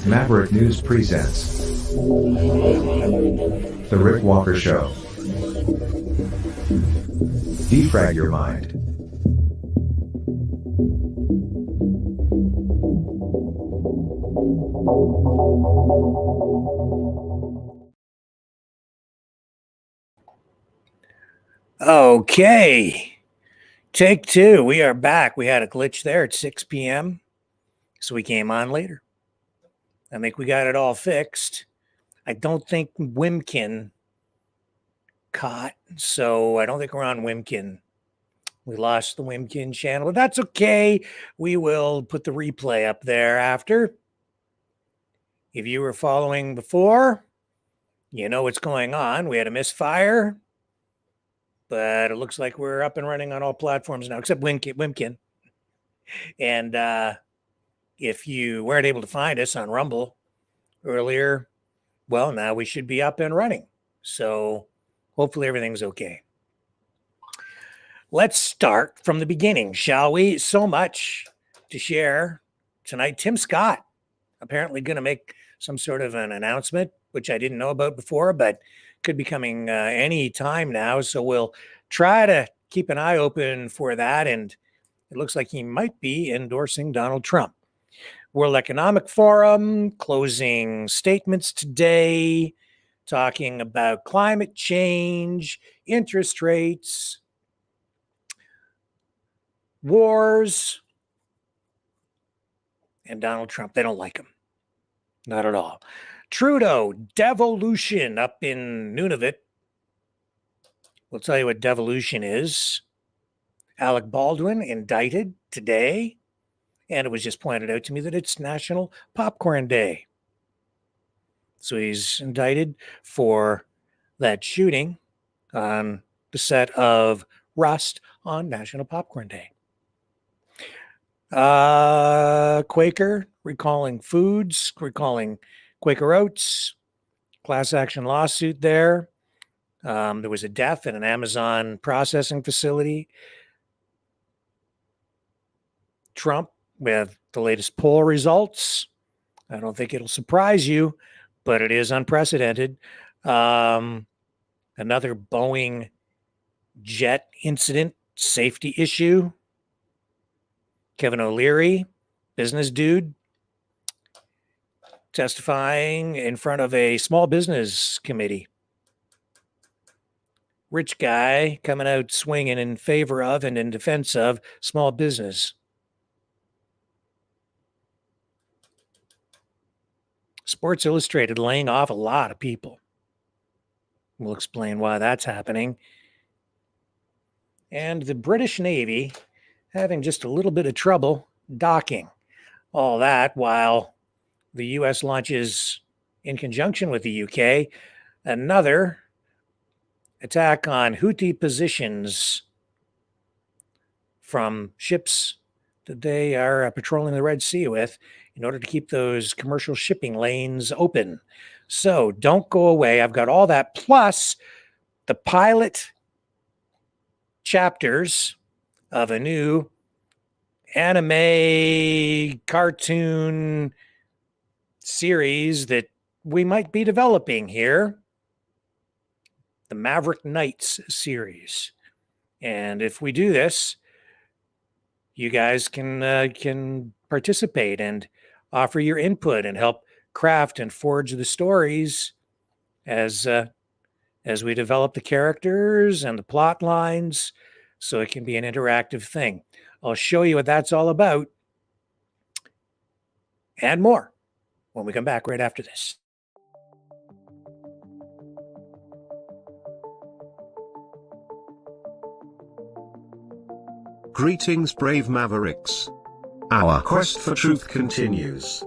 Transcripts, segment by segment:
Maverick News presents The Rick Walker Show. Defrag your mind. Okay, take two. We are back. We had a glitch there at 6 p.m., so we came on later. I think we got it all fixed. I don't think Wimkin caught, so I don't think we're on Wimkin. We lost the Wimkin channel, but that's okay. We will put the replay up there after. If you were following before, you know what's going on. We had a misfire, but it looks like we're up and running on all platforms now, except Wimkin. And if you weren't able to find us on Rumble earlier, well, now we should be up and running. So hopefully everything's okay. Let's start from the beginning, shall we? So much to share tonight. Tim Scott apparently going to make some sort of an announcement, which I didn't know about before, but could be coming any time now. So we'll try to keep an eye open for that. And it looks like he might be endorsing Donald Trump. World Economic Forum closing statements today, talking about climate change, interest rates, wars, and Donald Trump. They don't like him. Not at all. Trudeau, devolution up in Nunavut. We'll tell you what devolution is. Alec Baldwin indicted today. And it was just pointed out to me that it's National Popcorn Day. So he's indicted for that shooting on the set of Rust on National Popcorn Day. Quaker recalling foods, recalling Quaker Oats, class action lawsuit there. There was a death in an Amazon processing facility. Trump with the latest poll results. I don't think it'll surprise you, but it is unprecedented. Another Boeing jet incident, safety issue. Kevin O'Leary, business dude, testifying in front of a small business committee. Rich guy coming out swinging in favor of and in defense of small business. Sports Illustrated laying off a lot of people. We'll explain why that's happening. And the British Navy having just a little bit of trouble docking. All that while the U.S. launches, in conjunction with the U.K., another attack on Houthi positions from ships that they are patrolling the Red Sea with in order to keep those commercial shipping lanes open. So don't go away. I've got all that, plus the pilot chapters of a new anime cartoon series that we might be developing here. the Maverick Nights series. And if we do this, you guys can participate and offer your input and help craft and forge the stories as we develop the characters and the plot lines, so it can be an interactive thing. I'll show you what that's all about and more when we come back right after this. Greetings, brave Mavericks. Our quest for truth continues.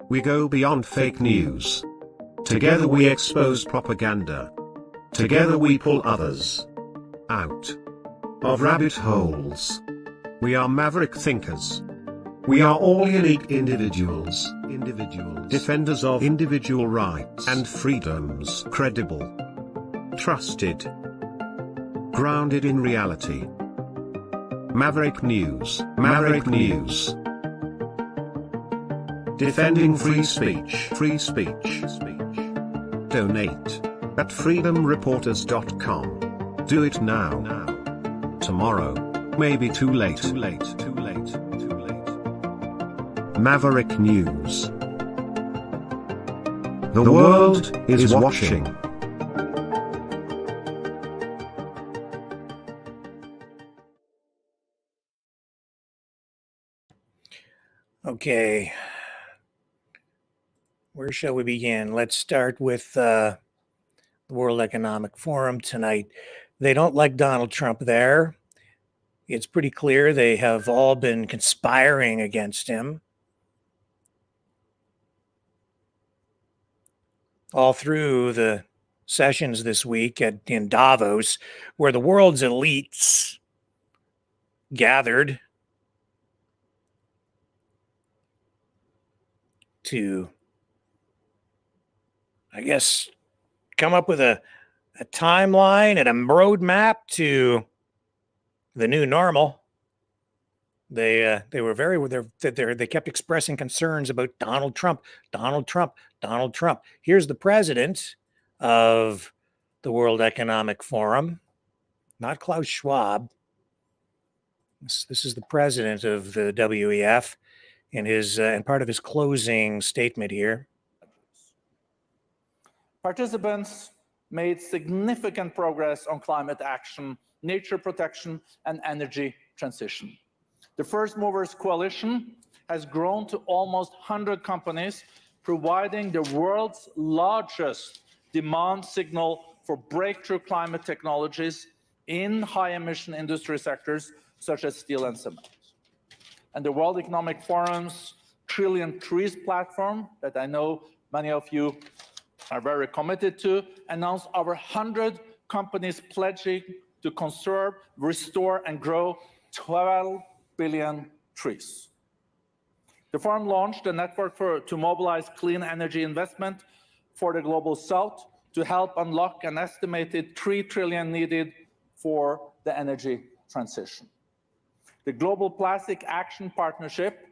We go beyond fake news. Together we expose propaganda. Together we pull others out of rabbit holes. We are maverick thinkers. We are all unique individuals, defenders of individual rights and freedoms, credible, trusted, grounded in reality. Maverick News, Maverick News. Defending free speech, free speech. Donate at freedomreporters.com. Do it now. Tomorrow may be too late. Maverick News. The world is watching. Okay. Where shall we begin? Let's start with the World Economic Forum tonight. They don't like Donald Trump there. It's pretty clear they have all been conspiring against him all through the sessions this week in Davos, where the world's elites gathered to, I guess, come up with a timeline and a roadmap to the new normal. They kept expressing concerns about Donald Trump. Here's the president of the World Economic Forum, not Klaus Schwab. This is the president of the WEF in his and part of his closing statement here. Participants made significant progress on climate action, nature protection, and energy transition. The First Movers Coalition has grown to almost 100 companies, providing the world's largest demand signal for breakthrough climate technologies in high-emission industry sectors such as steel and cement. And the World Economic Forum's Trillion Trees platform, that I know many of you are very committed to, announced over 100 companies pledging to conserve, restore, and grow 12 billion trees. The forum launched a network to mobilize clean energy investment for the Global South to help unlock an estimated $3 trillion needed for the energy transition. The Global Plastic Action Partnership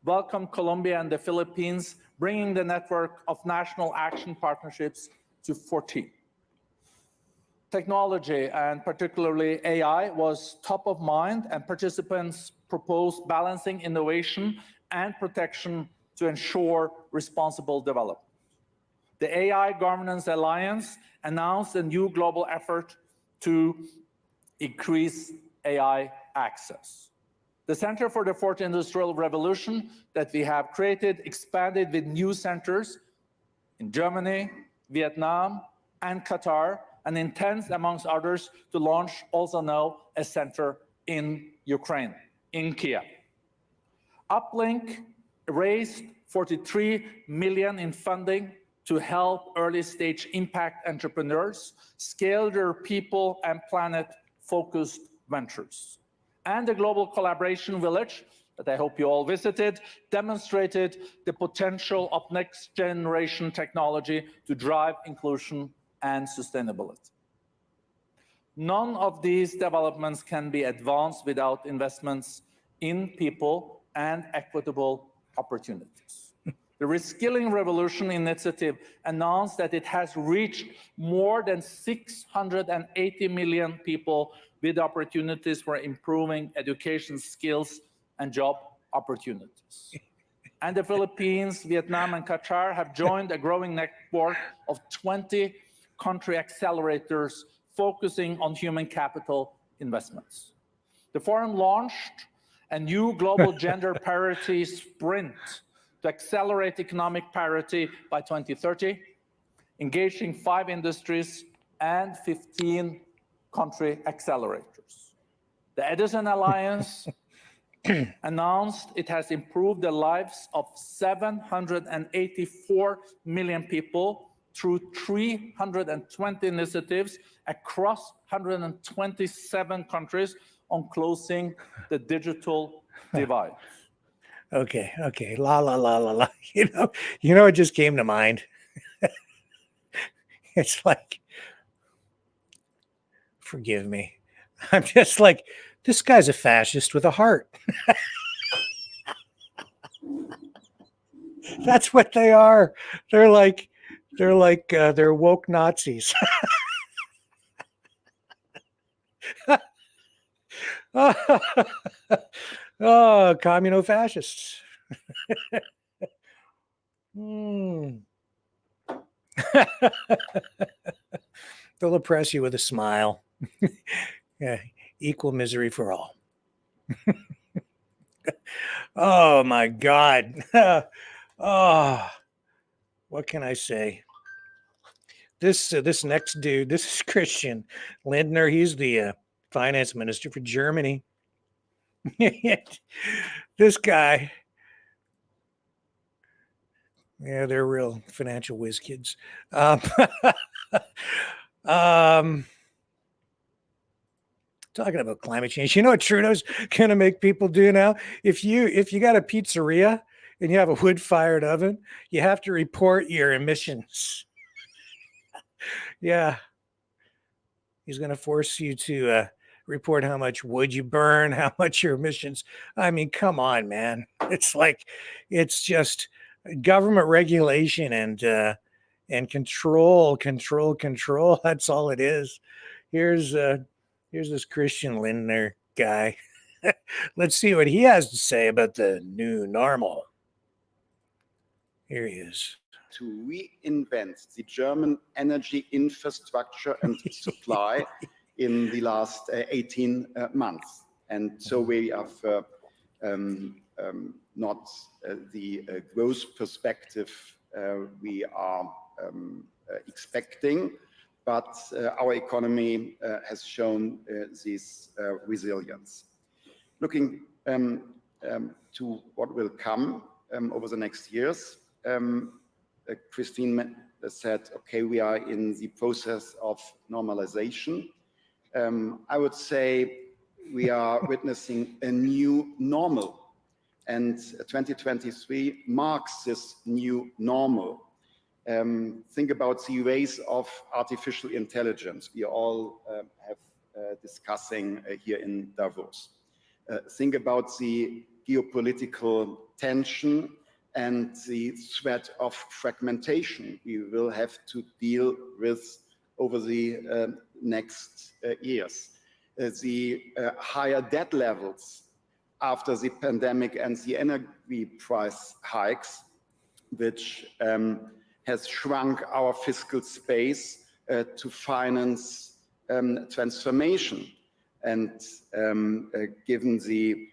welcomed Colombia and the Philippines, bringing the network of national action partnerships to 14. Technology, and particularly AI, was top of mind, and participants proposed balancing innovation and protection to ensure responsible development. The AI Governance Alliance announced a new global effort to increase AI access. The Center for the Fourth Industrial Revolution that we have created expanded with new centers in Germany, Vietnam, and Qatar, and intends, amongst others, to launch also now a center in Ukraine, in Kiev. Uplink raised $43 million in funding to help early-stage impact entrepreneurs scale their people and planet-focused ventures. And the Global Collaboration Village, that I hope you all visited, demonstrated the potential of next-generation technology to drive inclusion and sustainability. None of these developments can be advanced without investments in people and equitable opportunities. The Reskilling Revolution Initiative announced that it has reached more than 680 million people with opportunities for improving education skills and job opportunities. And the Philippines, Vietnam, and Qatar have joined a growing network of 20 country accelerators focusing on human capital investments. The forum launched a new global gender parity sprint to accelerate economic parity by 2030, engaging 5 industries and 15 country accelerators. The Edison Alliance announced it has improved the lives of 784 million people through 320 initiatives across 127 countries on closing the digital divide. Okay. La la la la la. You know, it just came to mind. It's like, forgive me. I'm just like, this guy's a fascist with a heart. That's what they are. They're woke Nazis. Oh, communo-fascists. They'll oppress you with a smile. Yeah, equal misery for all. Oh my God. Oh, what can I say? This next dude, this is Christian Lindner. He's the finance minister for Germany. This guy, yeah, they're real financial whiz kids. Talking about climate change, you know what Trudeau's gonna make people do now? If you got a pizzeria and you have a wood-fired oven, you have to report your emissions. Yeah, he's gonna force you to report how much wood you burn, how much your emissions. I mean, come on, man. It's like, it's just government regulation and control. That's all it is. Here's this Christian Lindner guy. Let's see what he has to say about the new normal. Here he is. To reinvent the German energy infrastructure and supply in the last 18 months. And so we have not the growth perspective we are expecting, but our economy has shown this resilience. Looking to what will come over the next years, Christine said, okay, we are in the process of normalization. I would say we are witnessing a new normal, and 2023 marks this new normal. Think about the rise of artificial intelligence. We all have discussing here in Davos. Think about the geopolitical tension and the threat of fragmentation we will have to deal with over the next years. The higher debt levels after the pandemic and the energy price hikes, which has shrunk our fiscal space to finance transformation. And given the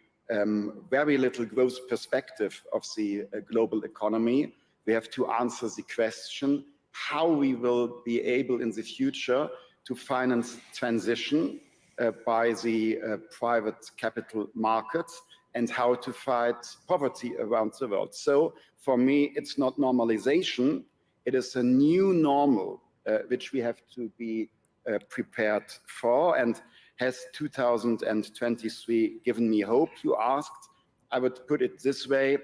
very little growth perspective of the global economy, we have to answer the question how we will be able in the future to finance transition by the private capital markets and how to fight poverty around the world. So for me, it's not normalization, it is a new normal which we have to be prepared for. And has 2023 given me hope, you asked? I would put it this way,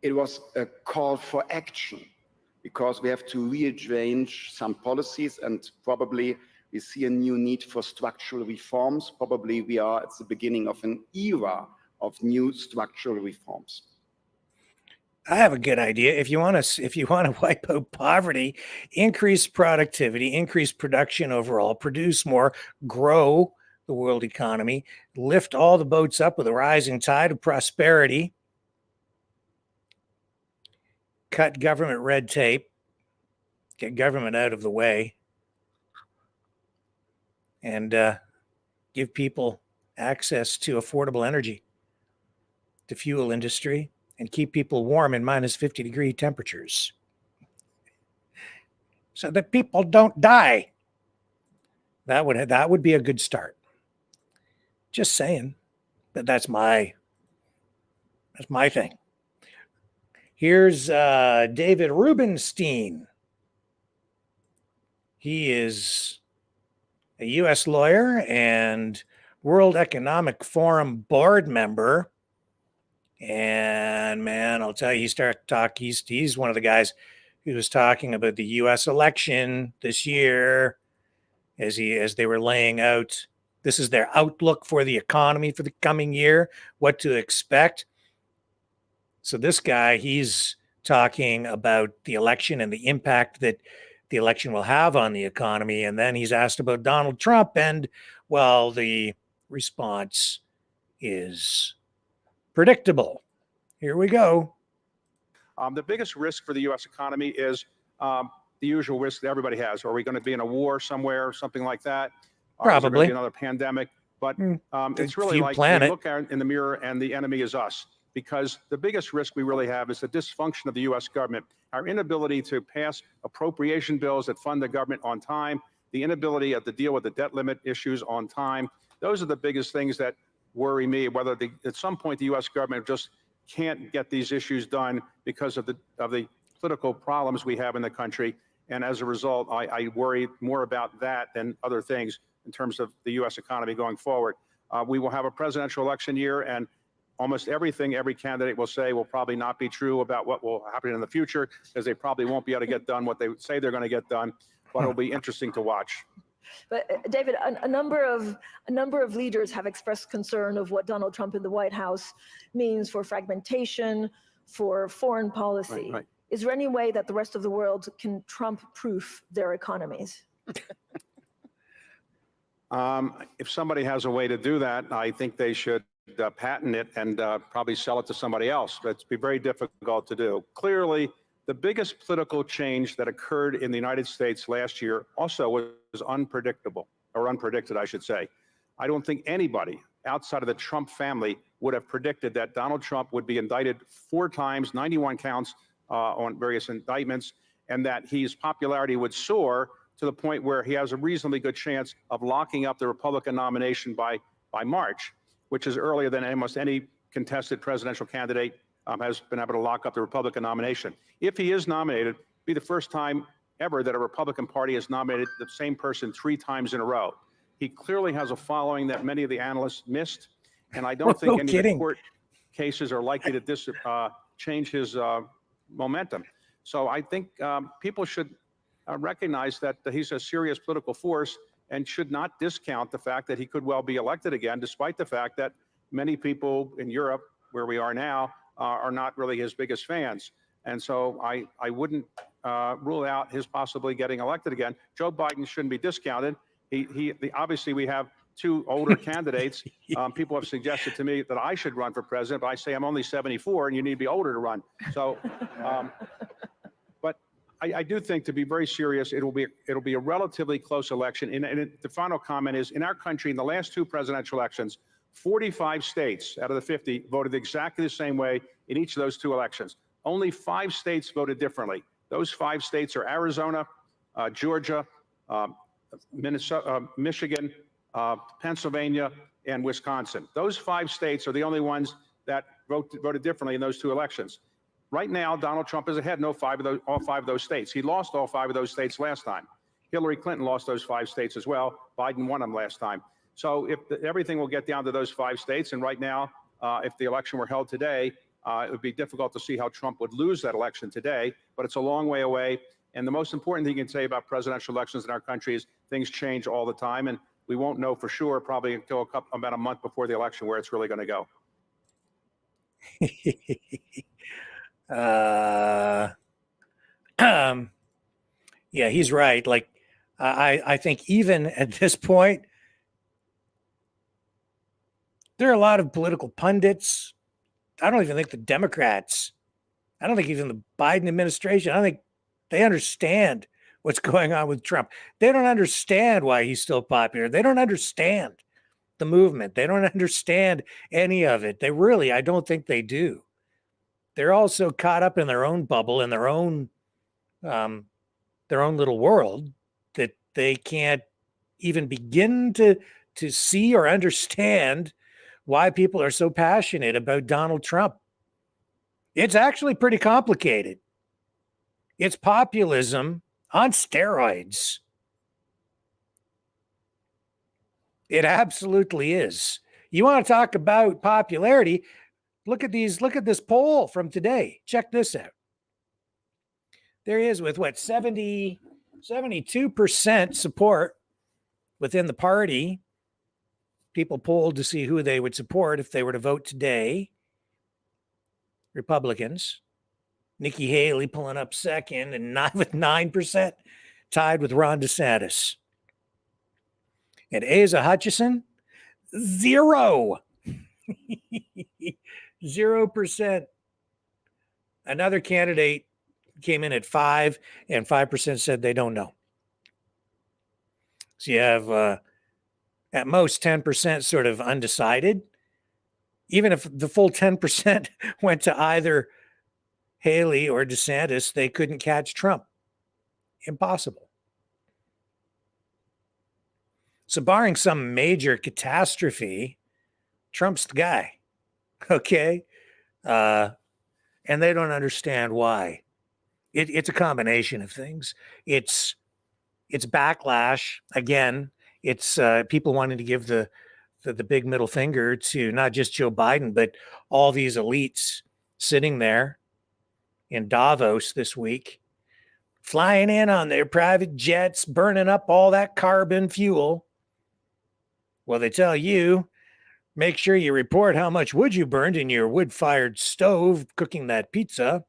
it was a call for action because we have to rearrange some policies and probably we see a new need for structural reforms. Probably we are at the beginning of an era of new structural reforms. I have a good idea. If you want to wipe out poverty, increase productivity, increase production overall, produce more, grow the world economy, lift all the boats up with a rising tide of prosperity, cut government red tape, get government out of the way, and give people access to affordable energy, to fuel industry, and keep people warm in minus 50-degree temperatures so that people don't die. That would be a good start. Just saying. But that's my thing. Here's David Rubenstein. He is a U.S. lawyer and World Economic Forum board member. And man, I'll tell you, he's one of the guys who was talking about the U.S. election this year as they were laying out. This is their outlook for the economy for the coming year, what to expect. So this guy, he's talking about the election and the impact that the election will have on the economy. And then he's asked about Donald Trump, and well, the response is predictable. Here we go. The biggest risk for the U.S. economy is the usual risk that everybody has. Are we going to be in a war somewhere, something like that? Or is there going Probably to be another pandemic? But it's really like plan we it. look out in the mirror and the enemy is us. Because the biggest risk we really have is the dysfunction of the U.S. government, our inability to pass appropriation bills that fund the government on time, the inability to deal with the debt limit issues on time. Those are the biggest things that worry me, whether at some point the U.S. government just can't get these issues done because of the political problems we have in the country. And as a result, I worry more about that than other things in terms of the U.S. economy going forward. We will have a presidential election year, and almost everything every candidate will say will probably not be true about what will happen in the future, because they probably won't be able to get done what they say they're going to get done, but it'll be interesting to watch. But David, a number of leaders have expressed concern of what Donald Trump in the White House means for fragmentation, for foreign policy. Right. Is there any way that the rest of the world can Trump-proof their economies? If somebody has a way to do that, I think they should patent it and probably sell it to somebody else. But it's be very difficult to do. Clearly, the biggest political change that occurred in the United States last year also was unpredictable, or unpredicted, I should say. I don't think anybody outside of the Trump family would have predicted that Donald Trump would be indicted 4 times, 91 counts on various indictments, and that his popularity would soar to the point where he has a reasonably good chance of locking up the Republican nomination by March, which is earlier than almost any contested presidential candidate has been able to lock up the Republican nomination. If he is nominated, it'll be the first time ever that a Republican Party has nominated the same person 3 times in a row. He clearly has a following that many of the analysts missed, and I don't think any of the court cases are likely to change his momentum. So I think people should recognize that he's a serious political force and should not discount the fact that he could well be elected again, despite the fact that many people in Europe, where we are now, are not really his biggest fans. And so I wouldn't rule out his possibly getting elected again. Joe Biden shouldn't be discounted. Obviously, we have 2 older candidates. People have suggested to me that I should run for president, but I say I'm only 74 and you need to be older to run. So, but I do think, to be very serious, it'll be a relatively close election. And the final comment is, in our country, in the last 2 presidential elections, 45 states out of the 50 voted exactly the same way in each of those 2 elections. Only 5 states voted differently. Those 5 states are Arizona, Georgia, Minnesota, Michigan, Pennsylvania, and Wisconsin. Those 5 states are the only ones that voted differently in those 2 elections. Right now, Donald Trump is ahead in all 5 of those states. He lost all 5 of those states last time. Hillary Clinton lost those 5 states as well. Biden won them last time. So if everything will get down to those 5 states, and right now, if the election were held today, it would be difficult to see how Trump would lose that election today, but it's a long way away. And the most important thing you can say about presidential elections in our country is things change all the time, and we won't know for sure probably until about a month before the election where it's really going to go. Yeah, he's right. Like, I think even at this point, there are a lot of political pundits. I don't even think the Democrats, I don't think even the Biden administration, I don't think they understand what's going on with Trump. They don't understand why he's still popular. They don't understand the movement. They don't understand any of it. They really, I don't think they do. They're all so caught up in their own bubble, in their own little world, that they can't even begin to see or understand why people are so passionate about Donald Trump. It's actually pretty complicated. It's populism on steroids. It absolutely is. You want to talk about popularity? Look at this poll from today. Check this out. There he is with what, 72% support within the party. People polled to see who they would support if they were to vote today. Republicans. Nikki Haley pulling up second and not with 9%, tied with Ron DeSantis. And Asa Hutchinson, 0. 0%. Another candidate came in at 5, and 5% said they don't know. So you have at most 10% sort of undecided. Even if the full 10% went to either Haley or DeSantis, they couldn't catch Trump. Impossible. So barring some major catastrophe, Trump's the guy. Okay? And they don't understand why. It's a combination of things. It's backlash. Again, it's people wanting to give the big middle finger to not just Joe Biden, but all these elites sitting there in Davos this week, flying in on their private jets, burning up all that carbon fuel. Well, they tell you, make sure you report how much wood you burned in your wood-fired stove cooking that pizza.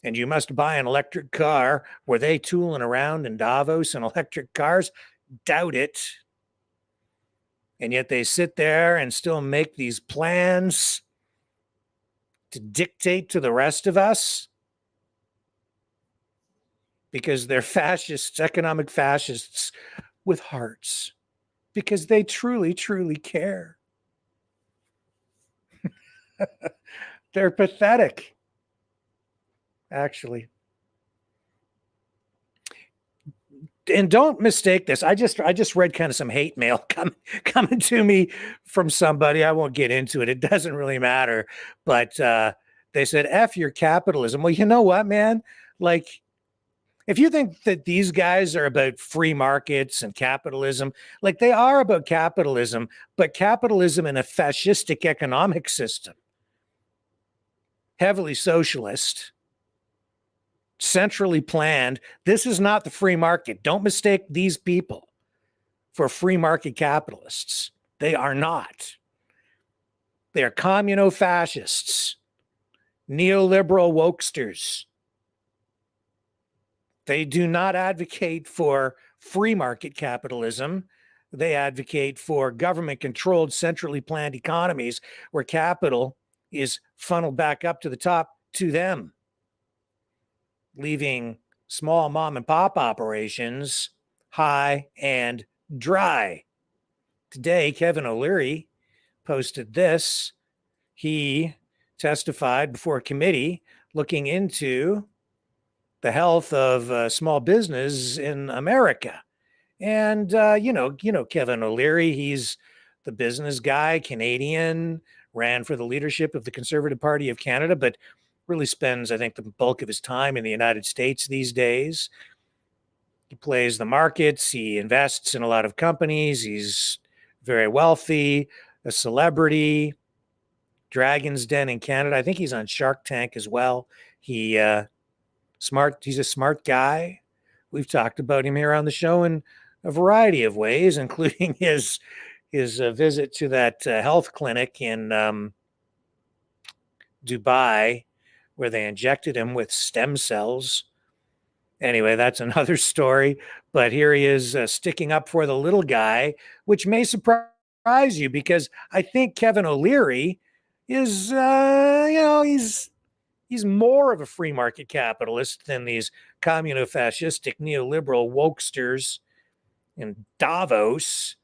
And you must buy an electric car. Were they tooling around in Davos in electric cars? Doubt it. And yet they sit there and still make these plans to dictate to the rest of us because they're fascists, economic fascists with hearts, because they truly, truly care. They're pathetic, actually. And don't mistake this. I just read kind of some hate mail coming to me from somebody. I won't get into it. It doesn't really matter. But they said, F your capitalism. Well, you know what, man? Like, if you think that these guys are about free markets and capitalism, like they are about capitalism, but capitalism in a fascistic economic system, heavily socialist, centrally planned. This is not the free market. Don't mistake these people for free market capitalists. They are not. They are communo-fascists, neoliberal wokesters. They do not advocate for free market capitalism. They advocate for government-controlled, centrally planned economies where capital is funneled back up to the top to them, leaving small mom and pop operations high and dry. Today, Kevin O'Leary posted this. He testified before a committee looking into the health of small business in America. And, you know, Kevin O'Leary, he's the business guy, Canadian, ran for the leadership of the Conservative Party of Canada, but really spends, I think, the bulk of his time in the United States these days. He plays the markets. He invests in a lot of companies. He's very wealthy, a celebrity, Dragon's Den in Canada. I think he's on Shark Tank as well. He's a smart guy. We've talked about him here on the show in a variety of ways, including his visit to that health clinic in Dubai, where they injected him with stem cells. Anyway, that's another story. But here he is sticking up for the little guy, which may surprise you because I think Kevin O'Leary is, he's more of a free market capitalist than these communofascistic neoliberal wokesters in Davos.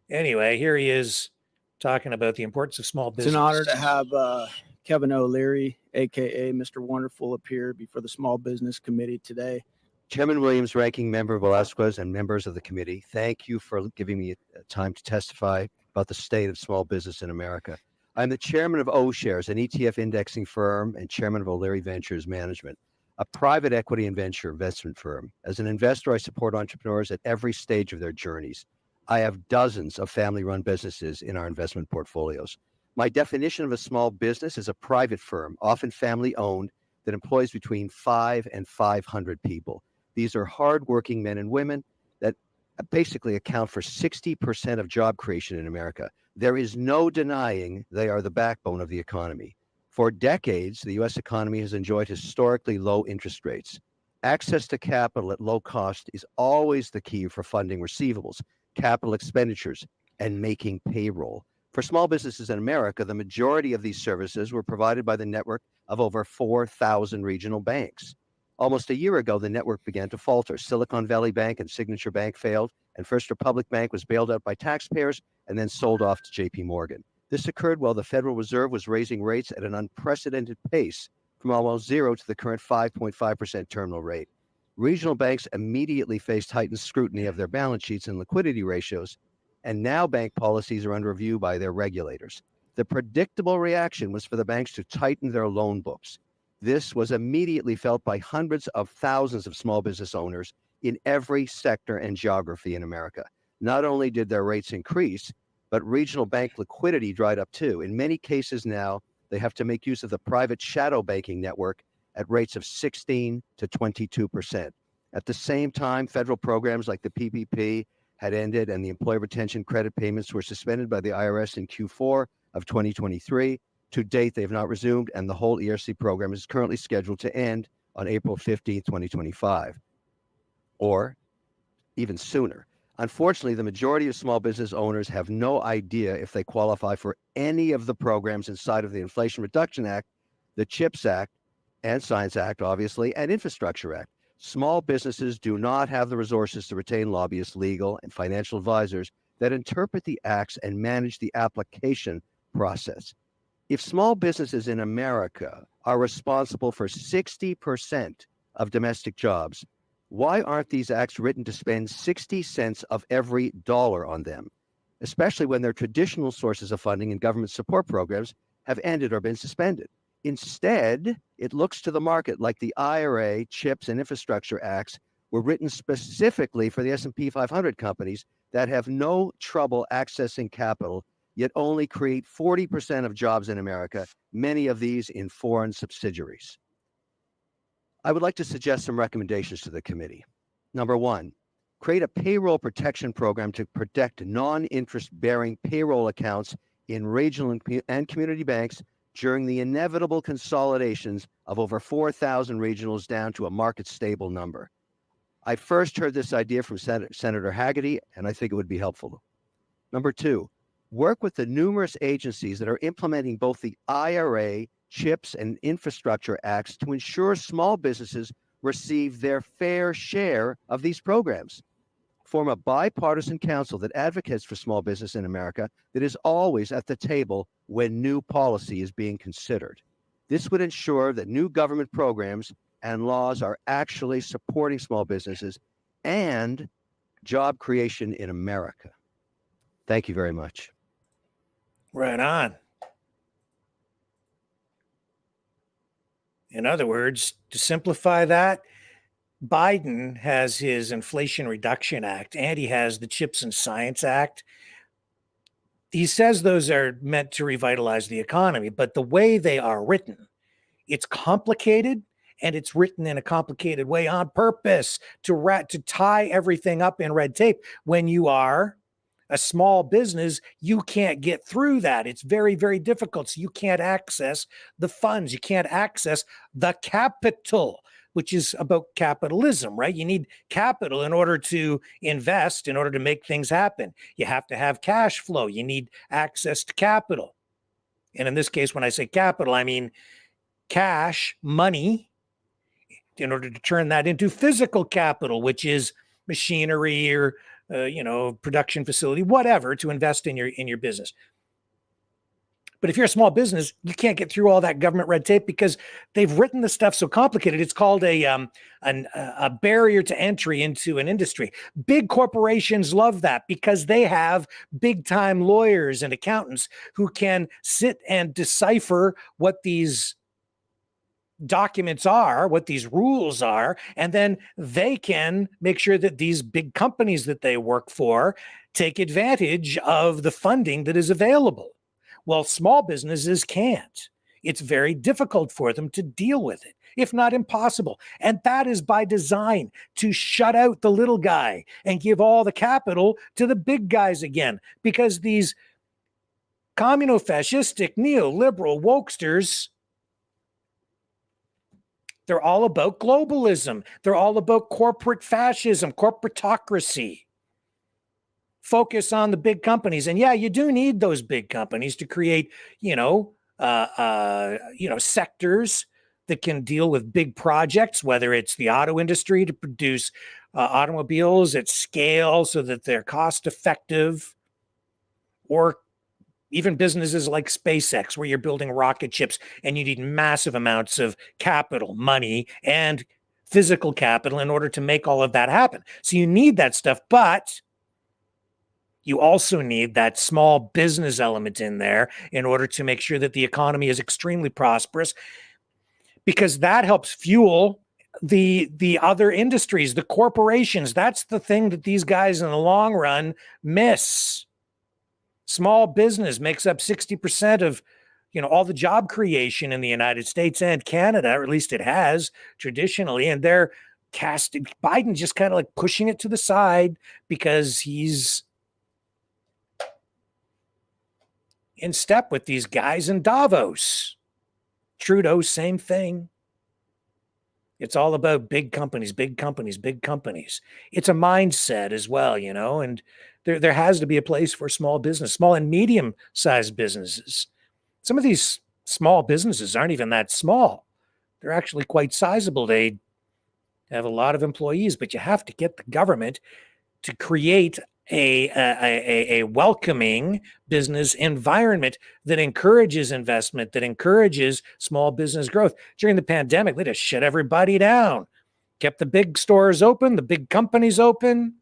Anyway, here he is talking about the importance of small business. It's an honor to have Kevin O'Leary, aka Mr. Wonderful, appear before the Small Business Committee today. Chairman Williams, Ranking Member Velasquez, and members of the committee, thank you for giving me time to testify about the state of small business in America. I'm the chairman of O-Shares, an ETF indexing firm, and chairman of O'Leary Ventures Management, a private equity and venture investment firm. As an investor, I support entrepreneurs at every stage of their journeys. I have dozens of family-run businesses in our investment portfolios. My definition of a small business is a private firm, often family-owned, that employs between 5 and 500 people. These are hardworking men and women that basically account for 60% of job creation in America. There is no denying they are the backbone of the economy. For decades, the U.S. economy has enjoyed historically low interest rates. Access to capital at low cost is always the key for funding receivables, capital expenditures, and making payroll. For small businesses in America, the majority of these services were provided by the network of over 4,000 regional banks. Almost a year ago, the network began to falter. Silicon Valley Bank and Signature Bank failed, and First Republic Bank was bailed out by taxpayers and then sold off to JP Morgan. This occurred while the Federal Reserve was raising rates at an unprecedented pace from almost zero to the current 5.5% terminal rate. Regional banks immediately faced heightened scrutiny of their balance sheets and liquidity ratios, and now bank policies are under review by their regulators. The predictable reaction was for the banks to tighten their loan books. This was immediately felt by hundreds of thousands of small business owners in every sector and geography in America. Not only did their rates increase, but regional bank liquidity dried up too. In many cases now, they have to make use of the private shadow banking network at rates of 16 to 22%. At the same time, federal programs like the PPP had ended and the employee retention credit payments were suspended by the IRS in Q4 of 2023. To date, they have not resumed, and the whole ERC program is currently scheduled to end on April 15, 2025, or even sooner. Unfortunately, the majority of small business owners have no idea if they qualify for any of the programs inside of the Inflation Reduction Act, the CHIPS Act, and Science Act, obviously, and Infrastructure Act. Small businesses do not have the resources to retain lobbyists, legal, and financial advisors that interpret the acts and manage the application process. If small businesses in America are responsible for 60% of domestic jobs, why aren't these acts written to spend 60 cents of every dollar on them, especially when their traditional sources of funding and government support programs have ended or been suspended? Instead, it looks to the market like the IRA, CHIPS, and Infrastructure Acts were written specifically for the S&P 500 companies that have no trouble accessing capital, yet only create 40% of jobs in America, many of these in foreign subsidiaries. I would like to suggest some recommendations to the committee. Number one, create a payroll protection program to protect non-interest-bearing payroll accounts in regional and community banks during the inevitable consolidations of over 4,000 regionals down to a market-stable number. I first heard this idea from Senator Hagerty, and I think it would be helpful. Number two, work with the numerous agencies that are implementing both the IRA, CHIPS, and Infrastructure Acts to ensure small businesses receive their fair share of these programs. Form a bipartisan council that advocates for small business in America that is always at the table when new policy is being considered. This would ensure that new government programs and laws are actually supporting small businesses and job creation in America. Thank you very much. Right on. In other words, to simplify that, Biden has his Inflation Reduction Act and he has the CHIPS and Science Act. He says those are meant to revitalize the economy, but the way they are written, it's complicated and it's written in a complicated way on purpose to tie everything up in red tape when you are a small business, you can't get through that. It's very, very difficult. So you can't access the funds. You can't access the capital, which is about capitalism, right? You need capital in order to invest, in order to make things happen. You have to have cash flow. You need access to capital. And in this case, when I say capital, I mean cash, money, in order to turn that into physical capital, which is machinery or production facility, whatever, to invest in your business. But if you're a small business, you can't get through all that government red tape because they've written the stuff so complicated. It's called a barrier to entry into an industry. Big corporations love that because they have big time lawyers and accountants who can sit and decipher what these documents are, what these rules are, and then they can make sure that these big companies that they work for take advantage of the funding that is available. Well, small businesses can't. It's very difficult for them to deal with it, if not impossible. And that is by design, to shut out the little guy and give all the capital to the big guys again, because these communo-fascistic, neoliberal wokesters, they're all about globalism. They're all about corporate fascism, corporatocracy. Focus on the big companies. And yeah, you do need those big companies to create, sectors that can deal with big projects, whether it's the auto industry to produce automobiles at scale so that they're cost effective, or even businesses like SpaceX, where you're building rocket ships and you need massive amounts of capital, money, and physical capital in order to make all of that happen. So you need that stuff, but you also need that small business element in there in order to make sure that the economy is extremely prosperous, because that helps fuel the other industries, the corporations. That's the thing that these guys in the long run miss. Small business makes up 60% of, all the job creation in the United States and Canada, or at least it has traditionally. And they're casting Biden, just kind of like pushing it to the side because he's in step with these guys in Davos. Trudeau, same thing. It's all about big companies, big companies, big companies. It's a mindset as well, and there has to be a place for small business, small and medium-sized businesses. Some of these small businesses aren't even that small. They're actually quite sizable. They have a lot of employees, but you have to get the government to create a welcoming business environment that encourages investment, that encourages small business growth. During the pandemic, they just shut everybody down, kept the big stores open, the big companies open.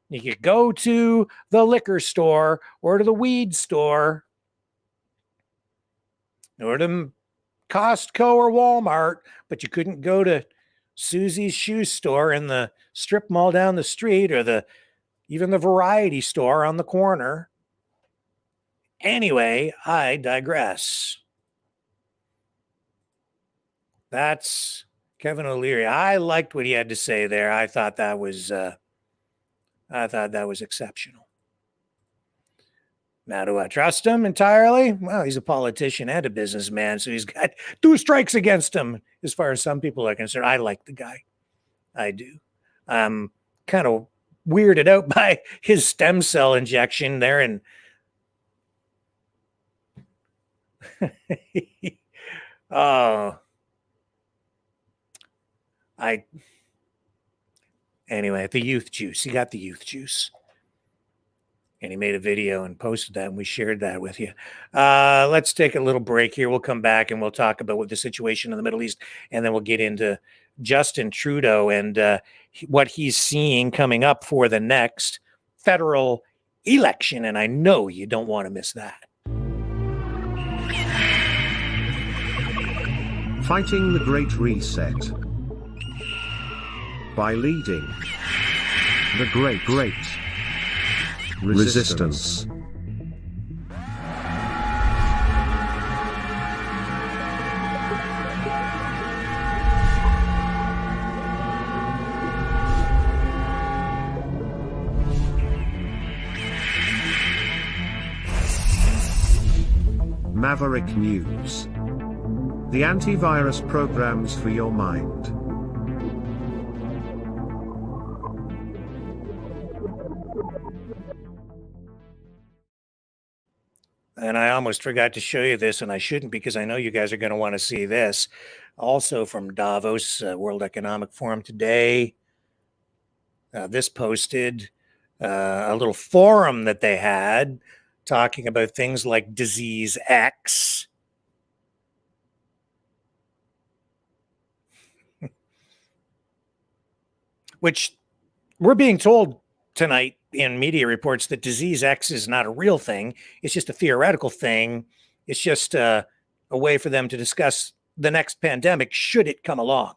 You could go to the liquor store or to the weed store or to Costco or Walmart, but you couldn't go to Susie's shoe store in the strip mall down the street, or even the variety store on the corner. Anyway, I digress. That's Kevin O'Leary. I liked what he had to say there. I thought that was exceptional. Now, do I trust him entirely? Well, he's a politician and a businessman, so he's got 2 strikes against him as far as some people are concerned. I like the guy. I do. I'm kind of weirded out by his stem cell injection there, and anyway, the youth juice. He got the youth juice. And he made a video and posted that, and we shared that with you. Let's take a little break here. We'll come back and we'll talk about what the situation in the Middle East, and then we'll get into Justin Trudeau and what he's seeing coming up for the next federal election. And I know you don't want to miss that. Fighting the Great Reset by leading the Great Resistance. Maverick News. The antivirus programs for your mind. And I almost forgot to show you this, and I shouldn't because I know you guys are going to want to see this. Also from Davos, World Economic Forum today. This posted a little forum that they had talking about things like disease X. Which we're being told tonight in media reports that disease X is not a real thing. It's just a theoretical thing. It's just a way for them to discuss the next pandemic should it come along.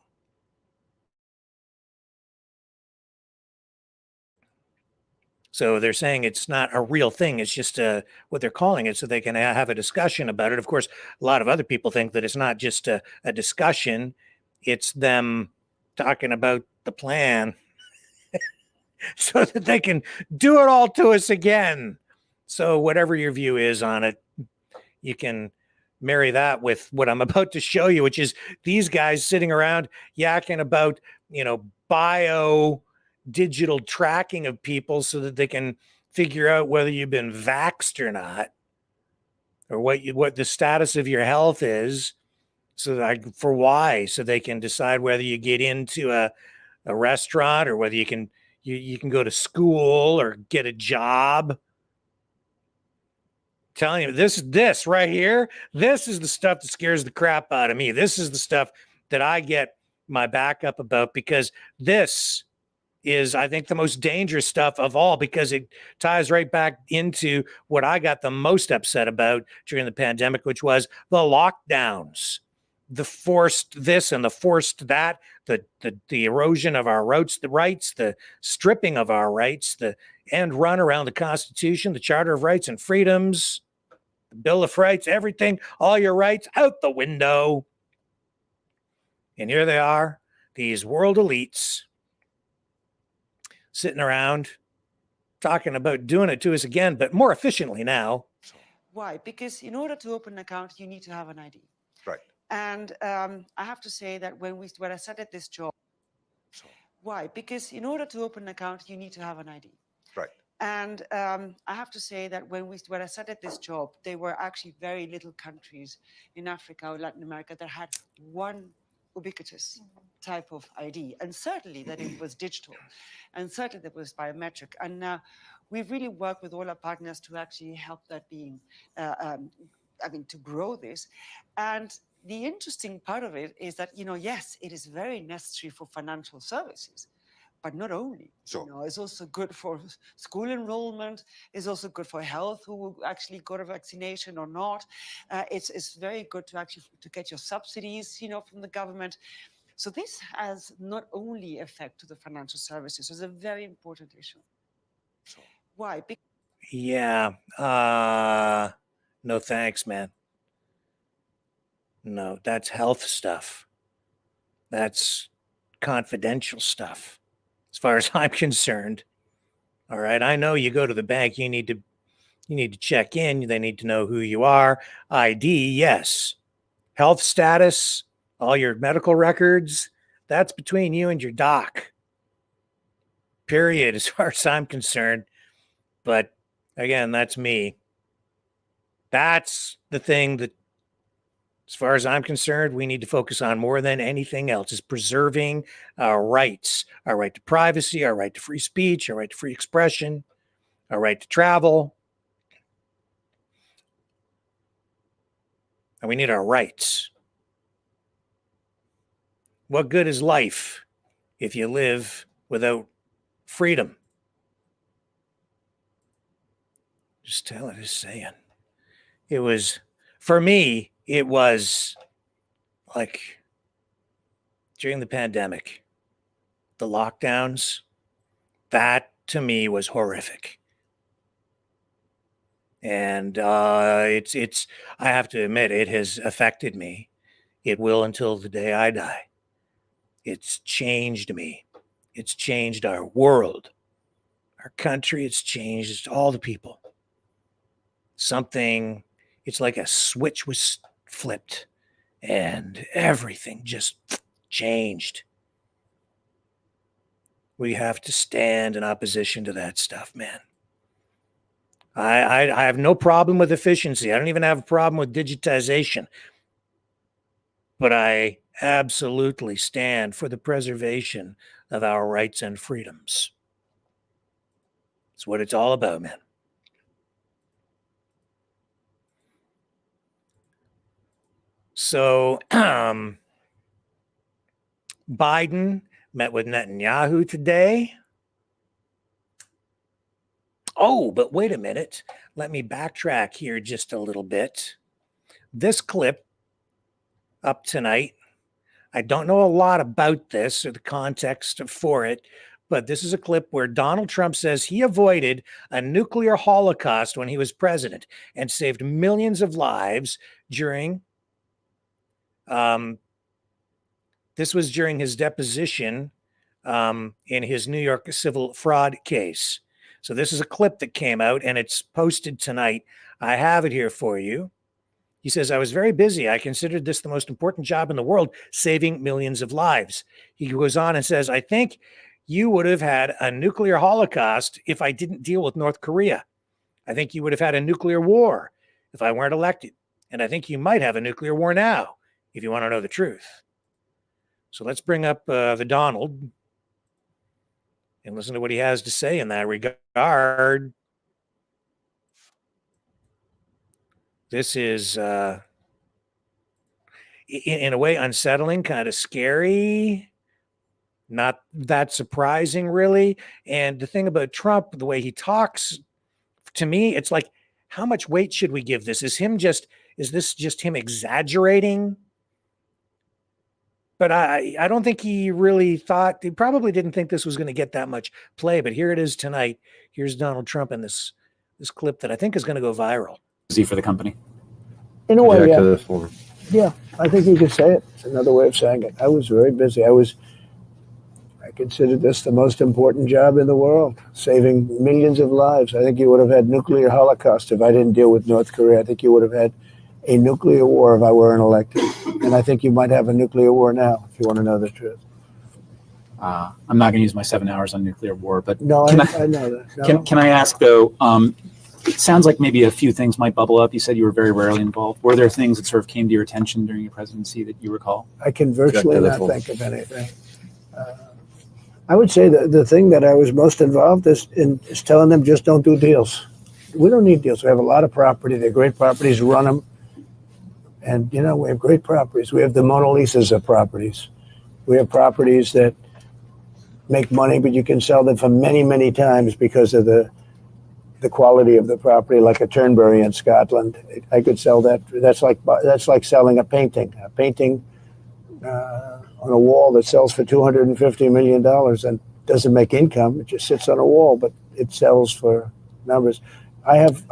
So they're saying it's not a real thing. It's just what they're calling it so they can have a discussion about it. Of course, a lot of other people think that it's not just a discussion. It's them talking about the plan so that they can do it all to us again. So whatever your view is on it, you can marry that with what I'm about to show you, which is these guys sitting around yakking about, bio digital tracking of people so that they can figure out whether you've been vaxxed or not, or what the status of your health is, so that for why, so they can decide whether you get into a restaurant or whether you can go to school or get a job. Telling you, this right here, this is the stuff that scares the crap out of me. This is the stuff that I get my back up about, because this is, I think, the most dangerous stuff of all, because it ties right back into what I got the most upset about during the pandemic, which was the lockdowns, the forced this and the forced that, the erosion of our rights, the stripping of our rights, the end run around the Constitution, the Charter of Rights and Freedoms, the Bill of Rights, everything, all your rights out the window. And here they are, these world elites, sitting around talking about doing it to us again, but more efficiently now. Why? Because in order to open an account, you need to have an ID. Right. And I have to say that when I started this job, why? Because in order to open an account, you need to have an ID. Right. And I have to say that when I started this job, there were actually very little countries in Africa or Latin America that had one ubiquitous type of ID, and certainly that it was digital, and certainly that was biometric. And we've really worked with all our partners to actually help that being, to grow this. And the interesting part of it is that, yes, it is very necessary for financial services, but not only. So, it's also good for school enrollment. It's also good for health, who actually got a vaccination or not. It's very good to get your subsidies, from the government. So this has not only effect to the financial services. It's a very important issue. Why? Yeah. No thanks, man. No, that's health stuff. That's confidential stuff, as far as I'm concerned. All right. I know you go to the bank, you need to check in. They need to know who you are. ID, yes. Health status, all your medical records, that's between you and your doc. Period, as far as I'm concerned. But again, that's me. That's the thing that, as far as I'm concerned, we need to focus on more than anything else, is preserving our rights, our right to privacy, our right to free speech, our right to free expression, our right to travel. And we need our rights. What good is life if you live without freedom? Just saying. It was, for me, it was like during the pandemic, the lockdowns, that to me was horrific. And I have to admit, it has affected me. It will until the day I die. It's changed me. It's changed our world, our country. It's changed all the people. Something It's like a switch was flipped and everything just changed. We have to stand in opposition to that stuff, man. I have no problem with efficiency. I don't even have a problem with digitization. But I absolutely stand for the preservation of our rights and freedoms. That's what it's all about, man. So Biden met with Netanyahu today. Oh, but wait a minute. Let me backtrack here just a little bit. This clip up tonight, I don't know a lot about this or the context for it, but this is a clip where Donald Trump says he avoided a nuclear holocaust when he was president and saved millions of lives during this was during his deposition in his New York civil fraud case. So this is a clip that came out and it's posted tonight. I have it here for you. He says, I was very busy. I considered this the most important job in the world, saving millions of lives. He goes on and says, I think you would have had a nuclear holocaust if I didn't deal with North Korea. I think you would have had a nuclear war if I weren't elected. And I think you might have a nuclear war now, if you want to know the truth. So let's bring up the Donald and listen to what he has to say in that regard. This is, in a way, unsettling, kind of scary, not that surprising, really. And the thing about Trump, the way he talks, to me, it's like, how much weight should we give this? Is this just him exaggerating? But I don't think he really thought, he probably didn't think this was going to get that much play. But here it is tonight. Here's Donald Trump in this clip that I think is going to go viral. For the company. In a way, yeah. Yeah, I think you could say it. It's another way of saying it. I was very busy. I considered this the most important job in the world, saving millions of lives. I think you would have had nuclear holocaust if I didn't deal with North Korea. I think you would have had a nuclear war if I weren't elected. And I think you might have a nuclear war now, if you want to know the truth. I'm not going to use my 7 hours on nuclear war, but no, I know that. No. Can I ask, though, it sounds like maybe a few things might bubble up. You said you were very rarely involved. Were there things that sort of came to your attention during your presidency that you recall? I can virtually not think of anything. I would say that the thing that I was most involved is telling them just don't do deals. We don't need deals. We have a lot of property. They're great properties. Run them. And, you know, we have great properties. We have the Mona Lisas of properties. We have properties that make money, but you can sell them for many, many times because of the quality of the property, like a Turnberry in Scotland. I could sell that. That's like selling a painting. A painting on a wall that sells for $250 million and doesn't make income. It just sits on a wall, but it sells for numbers. I have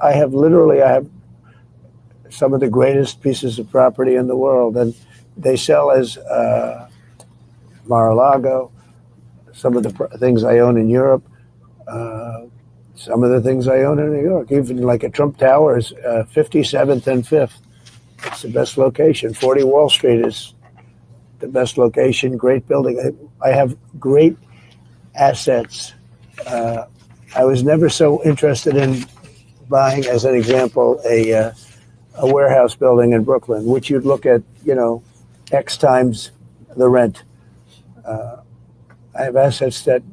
some of the greatest pieces of property in the world, and they sell as Mar-a-Lago, some of the things I own in Europe, some of the things I own in New York, even like a Trump Tower is 57th and 5th. It's the best location. 40 Wall Street is the best location, great building. I have great assets. I was never so interested in buying, as an example, a warehouse building in Brooklyn, which you'd look at, you know, X times the rent. I have assets that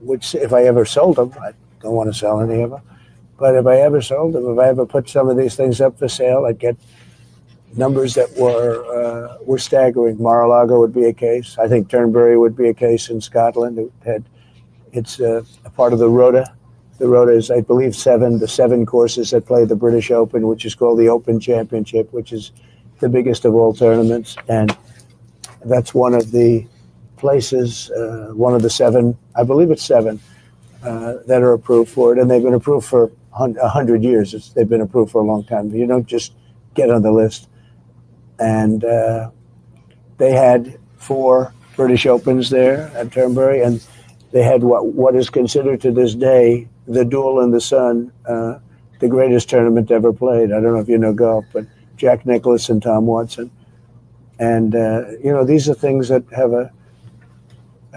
which if I ever sold them, I don't want to sell any of them, but if I ever sold them, if I ever put some of these things up for sale, I'd get numbers that were staggering. Mar-a-Lago would be a case. I think Turnberry would be a case in Scotland. It's a part of the Rota. The Rota is, I believe, the seven courses that play the British Open, which is called the Open Championship, which is the biggest of all tournaments. And that's one of the places, one of the seven, I believe it's seven, that are approved for it. And they've been approved for 100 years. They've been approved for a long time. You don't just get on the list. And they had 4 British Opens there at Turnberry, and they had what is considered to this day the Duel in the Sun, the the greatest tournament ever played. I don't know if you know golf, but Jack Nicklaus and Tom Watson. And, these are things that have a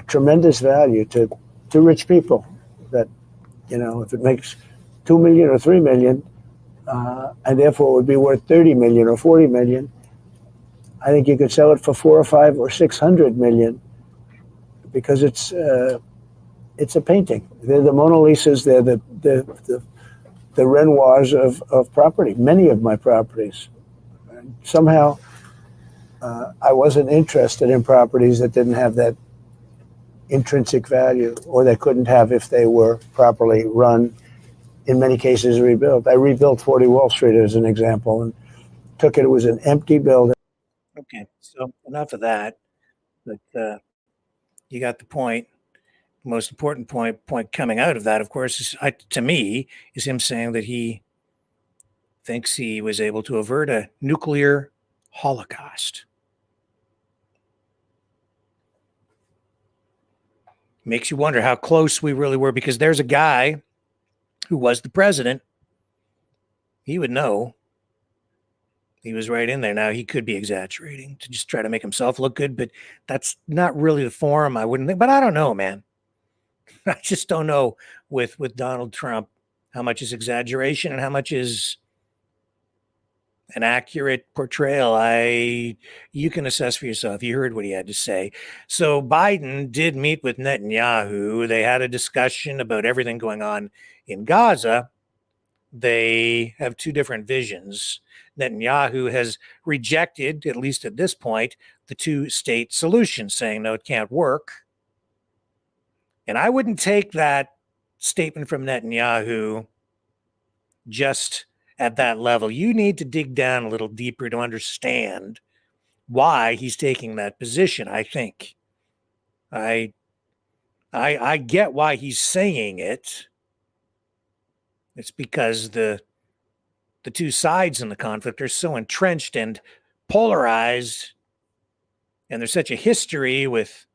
tremendous value to rich people that, if it makes 2 million or 3 million, and therefore would be worth 30 million or 40 million, I think you could sell it for 4 or 5 or 600 million because it's a painting. They're the Mona Lisas. They're the Renoirs of property. Many of my properties. And somehow, I wasn't interested in properties that didn't have that intrinsic value, or they couldn't have if they were properly run. In many cases, rebuilt. I rebuilt 40 Wall Street as an example, and it was an empty building. Okay, so enough of that. But you got the point. The most important point coming out of that, of course, is to me, is him saying that he thinks he was able to avert a nuclear holocaust. Makes you wonder how close we really were, because there's a guy who was the president. He would know. He was right in there. Now, he could be exaggerating to just try to make himself look good, but that's not really the forum, I wouldn't think. But I don't know, man. I just don't know with Donald Trump how much is exaggeration and how much is an accurate portrayal. You can assess for yourself. You heard what he had to say. So Biden did meet with Netanyahu. They had a discussion about everything going on in Gaza. They have two different visions. Netanyahu has rejected, at least at this point, the two-state solution, saying, no, it can't work. And I wouldn't take that statement from Netanyahu just at that level. You need to dig down a little deeper to understand why he's taking that position, I think. I get why he's saying it. It's because the two sides in the conflict are so entrenched and polarized, and there's such a history with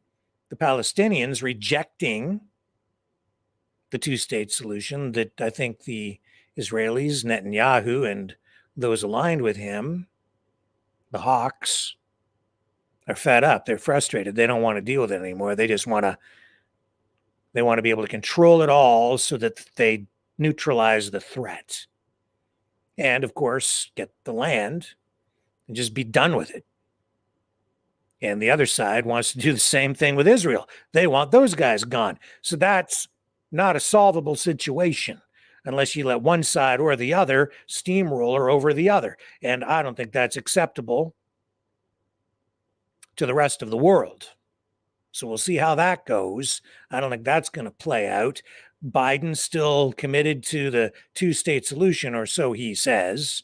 the Palestinians rejecting the two-state solution that I think the Israelis, Netanyahu, and those aligned with him, the hawks, are fed up. They're frustrated. They don't want to deal with it anymore. They just want to be able to control it all so that they neutralize the threat. And, of course, get the land and just be done with it. And the other side wants to do the same thing with Israel. They want those guys gone. So that's not a solvable situation unless you let one side or the other steamroller over the other. And I don't think that's acceptable to the rest of the world. So we'll see how that goes. I don't think that's going to play out. Biden's still committed to the two-state solution, or so he says.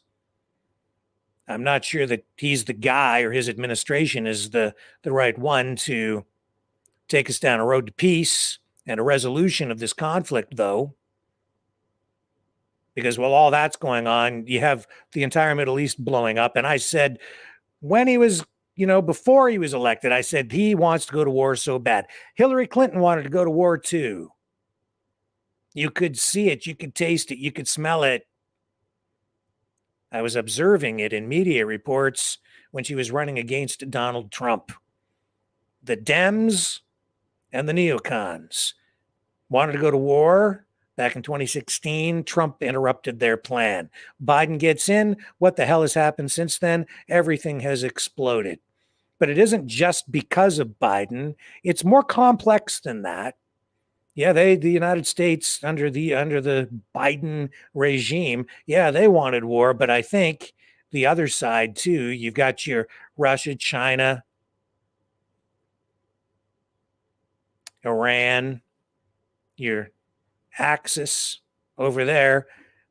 I'm not sure that he's the guy, or his administration is the right one to take us down a road to peace and a resolution of this conflict, though. Because while all that's going on, you have the entire Middle East blowing up. And I said, when he was, before he was elected, I said he wants to go to war so bad. Hillary Clinton wanted to go to war too. You could see it, you could taste it, you could smell it. I was observing it in media reports when she was running against Donald Trump. The Dems and the neocons wanted to go to war. Back in 2016, Trump interrupted their plan. Biden gets in. What the hell has happened since then? Everything has exploded. But it isn't just because of Biden. It's more complex than that. Yeah, the United States under the Biden regime, yeah, they wanted war, but I think the other side too, you've got your Russia, China, Iran, your Axis over there,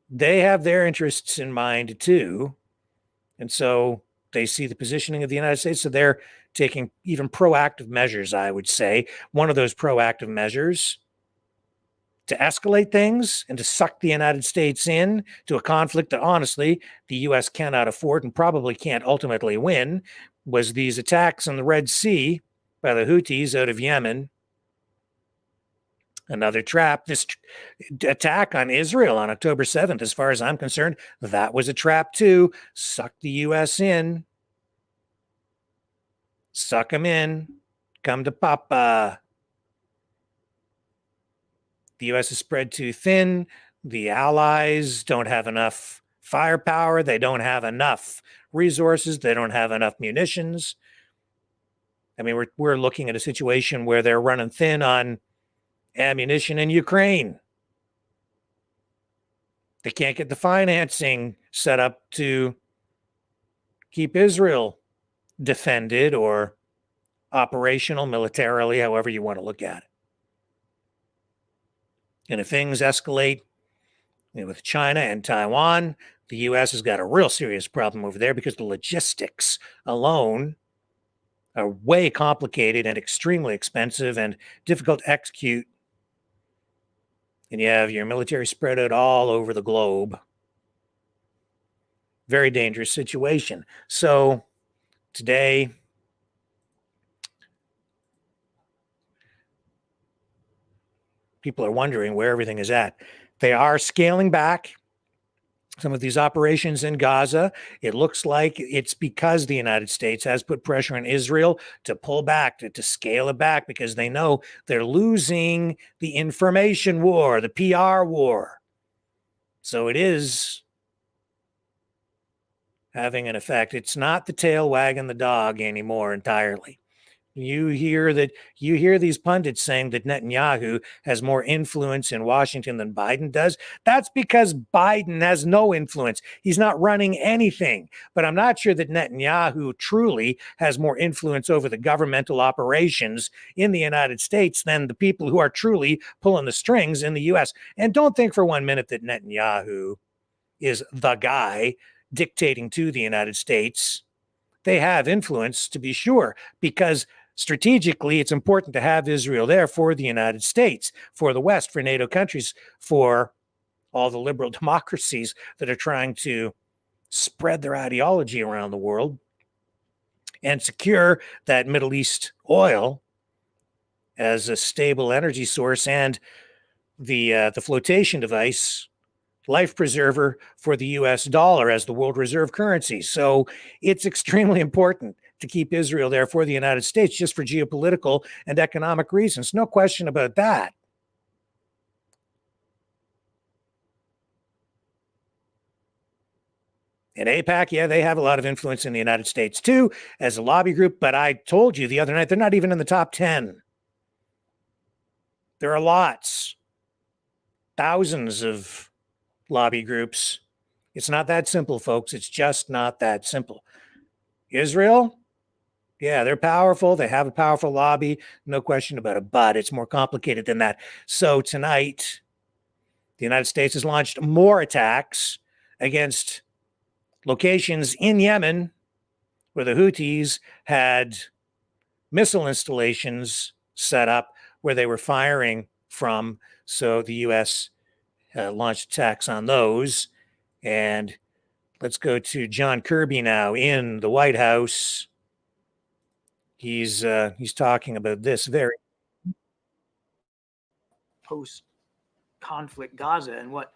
they have their interests in mind too. And so they see the positioning of the United States, so they're taking even proactive measures, I would say. One of those proactive measures to escalate things and to suck the United States in to a conflict that honestly the U.S. cannot afford and probably can't ultimately win was these attacks on the Red Sea by the Houthis out of Yemen. Another trap. This attack on Israel on October 7th, as far as I'm concerned, that was a trap too. Suck the U.S. in. Suck them in. Come to Papa. The U.S. is spread too thin. The allies don't have enough firepower. They don't have enough resources. They don't have enough munitions. I mean, we're looking at a situation where they're running thin on ammunition in Ukraine. They can't get the financing set up to keep Israel defended or operational militarily, however you want to look at it. And if things escalate with China and Taiwan, the U.S. has got a real serious problem over there because the logistics alone are way complicated and extremely expensive and difficult to execute. And you have your military spread out all over the globe. Very dangerous situation. So today, people are wondering where everything is at. They are scaling back some of these operations in Gaza. It looks like it's because the United States has put pressure on Israel to pull back, to scale it back, because they know they're losing the information war, the PR war. So it is having an effect. It's not the tail wagging the dog anymore entirely. You hear these pundits saying that Netanyahu has more influence in Washington than Biden does. That's because Biden has no influence. He's not running anything. But I'm not sure that Netanyahu truly has more influence over the governmental operations in the United States than the people who are truly pulling the strings in the U.S. And don't think for 1 minute that Netanyahu is the guy dictating to the United States. They have influence, to be sure, because strategically, it's important to have Israel there for the United States, for the West, for NATO countries, for all the liberal democracies that are trying to spread their ideology around the world and secure that Middle East oil as a stable energy source and the flotation device, life preserver for the US dollar as the world reserve currency. So it's extremely important to keep Israel there for the United States, just for geopolitical and economic reasons. No question about that. And AIPAC, yeah, they have a lot of influence in the United States too, as a lobby group. But I told you the other night, they're not even in the top 10. There are lots, thousands of lobby groups. It's not that simple, folks. It's just not that simple. Israel, yeah, they're powerful. They have a powerful lobby. No question about it. But it's more complicated than that. So tonight, the United States has launched more attacks against locations in Yemen where the Houthis had missile installations set up where they were firing from. So the U.S. Launched attacks on those. And let's go to John Kirby now in the White House. He's talking about this very post-conflict Gaza and what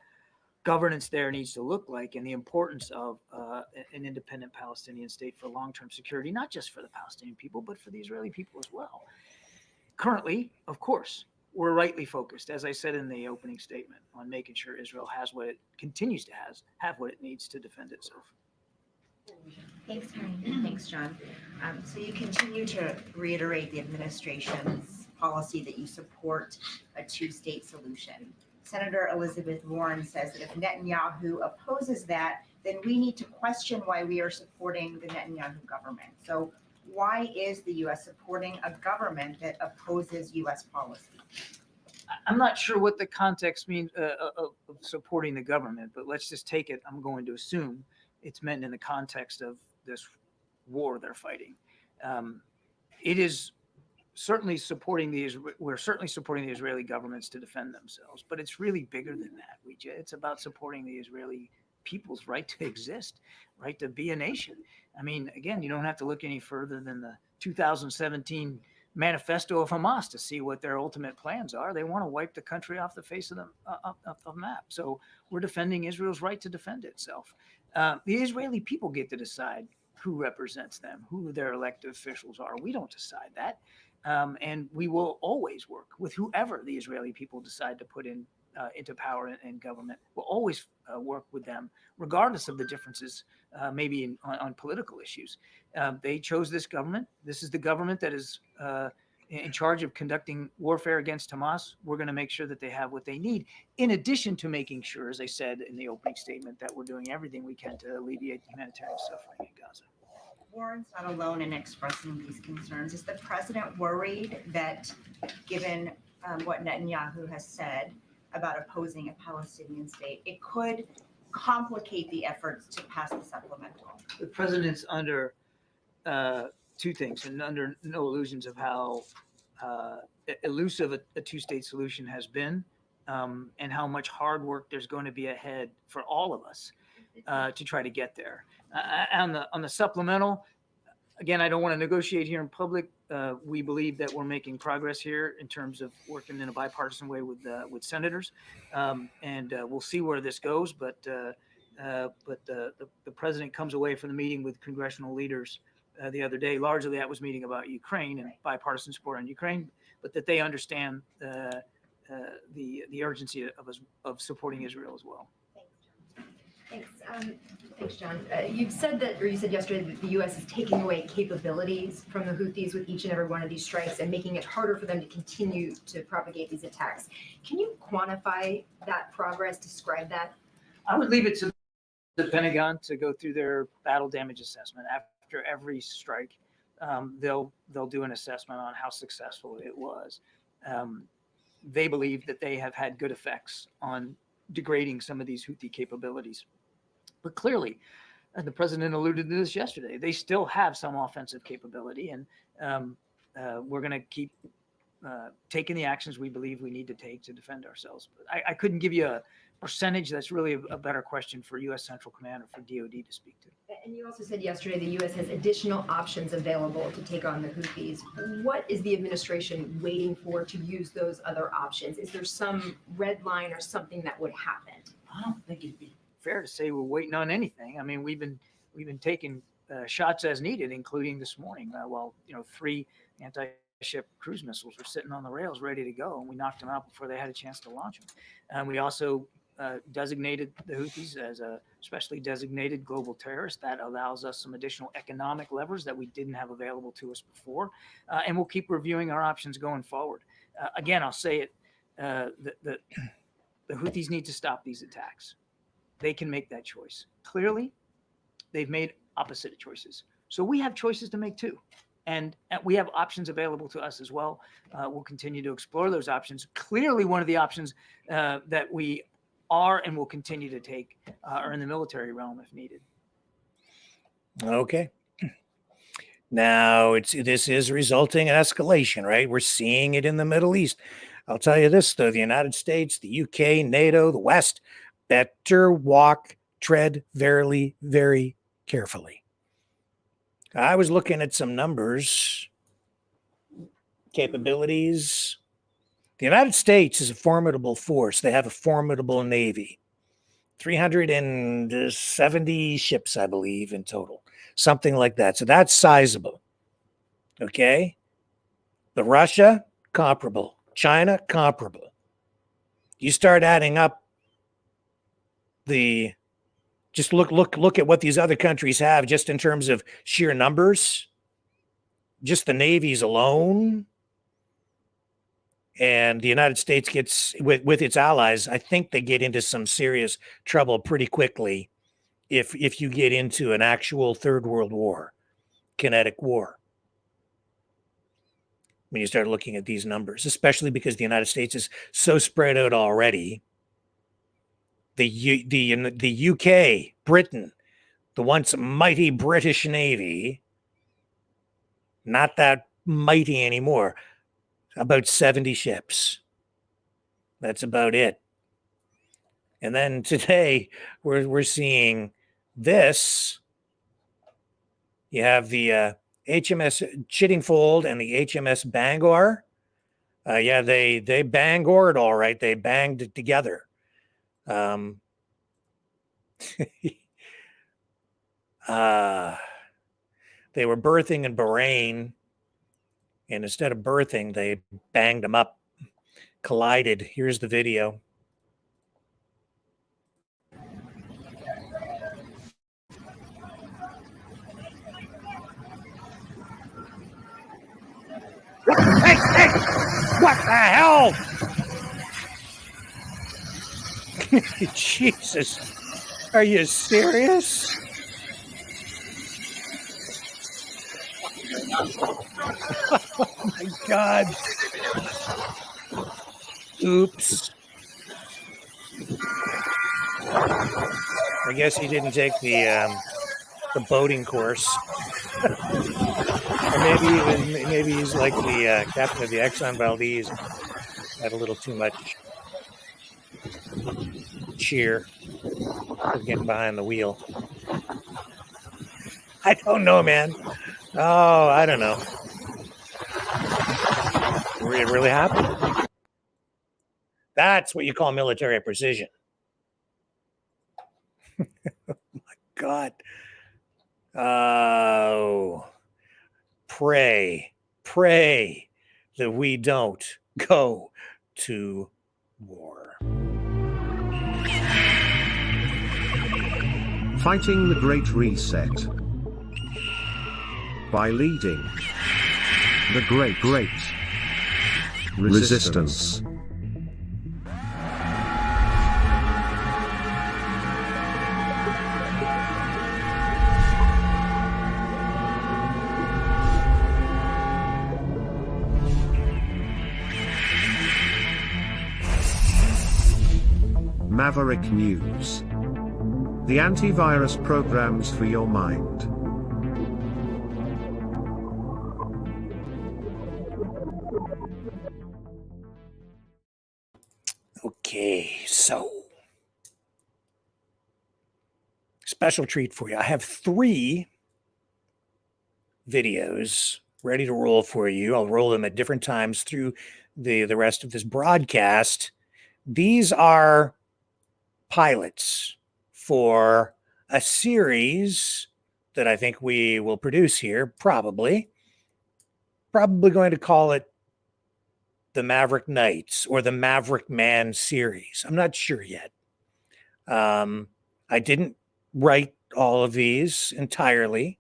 governance there needs to look like, and the importance of an independent Palestinian state for long-term security, not just for the Palestinian people, but for the Israeli people as well. Currently, of course, we're rightly focused, as I said in the opening statement, on making sure Israel has what it continues to have what it needs to defend itself. Thanks, Harry. Thanks, John. So you continue to reiterate the administration's policy that you support a two-state solution. Senator Elizabeth Warren says that if Netanyahu opposes that, then we need to question why we are supporting the Netanyahu government. So why is the U.S. supporting a government that opposes U.S. policy? I'm not sure what the context means of supporting the government, but let's just take it. I'm going to assume it's meant in the context of this war they're fighting. It is certainly supporting we're certainly supporting the Israeli governments to defend themselves, but it's really bigger than that. It's about supporting the Israeli people's right to exist, right to be a nation. I mean, again, you don't have to look any further than the 2017 manifesto of Hamas to see what their ultimate plans are. They want to wipe the country off the face of the map. So we're defending Israel's right to defend itself. The Israeli people get to decide who represents them, who their elected officials are. We don't decide that. And we will always work with whoever the Israeli people decide to put into power and government. We'll always work with them, regardless of the differences, maybe on political issues. They chose this government. This is the government that is in charge of conducting warfare against Hamas. We're going to make sure that they have what they need, in addition to making sure, as I said in the opening statement, that we're doing everything we can to alleviate the humanitarian suffering in Gaza. Warren's not alone in expressing these concerns. Is the president worried that, given what Netanyahu has said about opposing a Palestinian state, it could complicate the efforts to pass the supplemental? The president's under two things, and under no illusions of how elusive a two-state solution has been, and how much hard work there's going to be ahead for all of us to try to get there. On the supplemental, again, I don't want to negotiate here in public. We believe that we're making progress here in terms of working in a bipartisan way with senators, and we'll see where this goes. But the president comes away from the meeting with congressional leaders the other day. Largely, that was meeting about Ukraine and bipartisan support on Ukraine, but that they understand the urgency of supporting Israel as well. Thanks. Thanks, John. You've said that, or you said yesterday, that the U.S. is taking away capabilities from the Houthis with each and every one of these strikes and making it harder for them to continue to propagate these attacks. Can you quantify that progress, describe that? I would leave it to the Pentagon to go through their battle damage assessment. After every strike, they'll do an assessment on how successful it was. They believe that they have had good effects on degrading some of these Houthi capabilities. But clearly, and the president alluded to this yesterday, they still have some offensive capability, and we're going to keep taking the actions we believe we need to take to defend ourselves. But I couldn't give you a percentage. That's really a better question for U.S. Central Command or for DOD to speak to. And you also said yesterday the U.S. has additional options available to take on the Houthis. What is the administration waiting for to use those other options? Is there some red line or something that would happen? I don't think it'd be fair to say we're waiting on anything. I mean, we've been taking shots as needed, including this morning. While 3 anti-ship cruise missiles were sitting on the rails ready to go, and we knocked them out before they had a chance to launch them. And we also designated the Houthis as a specially designated global terrorist. That allows us some additional economic levers that we didn't have available to us before. And we'll keep reviewing our options going forward. Again, I'll say it, the Houthis need to stop these attacks. They can make that choice. Clearly, they've made opposite choices. So we have choices to make too. And we have options available to us as well. We'll continue to explore those options. Clearly, one of the options that we are and will continue to take are in the military realm if needed. Okay. Now, this is resulting in escalation, right? We're seeing it in the Middle East. I'll tell you this, though, the United States, the UK, NATO, the West, better tread very, very carefully. I was looking at some numbers, capabilities. The United States is a formidable force. They have a formidable Navy, 370 ships, I believe, in total, something like that. So that's sizable. Okay. The Russia, comparable. China, comparable. You start adding up just look at what these other countries have just in terms of sheer numbers, just the navies alone. And the United States gets, with its allies, I think they get into some serious trouble pretty quickly if you get into an actual third world war, kinetic war. When you start looking at these numbers, especially because the United States is so spread out already. The UK, Britain, the once mighty British Navy, not that mighty anymore, about 70 ships. That's about it. And then today we're seeing this. You have the HMS Chiddingfold and the HMS Bangor. Yeah, they Bangored all right. They banged it together. They were berthing in Bahrain, and instead of berthing, they banged them up, collided. Here's the video. Hey, hey, what the hell? Jesus, are you serious? Oh my God. Oops. I guess he didn't take the boating course. Or maybe he's like the captain of the Exxon Valdez. Had a little too much cheer for getting behind the wheel. I don't know, man. Oh, I don't know. It really happened. That's what you call military precision. Oh my God. Oh, pray that we don't go to war. Fighting the Great Reset. By leading the Great Resistance. Maverick News. The antivirus programs for your mind. Okay, so special treat for you. I have 3 videos ready to roll for you. I'll roll them at different times through the rest of this broadcast. These are pilots for a series that I think we will produce here, probably going to call it the Maverick Knights or the Maverick Man series. I'm not sure yet. I didn't write all of these entirely.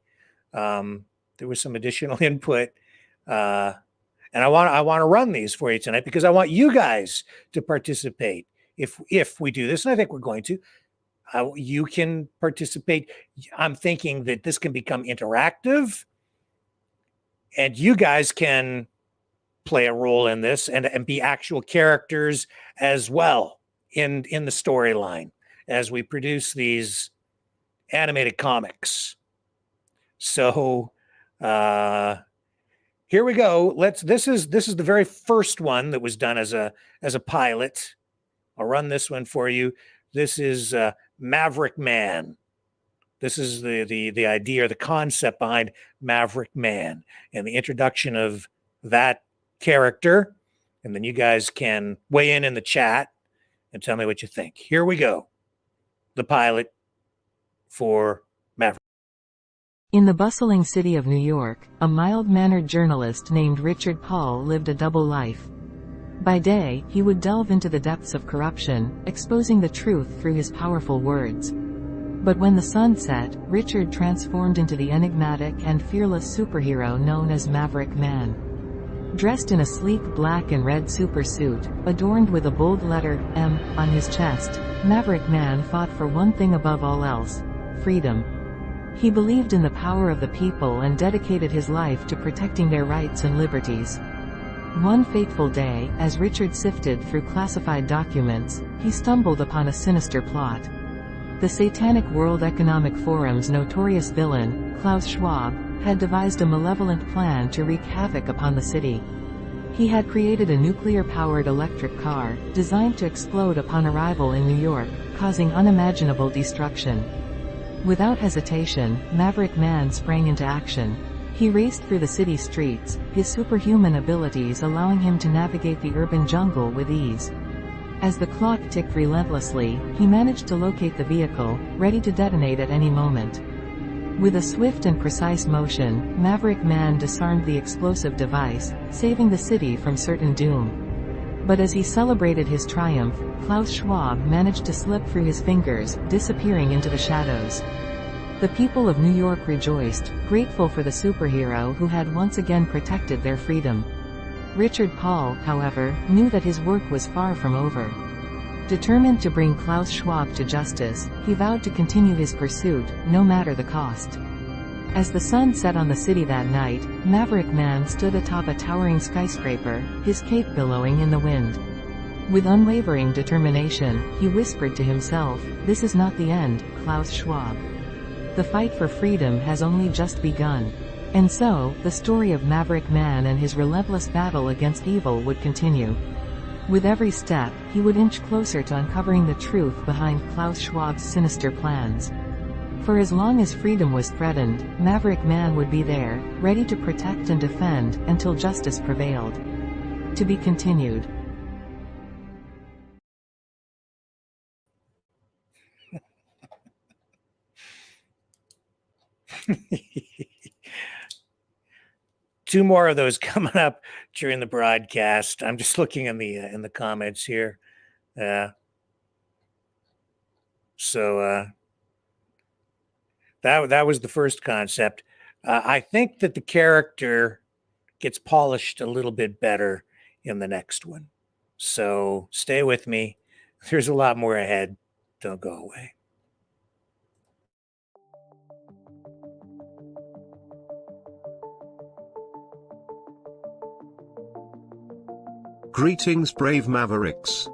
There was some additional input, and I want to run these for you tonight because I want you guys to participate. If we do this, and I think we're going to, you can participate. I'm thinking that this can become interactive, and you guys can play a role in this and be actual characters as well in the storyline as we produce these animated comics. So here we go. This is the very first one that was done as a pilot. I'll run this one for you. This is Maverick Man. This is the idea or the concept behind Maverick Man and the introduction of that character. And then you guys can weigh in the chat and tell me what you think. Here we go. The pilot for Maverick. In the bustling city of New York, a mild-mannered journalist named Richard Paul lived a double life. By day, he would delve into the depths of corruption, exposing the truth through his powerful words. But when the sun set, Richard transformed into the enigmatic and fearless superhero known as Maverick Man. Dressed in a sleek black and red supersuit, adorned with a bold letter M on his chest, Maverick Man fought for one thing above all else: freedom. He believed in the power of the people and dedicated his life to protecting their rights and liberties. One fateful day, as Richard sifted through classified documents, he stumbled upon a sinister plot. The Satanic World Economic Forum's notorious villain, Klaus Scwab, had devised a malevolent plan to wreak havoc upon the city. He had created a nuclear-powered electric car, designed to explode upon arrival in New York, causing unimaginable destruction. Without hesitation, Maverick Man sprang into action. He raced through the city streets, his superhuman abilities allowing him to navigate the urban jungle with ease. As the clock ticked relentlessly, he managed to locate the vehicle, ready to detonate at any moment. With a swift and precise motion, Maverick Man disarmed the explosive device, saving the city from certain doom. But as he celebrated his triumph, Klaus Scwab managed to slip through his fingers, disappearing into the shadows. The people of New York rejoiced, grateful for the superhero who had once again protected their freedom. Richard Paul, however, knew that his work was far from over. Determined to bring Klaus Schwab to justice, he vowed to continue his pursuit, no matter the cost. As the sun set on the city that night, Maverick Man stood atop a towering skyscraper, his cape billowing in the wind. With unwavering determination, he whispered to himself, "This is not the end, Klaus Schwab. The fight for freedom has only just begun." And so, the story of Maverick Man and his relentless battle against evil would continue. With every step, he would inch closer to uncovering the truth behind Klaus Schwab's sinister plans. For as long as freedom was threatened, Maverick Man would be there, ready to protect and defend, until justice prevailed. To be continued. Two more of those coming up during the broadcast. I'm just looking in the comments here. So that was the first concept. I think that the character gets polished a little bit better in the next one. So stay with me. There's a lot more ahead. Don't go away. Greetings, brave Mavericks.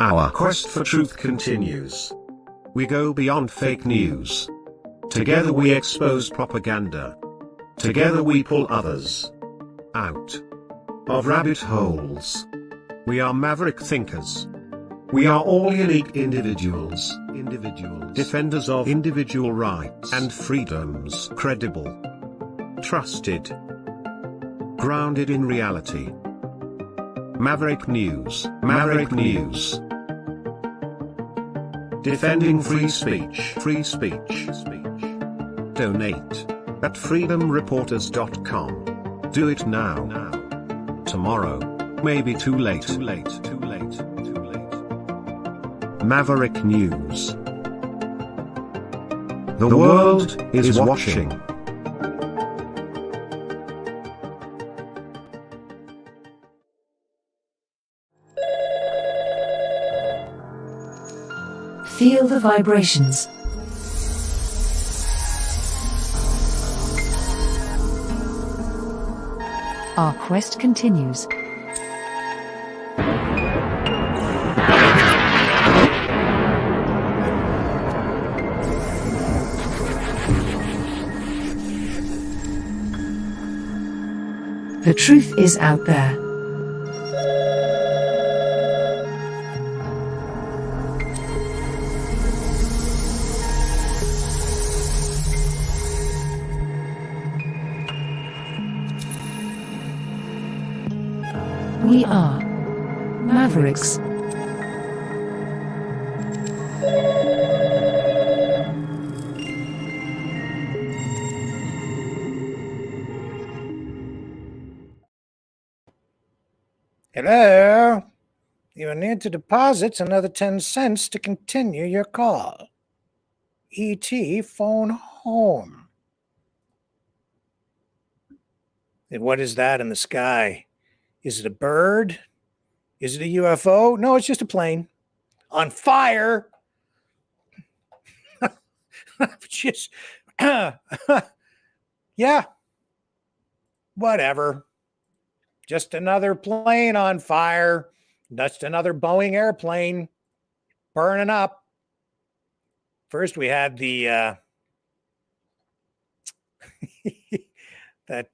Our quest for truth continues. We go beyond fake news. Together we expose propaganda. Together we pull others out of rabbit holes. We are maverick thinkers. We are all unique individuals. Defenders of individual rights and freedoms. Credible. Trusted. Grounded in reality. Maverick News. Maverick News. Defending free speech. Free speech. Donate at freedomreporters.com. Do it now. Tomorrow may be too late. Maverick News. The world is watching. Feel the vibrations. Our quest continues. The truth is out there. We are Mavericks. Hello? You will need to deposit another 10 cents to continue your call. ET phone home. And what is that in the sky? Is it a bird? Is it a UFO? No, it's just a plane. On fire. Just, yeah. Whatever. Just another plane on fire. Just another Boeing airplane burning up. First, we had the that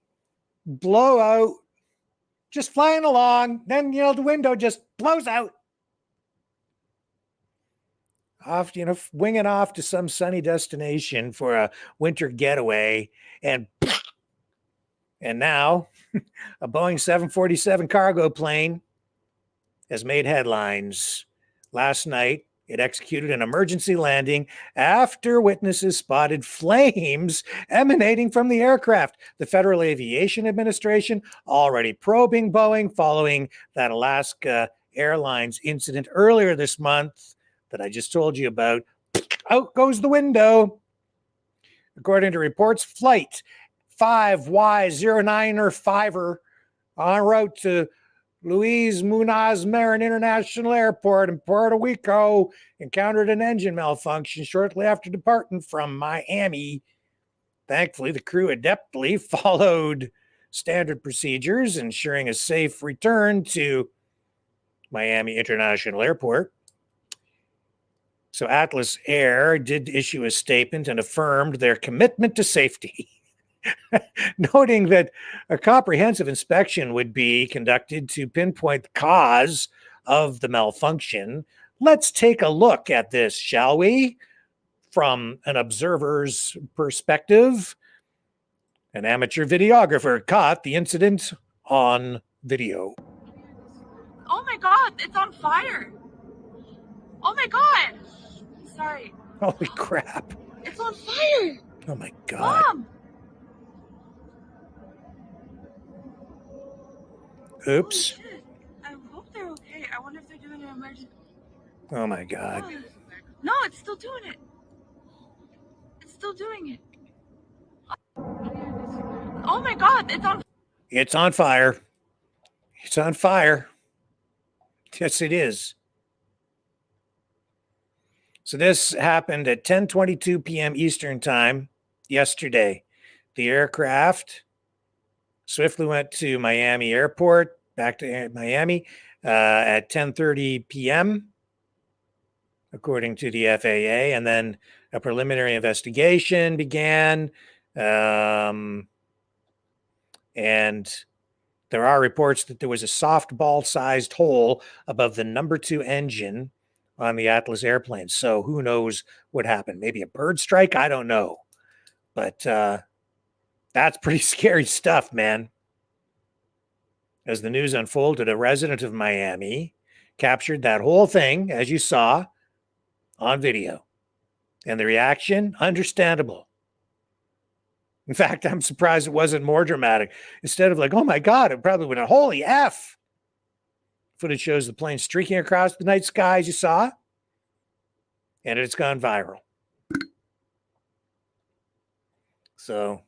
blowout just flying along. Then, the window just blows out. Off, winging off to some sunny destination for a winter getaway. And And now a Boeing 747 cargo plane has made headlines. Last night, it executed an emergency landing after witnesses spotted flames emanating from the aircraft. The Federal Aviation Administration already probing Boeing following that Alaska Airlines incident earlier this month that I just told you about. Out goes the window. According to reports, flight 5Y09 en route to Luis Munoz Marin International Airport in Puerto Rico encountered an engine malfunction shortly after departing from Miami. Thankfully, the crew adeptly followed standard procedures, ensuring a safe return to Miami International Airport. So Atlas Air did issue a statement and affirmed their commitment to safety, noting that a comprehensive inspection would be conducted to pinpoint the cause of the malfunction. Let's take a look at this, shall we? From an observer's perspective, an amateur videographer caught the incident on video. Oh my God, it's on fire. Oh my God. Sorry. Holy crap. It's on fire. Oh my God. Mom. Oops. Holy shit. I hope they're okay. I wonder if they're doing an emergency. Oh my God. No, it's still doing it. It's still doing it. Oh my God, it's on. It's on fire. It's on fire. Yes, it is. So this happened at 10:22 p.m. Eastern time yesterday. The aircraft swiftly went to Miami Airport, back to Miami at 10:30 p.m., according to the FAA, and then a preliminary investigation began. And there are reports that there was a softball-sized hole above the number 2 engine on the Atlas airplane. So who knows what happened? Maybe a bird strike? I don't know. But that's pretty scary stuff, man. As the news unfolded, a resident of Miami captured that whole thing, as you saw, on video. And the reaction, understandable. In fact, I'm surprised it wasn't more dramatic. Instead of like, oh my God, it probably went, holy F. Footage shows the plane streaking across the night sky, as you saw, and it's gone viral. So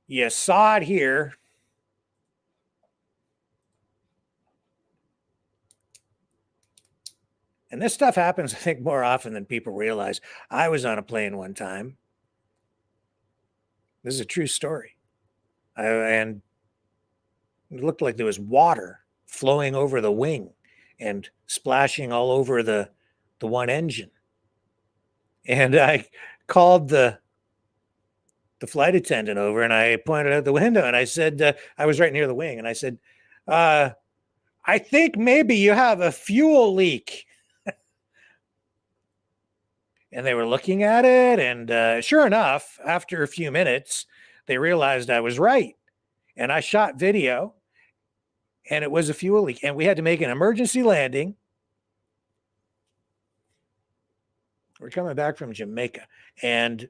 you saw it here. And this stuff happens, I think, more often than people realize. I was on a plane one time. This is a true story. And it looked like there was water flowing over the wing and splashing all over the one engine. And I called the flight attendant over and I pointed out the window and I said, I was right near the wing. And I said, I think maybe you have a fuel leak. And they were looking at it. And sure enough, after a few minutes, they realized I was right. And I shot video. And it was a fuel leak. And we had to make an emergency landing. We're coming back from Jamaica. And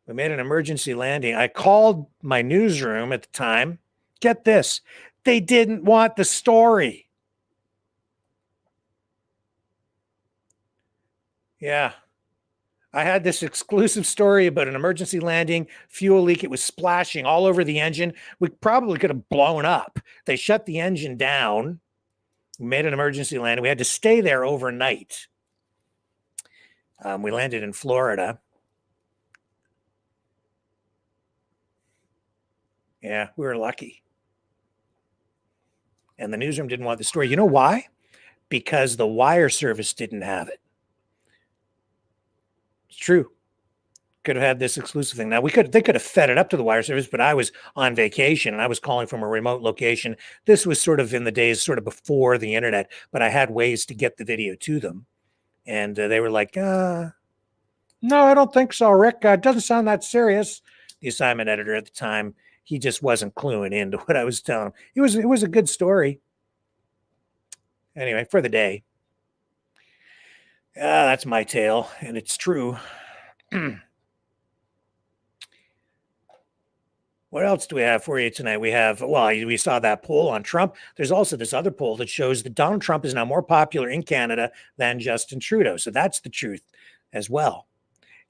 we made an emergency landing. I called my newsroom at the time. Get this. They didn't want the story. Yeah. I had this exclusive story about an emergency landing, fuel leak. It was splashing all over the engine. We probably could have blown up. They shut the engine down. We made an emergency landing. We had to stay there overnight. We landed in Florida. Yeah, we were lucky. And the newsroom didn't want the story. You know why? Because the wire service didn't have it. It's true. Could have had this exclusive thing. Now they could have fed it up to the wire service, but I was on vacation and I was calling from a remote location. This was sort of in the days sort of before the internet, but I had ways to get the video to them. And they were like, No, I don't think so, Rick. It doesn't sound that serious. The assignment editor at the time, he just wasn't cluing into what I was telling him. It was a good story. Anyway, for the day. That's my tale, and it's true. What else do we have for you tonight? We saw that poll on Trump. There's also this other poll that shows that Donald Trump is now more popular in Canada than Justin Trudeau. So that's the truth as well.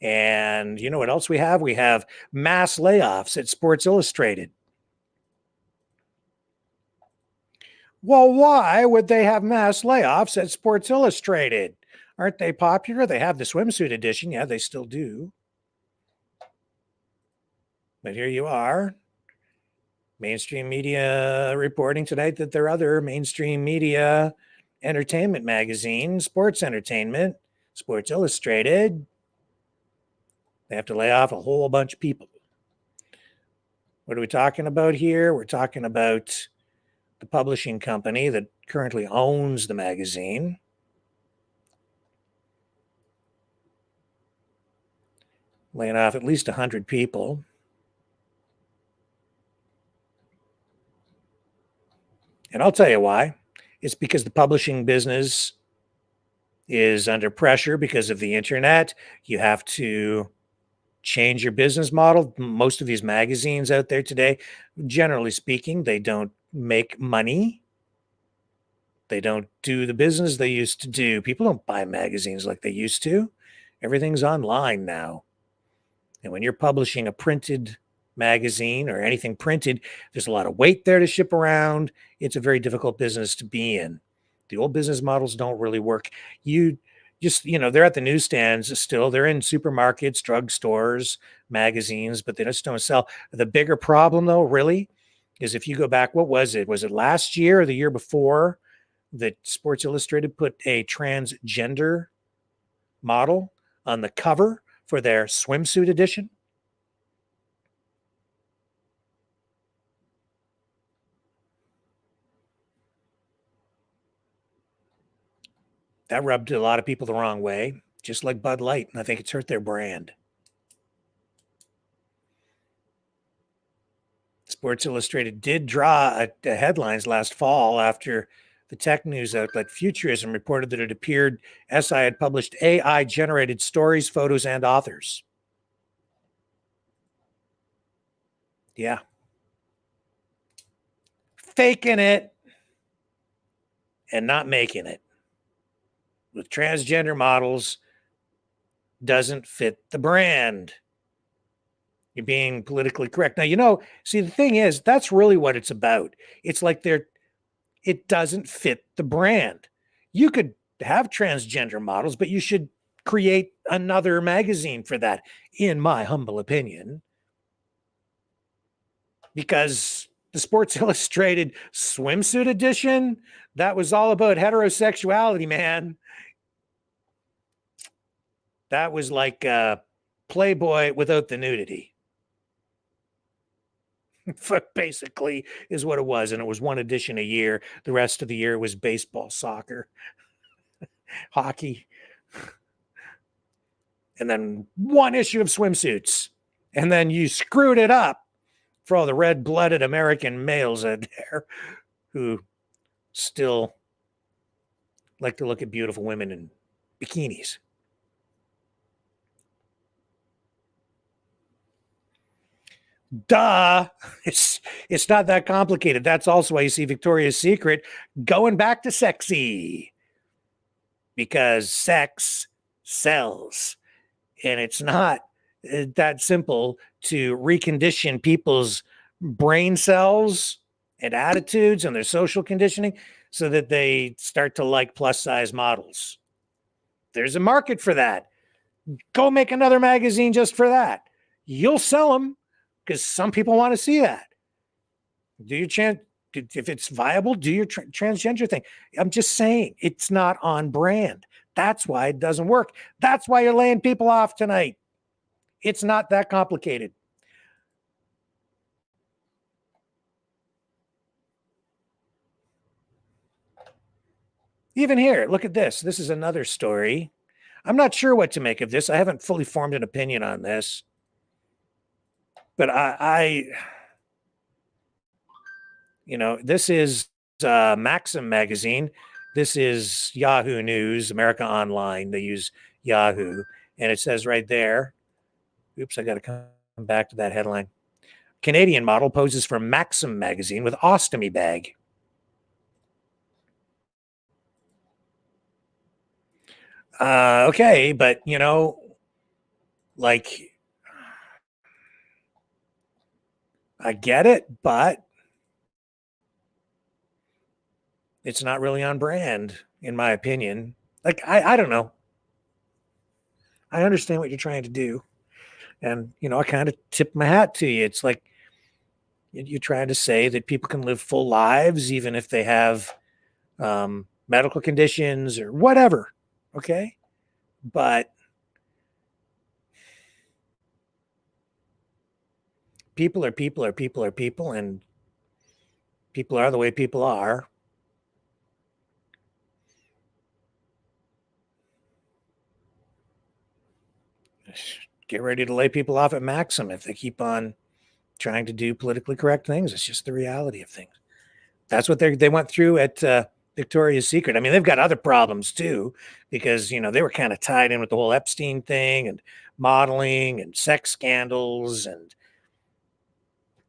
And you know what else we have? We have mass layoffs at Sports Illustrated. Well, why would they have mass layoffs at Sports Illustrated? Aren't they popular? They have the swimsuit edition. Yeah, they still do. But here you are. Mainstream media reporting tonight that their other mainstream media entertainment magazine, Sports Entertainment, Sports Illustrated, they have to lay off a whole bunch of people. What are we talking about here? We're talking about the publishing company that currently owns the magazine. Laying off at least 100 people. And I'll tell you why. It's because the publishing business is under pressure because of the internet. You have to change your business model. Most of these magazines out there today, generally speaking, they don't make money. They don't do the business they used to do. People don't buy magazines like they used to. Everything's online now. And when you're publishing a printed magazine or anything printed, there's a lot of weight there to ship around. It's a very difficult business to be in. The old business models don't really work. They're at the newsstands still. They're in supermarkets, drugstores, magazines, but they just don't sell. The bigger problem, though, really, is if you go back, what was it? Was it last year or the year before that Sports Illustrated put a transgender model on the cover for their swimsuit edition? That rubbed a lot of people the wrong way, just like Bud Light, and I think it's hurt their brand. Sports Illustrated did draw headlines last fall after the tech news outlet Futurism reported that it appeared SI had published AI-generated stories, photos, and authors. Yeah. Faking it and not making it. With transgender models doesn't fit the brand. You're being politically correct. Now, see, the thing is, that's really what it's about. It's like it doesn't fit the brand. You could have transgender models, but you should create another magazine for that, in my humble opinion. Because the Sports Illustrated swimsuit edition, that was all about heterosexuality, man. That was like Playboy without the nudity. Basically is what it was. And it was one edition a year. The rest of the year was baseball, soccer, hockey. And then one issue of swimsuits. And then you screwed it up for all the red-blooded American males out there who still like to look at beautiful women in bikinis. Duh. It's not that complicated. That's also why you see Victoria's Secret going back to sexy. Because sex sells. And it's not that simple to recondition people's brain cells and attitudes and their social conditioning so that they start to like plus size models. There's a market for that. Go make another magazine just for that. You'll sell them because some people want to see that. If it's viable, do your transgender thing. I'm just saying it's not on brand. That's why it doesn't work. That's why you're laying people off tonight. It's not that complicated. Even here, look at this. This is another story. I'm not sure what to make of this. I haven't fully formed an opinion on this, but this is Maxim magazine. This is Yahoo News, America Online. They use Yahoo, and it says right there. Oops, I got to come back to that headline. Canadian model poses for Maxim magazine with ostomy bag. Okay, but like, I get it, but it's not really on brand, in my opinion. Like, I don't know. I understand what you're trying to do. And, I kind of tip my hat to you. It's like you're trying to say that people can live full lives, even if they have medical conditions or whatever. Okay. But people are people are people are people, and people are the way people are. Get ready to lay people off at Maxim if they keep on trying to do politically correct things. It's just the reality of things. That's what they went through at Victoria's Secret. I mean, they've got other problems too, because they were kind of tied in with the whole Epstein thing and modeling and sex scandals and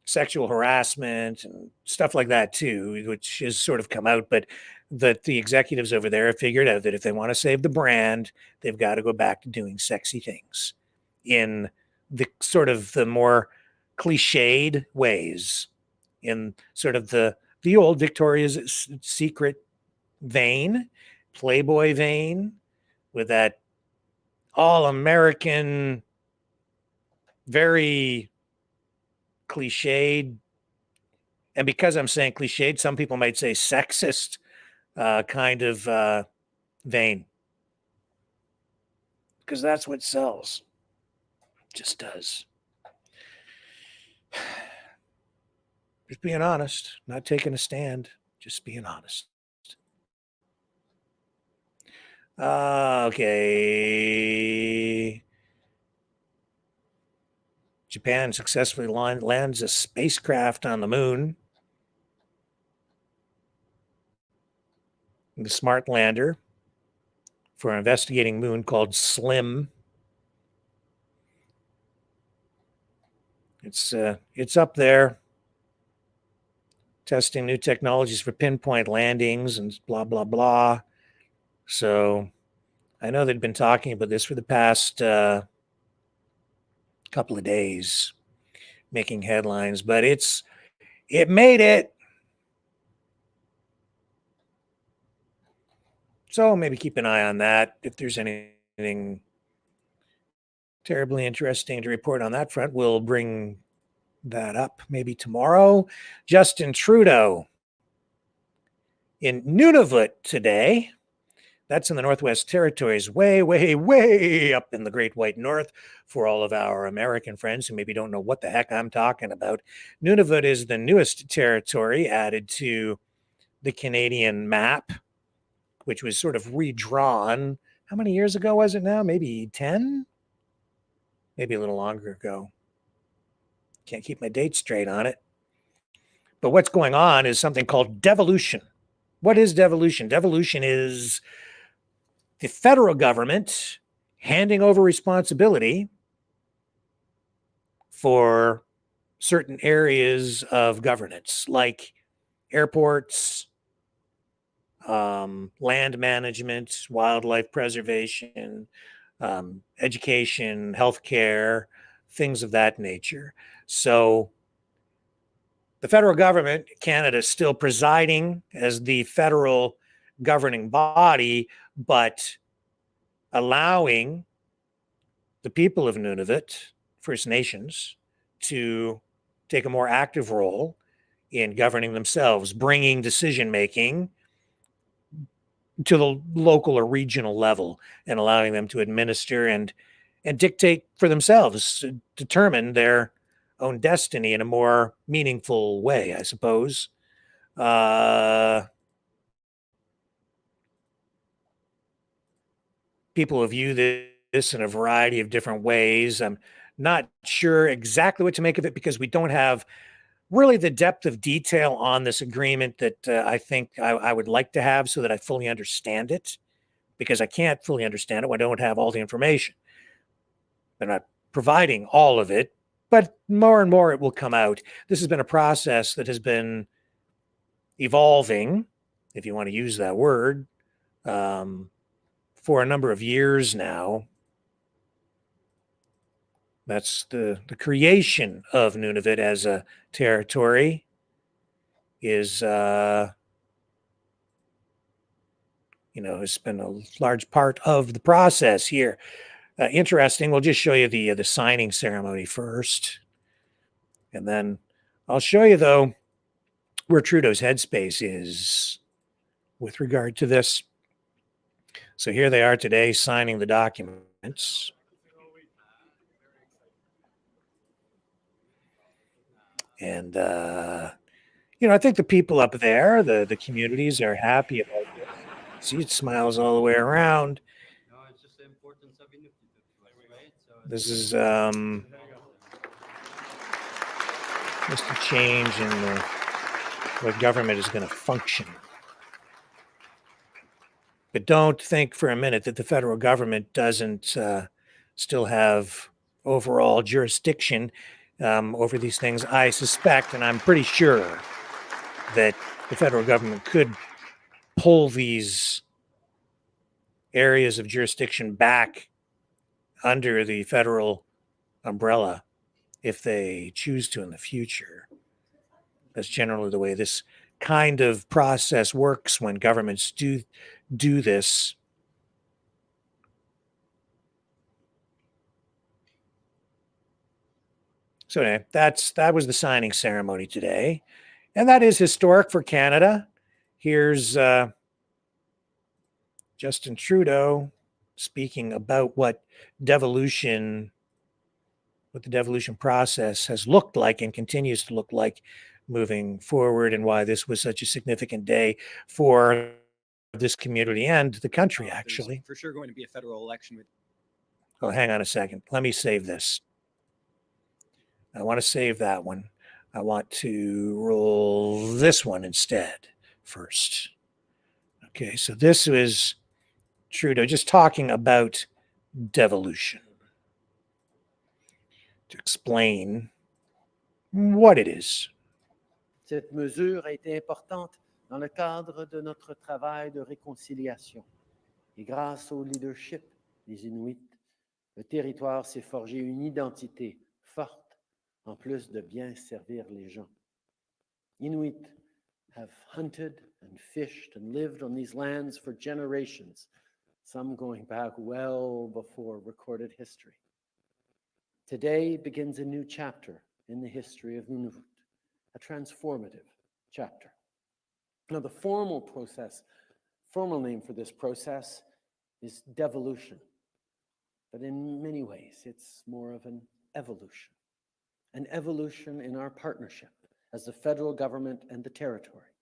sexual harassment and stuff like that too, which has sort of come out. But that the executives over there have figured out that if they want to save the brand, they've got to go back to doing sexy things in the sort of the more cliched ways, in sort of the old Victoria's Secret vein, Playboy vein, with that all-American, very cliched, and because I'm saying cliched, some people might say sexist kind of vein, because that's what sells. It just does. Just being honest, not taking a stand, just being honest. Okay. Japan successfully lands a spacecraft on the moon. The smart lander for an investigating moon called SLIM. It's up there, testing new technologies for pinpoint landings and blah, blah, blah. So I know they've been talking about this for the past couple of days, making headlines, but it made it. So maybe keep an eye on that. If there's anything terribly interesting to report on that front, we'll bring that up maybe tomorrow. Justin Trudeau in Nunavut today. That's in the Northwest Territories, way, way, way up in the Great White North for all of our American friends who maybe don't know what the heck I'm talking about. Nunavut is the newest territory added to the Canadian map, which was sort of redrawn. How many years ago was it now? Maybe 10? Maybe a little longer ago. Can't keep my dates straight on it. But what's going on is something called devolution. What is devolution? Devolution is the federal government handing over responsibility for certain areas of governance, like airports, land management, wildlife preservation, education, healthcare, things of that nature. So the federal government, Canada, is still presiding as the federal governing body, but allowing the people of Nunavut, First Nations, to take a more active role in governing themselves, bringing decision-making to the local or regional level, and allowing them to administer and dictate for themselves, determine their own destiny in a more meaningful way, I suppose. people will view this in a variety of different ways. I'm not sure exactly what to make of it because we don't have really the depth of detail on this agreement that I think I would like to have so that I fully understand it, because I can't fully understand it when I don't have all the information. They're not providing all of it, but more and more it will come out. This has been a process that has been evolving, if you want to use that word, for a number of years now. That's the creation of Nunavut as a territory is, has been a large part of the process here. Interesting. We'll just show you the signing ceremony first, and then I'll show you though where Trudeau's headspace is with regard to this. So here they are today signing the documents. And I think the people up there, the communities, are happy about this. See, it smiles all the way around. This is just a change in the way government is going to function. But don't think for a minute that the federal government doesn't still have overall jurisdiction over these things. I suspect, and I'm pretty sure, that the federal government could pull these areas of jurisdiction back under the federal umbrella if they choose to in the future. That's generally the way this kind of process works when governments do this. So anyway, that was the signing ceremony today, and that is historic for Canada. Here's Justin Trudeau speaking about what the devolution process has looked like and continues to look like moving forward, and why this was such a significant day for this community and the country, actually. There's for sure going to be a federal election with. Oh, hang on a second. Let me save this. I want to save that one. I want to roll this one instead first. Okay, so this was Trudeau just talking about devolution to explain what it is. Cette mesure a été importante dans le cadre de notre travail de réconciliation. Et grâce au leadership des Inuits, le territoire s'est forgé une identité forte, en plus de bien servir les gens. Inuit have hunted and fished and lived on these lands for generations, some going back well before recorded history. Today begins a new chapter in the history of Nunavut, a transformative chapter. Now, the formal name for this process is devolution, but in many ways, it's more of an evolution in our partnership as the federal government and the territory,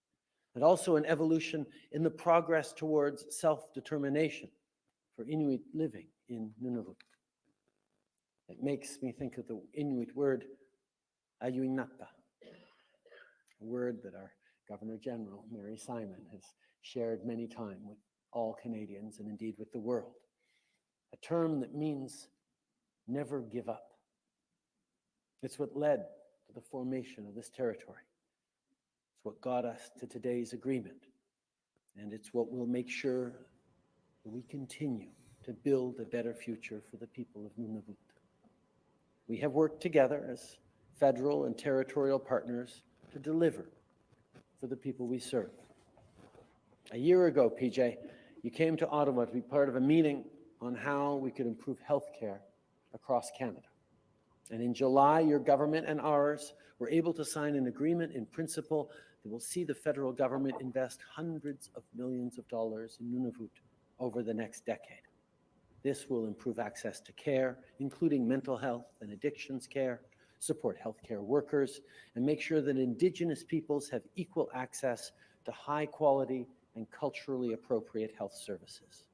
and also an evolution in the progress towards self-determination for Inuit living in Nunavut. It makes me think of the Inuit word ayuinata, a word that our Governor General, Mary Simon, has shared many times with all Canadians and indeed with the world. A term that means never give up. It's what led to the formation of this territory. It's what got us to today's agreement. And it's what will make sure that we continue to build a better future for the people of Nunavut. We have worked together as federal and territorial partners to deliver for the people we serve. A year ago, PJ, you came to Ottawa to be part of a meeting on how we could improve healthcare across Canada. And in July, your government and ours were able to sign an agreement in principle that will see the federal government invest hundreds of millions of dollars in Nunavut over the next decade. This will improve access to care, including mental health and addictions care, support healthcare workers, and make sure that Indigenous peoples have equal access to high quality and culturally appropriate health services.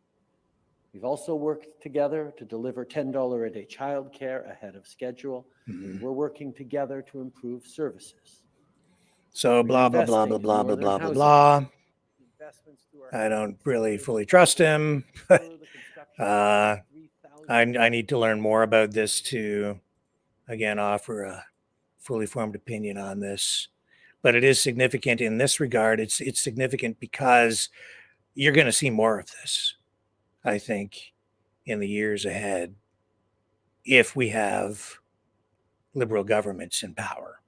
We've also worked together to deliver $10 a day childcare ahead of schedule. Mhm. We're working together to improve services. So We're blah, blah, blah, investing blah, in blah, blah, northern blah, blah, housing. blah. Investments through our I don't housing really sector fully trust him. But spur the construction of 3,000 I need to learn more about this to, again, offer a fully formed opinion on this. But it is significant in this regard. It's significant because you're going to see more of this, I think, in the years ahead if we have liberal governments in power.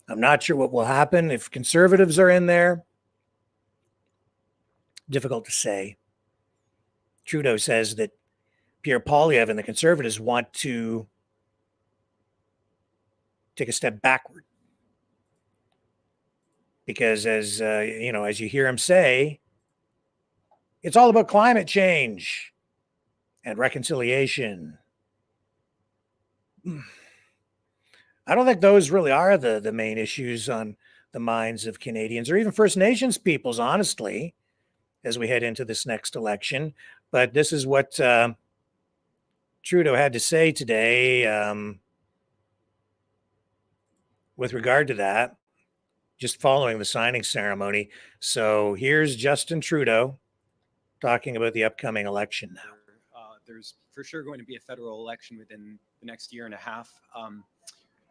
I'm not sure what will happen if conservatives are in there. Difficult to say. Trudeau says that Pierre Poilievre and the conservatives want to take a step backward because, as as you hear him say, it's all about climate change and reconciliation. I don't think those really are the main issues on the minds of Canadians or even First Nations peoples, honestly, as we head into this next election. But this is what Trudeau had to say today with regard to that, just following the signing ceremony. So here's Justin Trudeau talking about the upcoming election now. There's for sure going to be a federal election within the next year and a half.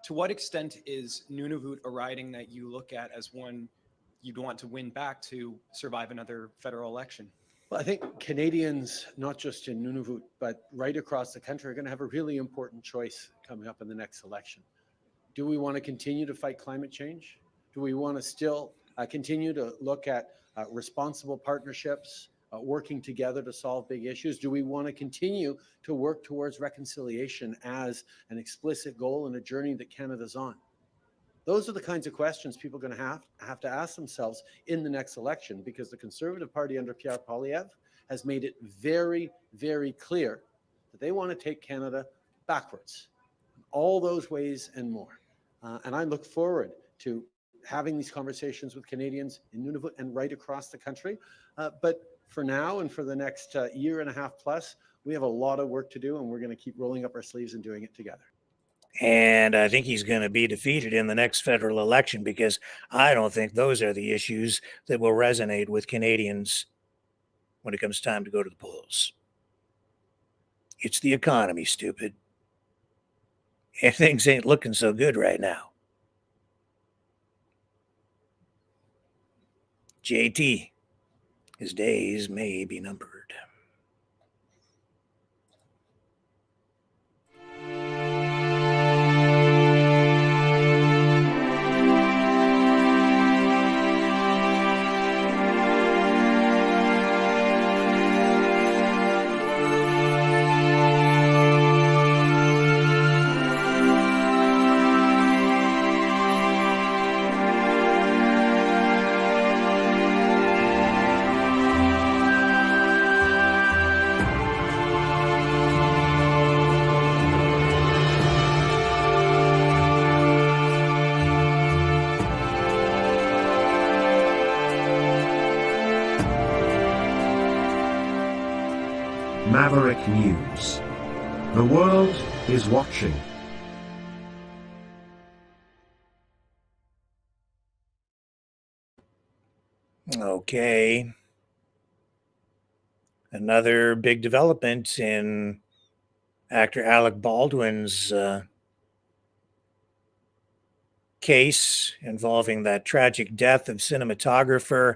To what extent is Nunavut a riding that you look at as one you'd want to win back to survive another federal election? Well, I think Canadians, not just in Nunavut, but right across the country, are going to have a really important choice coming up in the next election. Do we want to continue to fight climate change? Do we want to still continue to look at responsible partnerships, working together to solve big issues? Do we want to continue to work towards reconciliation as an explicit goal and a journey that Canada's on? Those are the kinds of questions people are going to have to ask themselves in the next election, because the Conservative Party under Pierre Poilievre has made it very, very clear that they want to take Canada backwards in all those ways and more. And I look forward to having these conversations with Canadians in Nunavut and right across the country. But for now and for the next year and a half plus, we have a lot of work to do, and we're going to keep rolling up our sleeves and doing it together. And I think he's going to be defeated in the next federal election because I don't think those are the issues that will resonate with Canadians when it comes time to go to the polls. It's the economy, stupid. And things ain't looking so good right now. JT, his days may be numbered. Maverick News. The world is watching. Okay. Another big development in actor Alec Baldwin's case involving that tragic death of cinematographer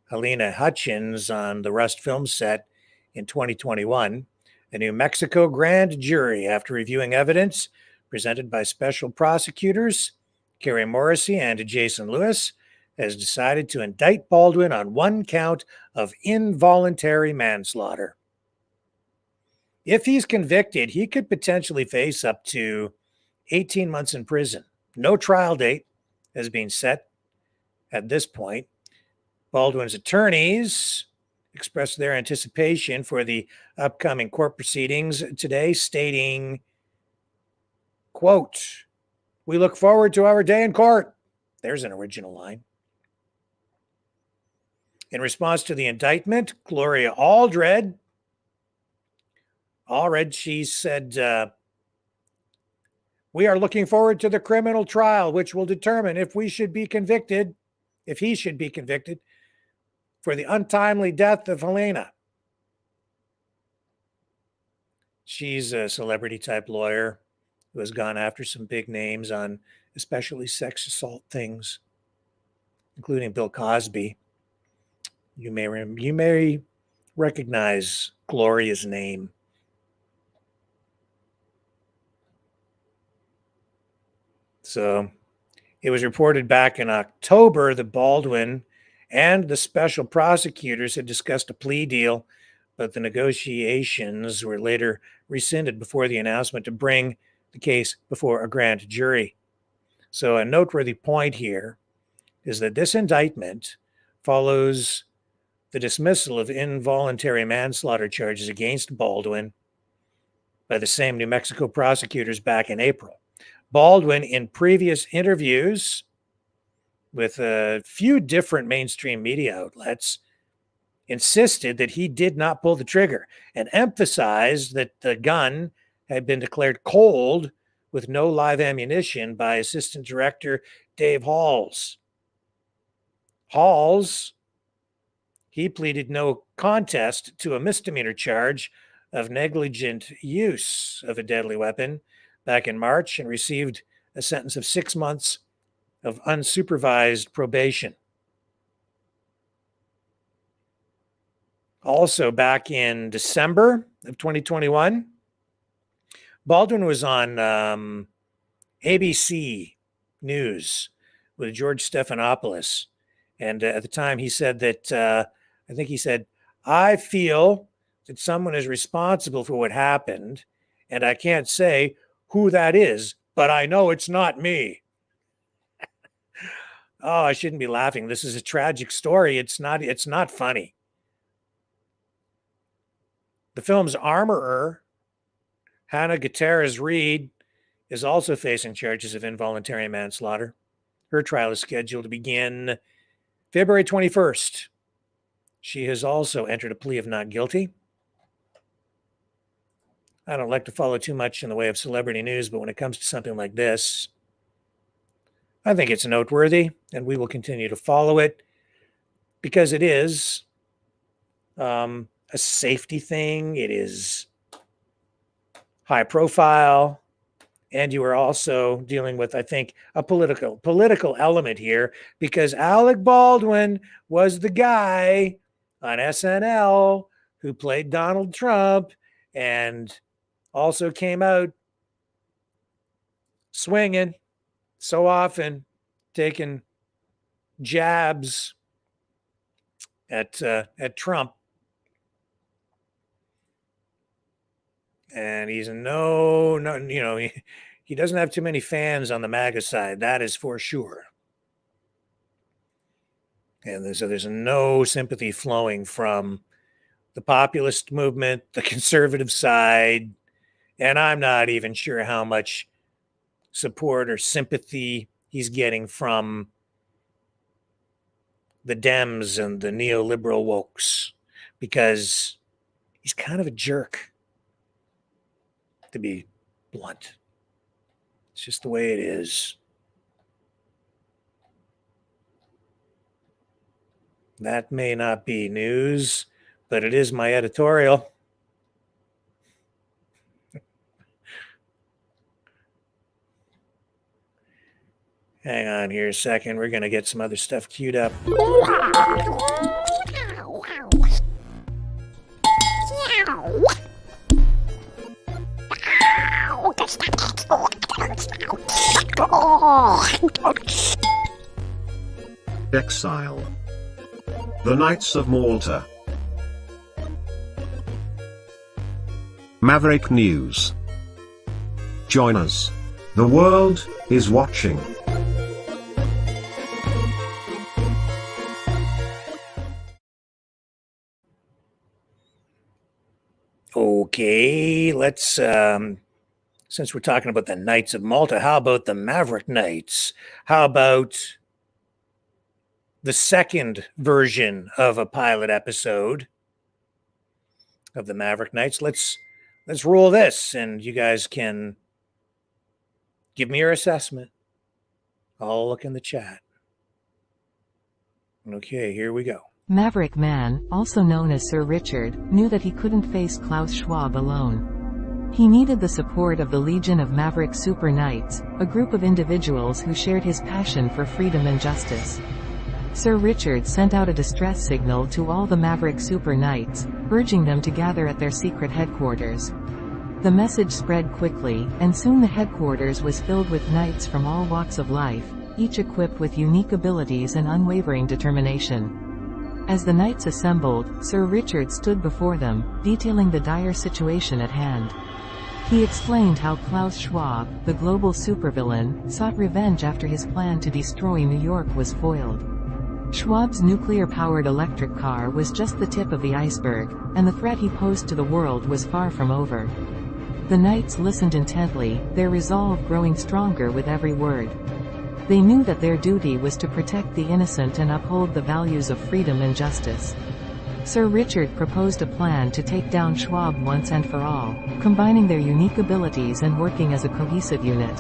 Helena Hutchins on the Rust film set in 2021. A New Mexico grand jury, after reviewing evidence presented by special prosecutors Carrie Morrissey and Jason Lewis, has decided to indict Baldwin on one count of involuntary manslaughter. If he's convicted, he could potentially face up to 18 months in prison. No trial date has been set at this point. Baldwin's attorneys expressed their anticipation for the upcoming court proceedings today, stating, quote, "We look forward to our day in court." There's an original line. In response to the indictment, Gloria Aldred, Allred, she said, we are looking forward to the criminal trial, which will determine if he should be convicted for the untimely death of Helena. She's a celebrity type lawyer who has gone after some big names on especially sex assault things, including Bill Cosby. You may recognize Gloria's name. So it was reported back in October that Baldwin and the special prosecutors had discussed a plea deal, but the negotiations were later rescinded before the announcement to bring the case before a grand jury. So a noteworthy point here is that this indictment follows the dismissal of involuntary manslaughter charges against Baldwin by the same New Mexico prosecutors back in April. Baldwin, in previous interviews with a few different mainstream media outlets, insisted that he did not pull the trigger and emphasized that the gun had been declared cold with no live ammunition by Assistant Director Dave Halls. Halls, he pleaded no contest to a misdemeanor charge of negligent use of a deadly weapon back in March and received a sentence of 6 months of unsupervised probation. Also, back in December of 2021, Baldwin was on ABC News with George Stephanopoulos. And at the time, he said that, I feel that someone is responsible for what happened, and I can't say who that is, but I know it's not me. Oh, I shouldn't be laughing. This is a tragic story. It's not funny. The film's armorer, Hannah Gutierrez-Reed, is also facing charges of involuntary manslaughter. Her trial is scheduled to begin February 21st. She has also entered a plea of not guilty. I don't like to follow too much in the way of celebrity news, but when it comes to something like this, I think it's noteworthy, and we will continue to follow it because it is a safety thing. It is high profile, and you are also dealing with, I think, a political element here because Alec Baldwin was the guy on SNL who played Donald Trump and also came out swinging so often, taking jabs at Trump. And he's he doesn't have too many fans on the MAGA side. That is for sure. And so there's no sympathy flowing from the populist movement, the conservative side, and I'm not even sure how much support or sympathy he's getting from the Dems and the neoliberal wokes, because he's kind of a jerk, to be blunt. It's just the way it is. That may not be news, but it is my editorial. Hang on here a second. We're going to get some other stuff queued up. Exile. The Knights of Malta. Maverick News. Join us. The world is watching. Okay, let's, since we're talking about the Knights of Malta, how about the Maverick Knights? How about the second version of a pilot episode of the Maverick Knights? Let's let's rule this, and you guys can give me your assessment. I'll look in the chat. Okay, here we go. Maverick Man, also known as Sir Richard, knew that he couldn't face Klaus Schwab alone. He needed the support of the Legion of Maverick Super Knights, a group of individuals who shared his passion for freedom and justice. Sir Richard sent out a distress signal to all the Maverick Super Knights, urging them to gather at their secret headquarters. The message spread quickly, and soon the headquarters was filled with knights from all walks of life, each equipped with unique abilities and unwavering determination. As the knights assembled, Sir Richard stood before them, detailing the dire situation at hand. He explained how Klaus Schwab, the global supervillain, sought revenge after his plan to destroy New York was foiled. Schwab's nuclear-powered electric car was just the tip of the iceberg, and the threat he posed to the world was far from over. The knights listened intently, their resolve growing stronger with every word. They knew that their duty was to protect the innocent and uphold the values of freedom and justice. Sir Richard proposed a plan to take down Schwab once and for all, combining their unique abilities and working as a cohesive unit.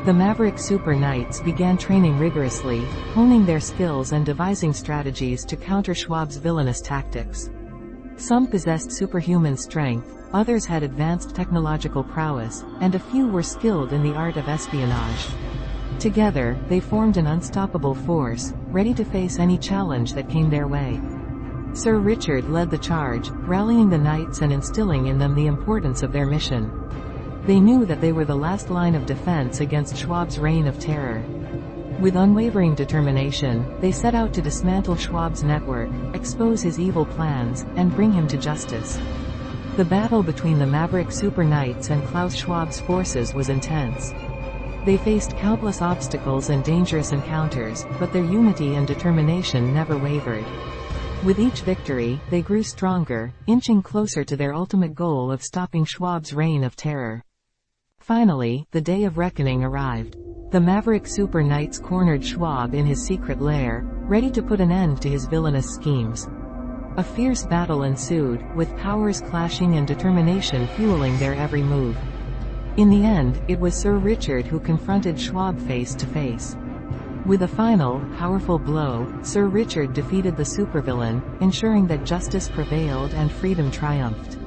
The Maverick Super Knights began training rigorously, honing their skills and devising strategies to counter Schwab's villainous tactics. Some possessed superhuman strength, others had advanced technological prowess, and a few were skilled in the art of espionage. Together, they formed an unstoppable force, ready to face any challenge that came their way. Sir Richard led the charge, rallying the knights and instilling in them the importance of their mission. They knew that they were the last line of defense against Schwab's reign of terror. With unwavering determination, they set out to dismantle Schwab's network, expose his evil plans, and bring him to justice. The battle between the Maverick Super Knights and Klaus Schwab's forces was intense. They faced countless obstacles and dangerous encounters, but their unity and determination never wavered. With each victory, they grew stronger, inching closer to their ultimate goal of stopping Schwab's reign of terror. Finally, the day of reckoning arrived. The Maverick Super Knights cornered Schwab in his secret lair, ready to put an end to his villainous schemes. A fierce battle ensued, with powers clashing and determination fueling their every move. In the end, it was Sir Richard who confronted Schwab face to face. With a final, powerful blow, Sir Richard defeated the supervillain, ensuring that justice prevailed and freedom triumphed.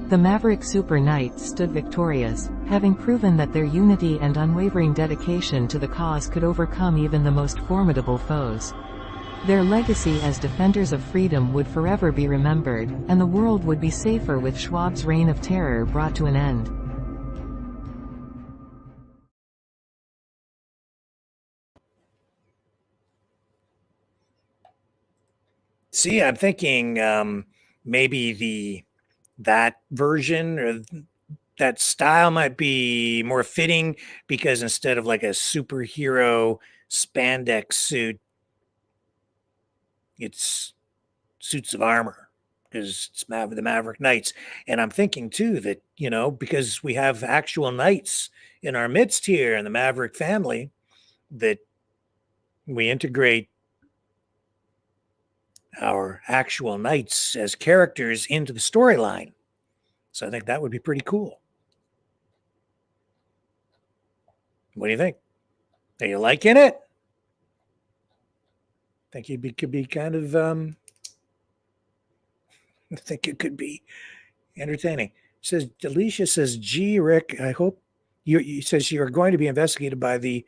The Maverick Super Knights stood victorious, having proven that their unity and unwavering dedication to the cause could overcome even the most formidable foes. Their legacy as defenders of freedom would forever be remembered, and the world would be safer with Schwab's reign of terror brought to an end. See, I'm thinking maybe that version or that style might be more fitting, because instead of like a superhero spandex suit, it's suits of armor, because it's the Maverick Knights. And I'm thinking too that, because we have actual knights in our midst here in the Maverick family, that we integrate our actual knights as characters into the storyline. So I think that would be pretty cool. What do you think? Are you liking it? Think it could be kind of I think it could be entertaining. Alicia says, gee, Rick, I hope you says you're going to be investigated by the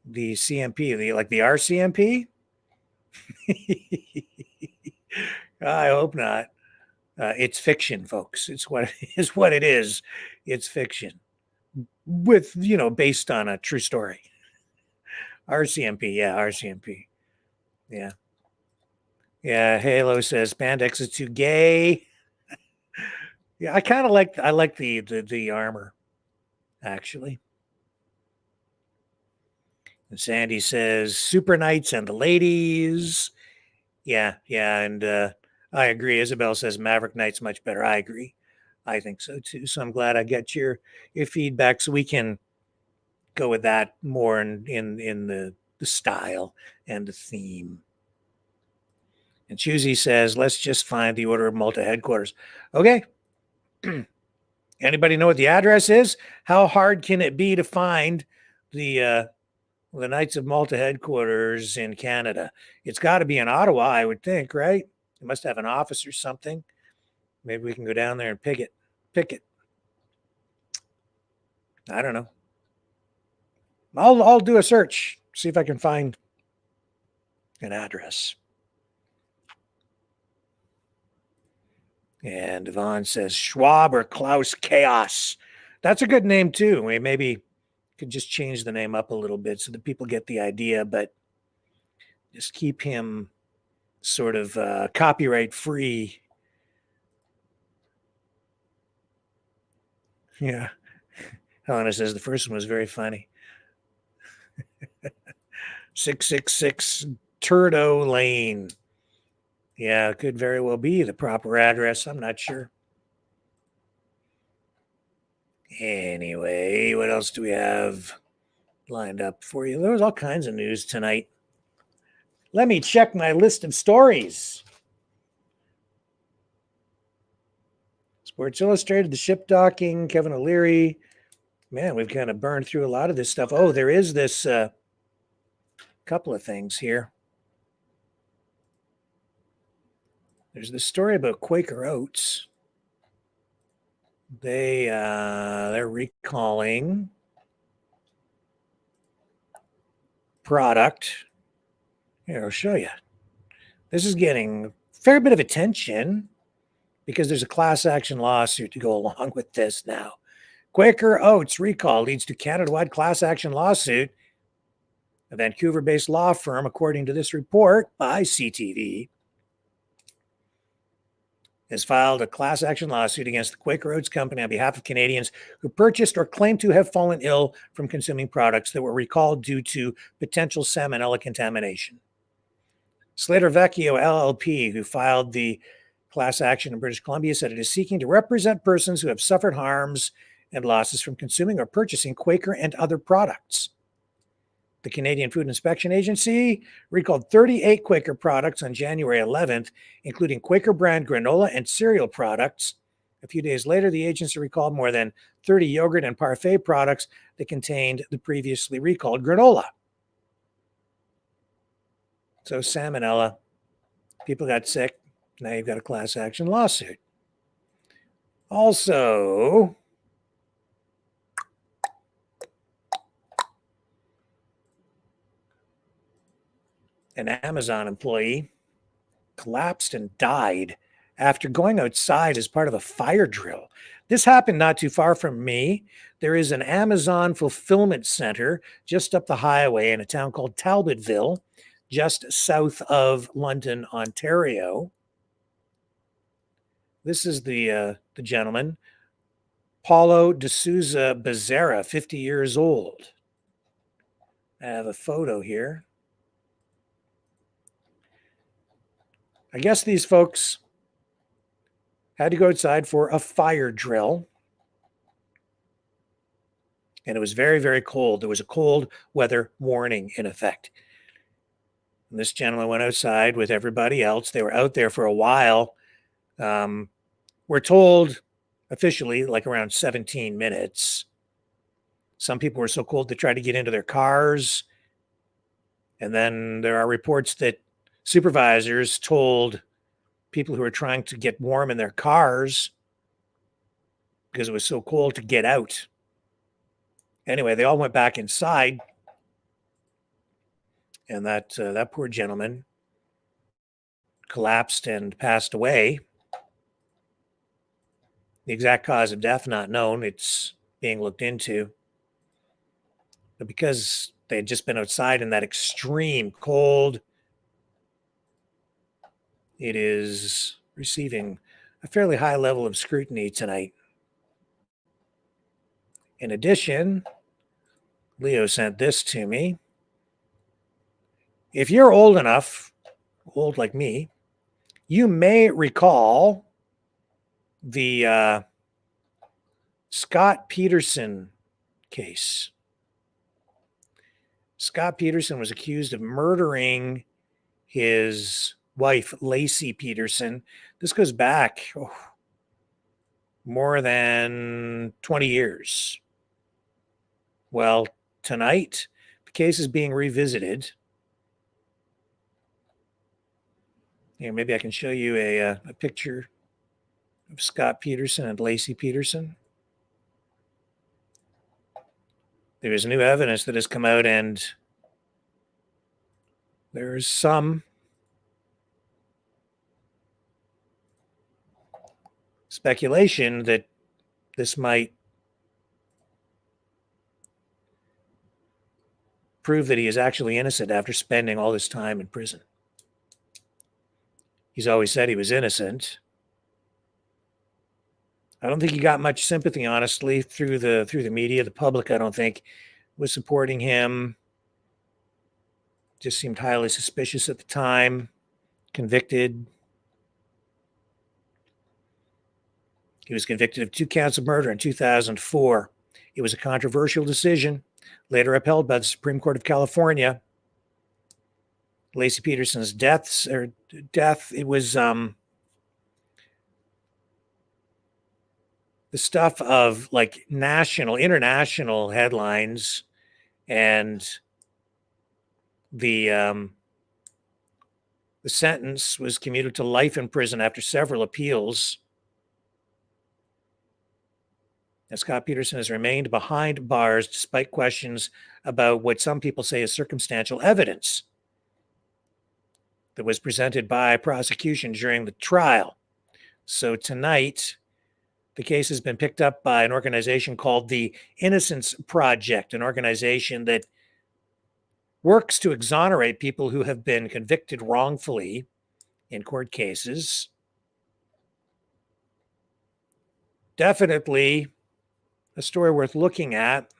CMP, like the RCMP. I hope not. It's fiction, folks. It's what it is. It's fiction with, based on a true story. RCMP. Yeah. RCMP. Yeah. Yeah. Halo says spandex is too gay. Yeah. I like the armor, actually. And Sandy says Super Knights and the ladies. Yeah. Yeah. And, I agree. Isabel says Maverick Knight's much better. I agree. I think so too. So I'm glad I get your feedback, so we can go with that more in the style and the theme. And Choosy says, let's just find the Order of Malta headquarters. Okay. Anybody know what the address is? How hard can it be to find the Knights of Malta headquarters in Canada? It's got to be in Ottawa, I would think, right? It must have an office or something. Maybe we can go down there and pick it. I don't know. I'll do a search, see if I can find an address. And Yvonne says Scwab or Klaus Chaos. That's a good name too. We maybe could just change the name up a little bit so that people get the idea, but just keep him sort of copyright free. Yeah. Helena says the first one was very funny. 666 Trudeau Lane. Yeah, it could very well be the proper address. I'm not sure. Anyway, what else do we have lined up for you? There was all kinds of news tonight. Let me check my list of stories. Sports Illustrated, the ship docking, Kevin O'Leary. Man, we've kind of burned through a lot of this stuff. Oh, there is this couple of things here. There's this story about Quaker Oats. They're recalling product. Here, I'll show you. This is getting a fair bit of attention because there's a class action lawsuit to go along with this now. Quaker Oats recall leads to Canada-wide class action lawsuit. A Vancouver-based law firm, according to this report by CTV, has filed a class action lawsuit against the Quaker Oats Company on behalf of Canadians who purchased or claimed to have fallen ill from consuming products that were recalled due to potential salmonella contamination. Slater Vecchio LLP, who filed the class action in British Columbia, said it is seeking to represent persons who have suffered harms and losses from consuming or purchasing Quaker and other products. The Canadian Food Inspection Agency recalled 38 Quaker products on January 11th, including Quaker brand granola and cereal products. A few days later, the agency recalled more than 30 yogurt and parfait products that contained the previously recalled granola. So salmonella, people got sick. Now you've got a class action lawsuit. Also, an Amazon employee collapsed and died after going outside as part of a fire drill. This happened not too far from me. There is an Amazon fulfillment center just up the highway in a town called Talbotville, just south of London, Ontario. This is the gentleman, Paulo de Souza Bezerra, 50 years old. I have a photo here. I guess these folks had to go outside for a fire drill. And it was very, very cold. There was a cold weather warning in effect. And this gentleman went outside with everybody else. They were out there for a while. We're told officially like around 17 minutes. Some people were so cold they tried to get into their cars. And then there are reports that supervisors told people who were trying to get warm in their cars because it was so cold to get out. Anyway, they all went back inside. And that poor gentleman collapsed and passed away. The exact cause of death not known. It's being looked into. But because they had just been outside in that extreme cold, it is receiving a fairly high level of scrutiny tonight. In addition, Leo sent this to me. If you're old enough, old like me, you may recall the Scott Peterson case. Scott Peterson was accused of murdering his wife, Lacey Peterson. This goes back more than 20 years. Well, tonight, the case is being revisited. Here, maybe I can show you a picture of Scott Peterson and Lacey Peterson. There is new evidence that has come out, and there is some speculation that this might prove that he is actually innocent after spending all this time in prison. He's always said he was innocent. I don't think he got much sympathy, honestly, through the media. The public, I don't think, was supporting him. Just seemed highly suspicious at the time. Convicted. He was convicted of 2 counts of murder in 2004. It was a controversial decision, later upheld by the Supreme Court of California. Lacey Peterson's death, it was the stuff of like international headlines, and the sentence was commuted to life in prison after several appeals. And Scott Peterson has remained behind bars despite questions about what some people say is circumstantial evidence that was presented by prosecution during the trial. So tonight, the case has been picked up by an organization called the Innocence Project, an organization that works to exonerate people who have been convicted wrongfully in court cases. Definitely a story worth looking at.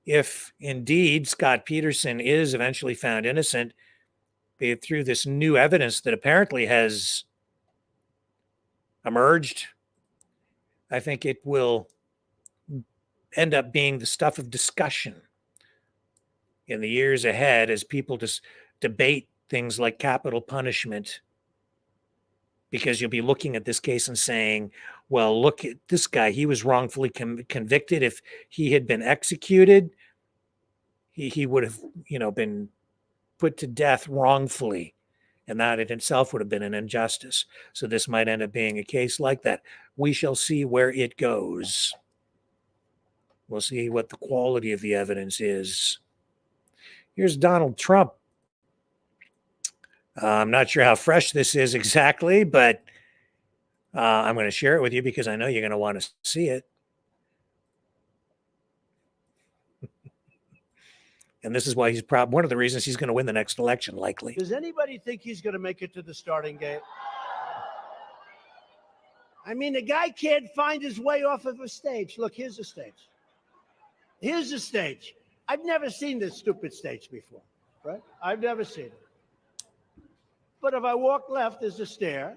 If indeed Scott Peterson is eventually found innocent through this new evidence that apparently has emerged, I think it will end up being the stuff of discussion in the years ahead as people just debate things like capital punishment, because you'll be looking at this case and saying, well, look at this guy. He was wrongfully convicted. If he had been executed, he would have, been put to death wrongfully. And that in itself would have been an injustice. So this might end up being a case like that. We shall see where it goes. We'll see what the quality of the evidence is. Here's Donald Trump. I'm not sure how fresh this is exactly, but I'm going to share it with you because I know you're going to want to see it. And this is why he's one of the reasons he's going to win the next election, likely. Does anybody think he's going to make it to the starting gate? I mean, the guy can't find his way off of a stage. Look, here's the stage. Here's the stage. I've never seen this stupid stage before, right? I've never seen it. But if I walk left, there's a stair.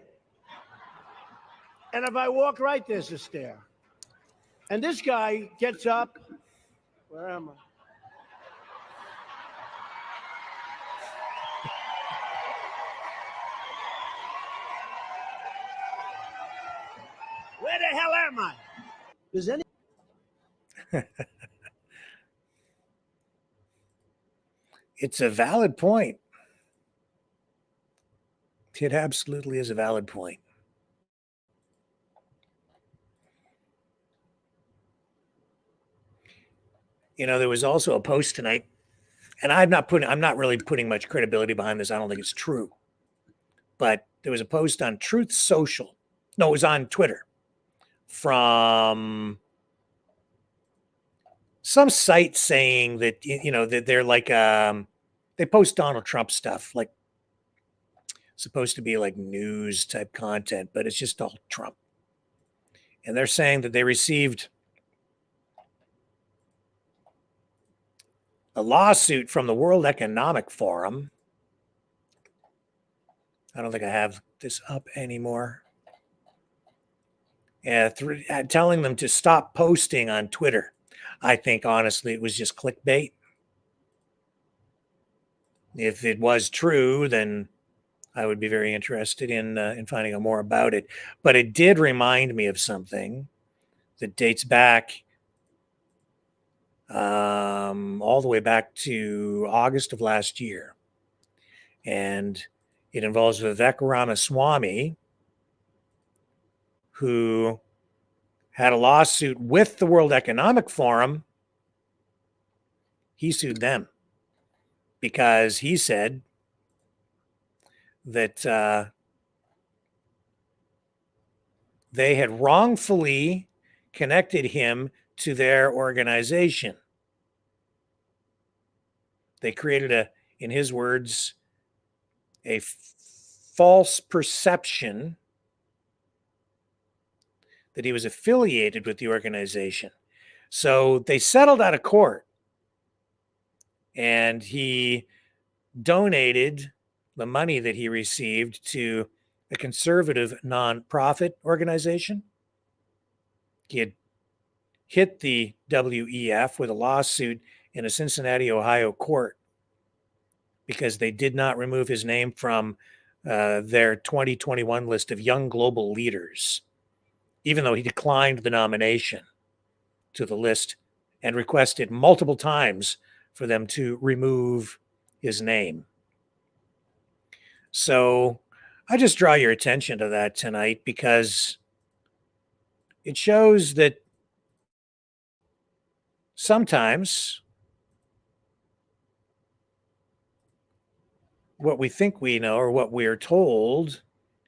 And if I walk right, there's a stair. And this guy gets up. Where am I? Where the hell am I? Does any... It's a valid point. It absolutely is a valid point. There was also a post tonight, and I'm not really putting much credibility behind this. I don't think it's true. But there was a post on Truth Social. No, it was on Twitter from some site saying that, that they're like, they post Donald Trump stuff, like supposed to be like news type content, but it's just all Trump. And they're saying that they received a lawsuit from the World Economic Forum. I don't think I have this up anymore. Telling them to stop posting on Twitter. I think, honestly, it was just clickbait. If it was true, then I would be very interested in finding out more about it. But it did remind me of something. that dates back all the way back to August of last year. And it involves Vivek Ramaswamy, who had a lawsuit with the World Economic Forum. He sued them because he said that they had wrongfully connected him to their organization. They created in his words, a false perception that he was affiliated with the organization. So they settled out of court, and he donated the money that he received to a conservative nonprofit organization. He had hit the WEF with a lawsuit in a Cincinnati, Ohio court because they did not remove his name from their 2021 list of young global leaders, even though he declined the nomination to the list and requested multiple times for them to remove his name. So I just draw your attention to that tonight because it shows that sometimes what we think we know or what we're told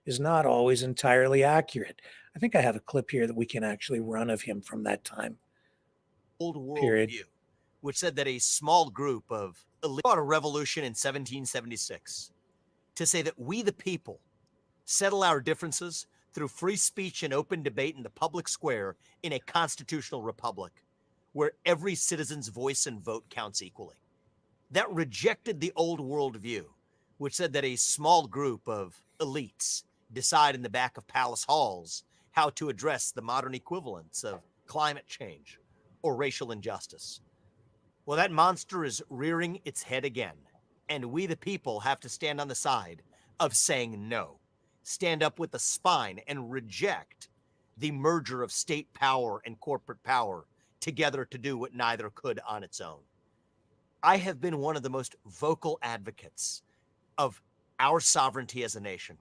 is not always entirely accurate. I think I have a clip here that we can actually run of him from that time. Old world Period. view, which said that a small group of elite fought a revolution in 1776 to say that we, the people, settle our differences through free speech and open debate in the public square in a constitutional republic where every citizen's voice and vote counts equally. That rejected the old world view, which said that a small group of elites decide in the back of palace halls how to address the modern equivalents of climate change or racial injustice. Well, that monster is rearing its head again, and we, the people, have to stand on the side of saying no, stand up with the spine and reject the merger of state power and corporate power together to do what neither could on its own. I have been one of the most vocal advocates of our sovereignty as a nation,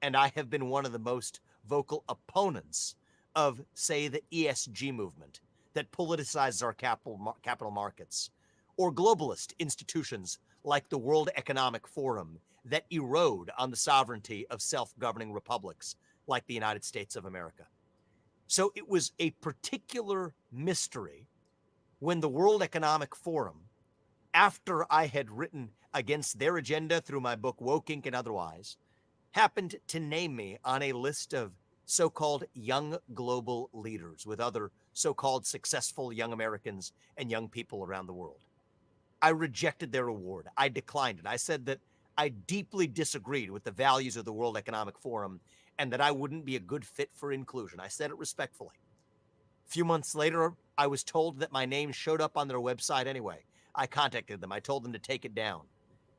and I have been one of the most vocal opponents of, say, the ESG movement that politicizes our capital markets, or globalist institutions like the World Economic Forum that erode on the sovereignty of self-governing republics like the United States of America. So it was a particular mystery when the World Economic Forum, after I had written against their agenda through my book Woke Inc. and otherwise, happened to name me on a list of so-called young global leaders with other so-called successful young Americans and young people around the world. I rejected their award. I declined it. I said that I deeply disagreed with the values of the World Economic Forum and that I wouldn't be a good fit for inclusion. I said it respectfully. A few months later, I was told that my name showed up on their website anyway. I contacted them. I told them to take it down.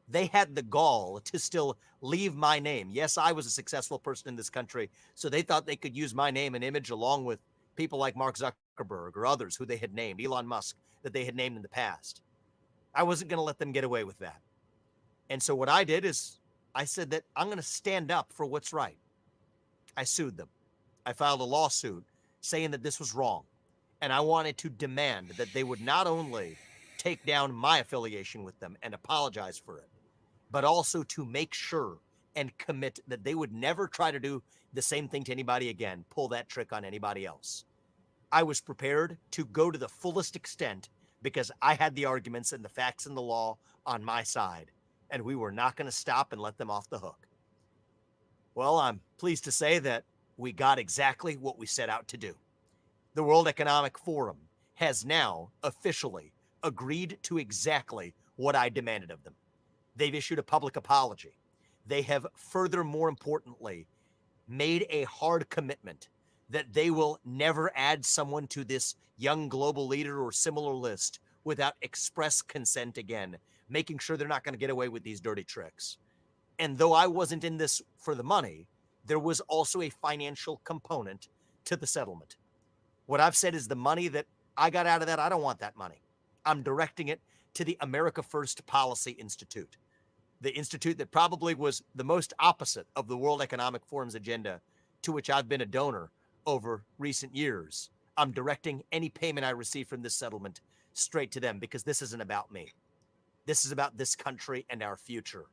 They had the gall to still leave my name. Yes, I was a successful person in this country, so they thought they could use my name and image along with people like Mark Zuckerberg or others who they had named, Elon Musk, that they had named in the past. I wasn't going to let them get away with that. And so what I did is I said that I'm going to stand up for what's right. I sued them. I filed a lawsuit saying that this was wrong. And I wanted to demand that they would not only take down my affiliation with them and apologize for it, but also to make sure and commit that they would never try to do the same thing to anybody again, pull that trick on anybody else. I was prepared to go to the fullest extent because I had the arguments and the facts and the law on my side, and we were not going to stop and let them off the hook. Well, I'm pleased to say that we got exactly what we set out to do. The World Economic Forum has now officially agreed to exactly what I demanded of them. They've issued a public apology. They have further, more importantly, made a hard commitment that they will never add someone to this young global leader or similar list without express consent again, making sure they're not going to get away with these dirty tricks. And though I wasn't in this for the money, there was also a financial component to the settlement. What I've said is the money that I got out of that, I don't want that money. I'm directing it to the America First Policy Institute, the institute that probably was the most opposite of the World Economic Forum's agenda, to which I've been a donor over recent years. I'm directing any payment I receive from this settlement straight to them, because this isn't about me. This is about this country and our future.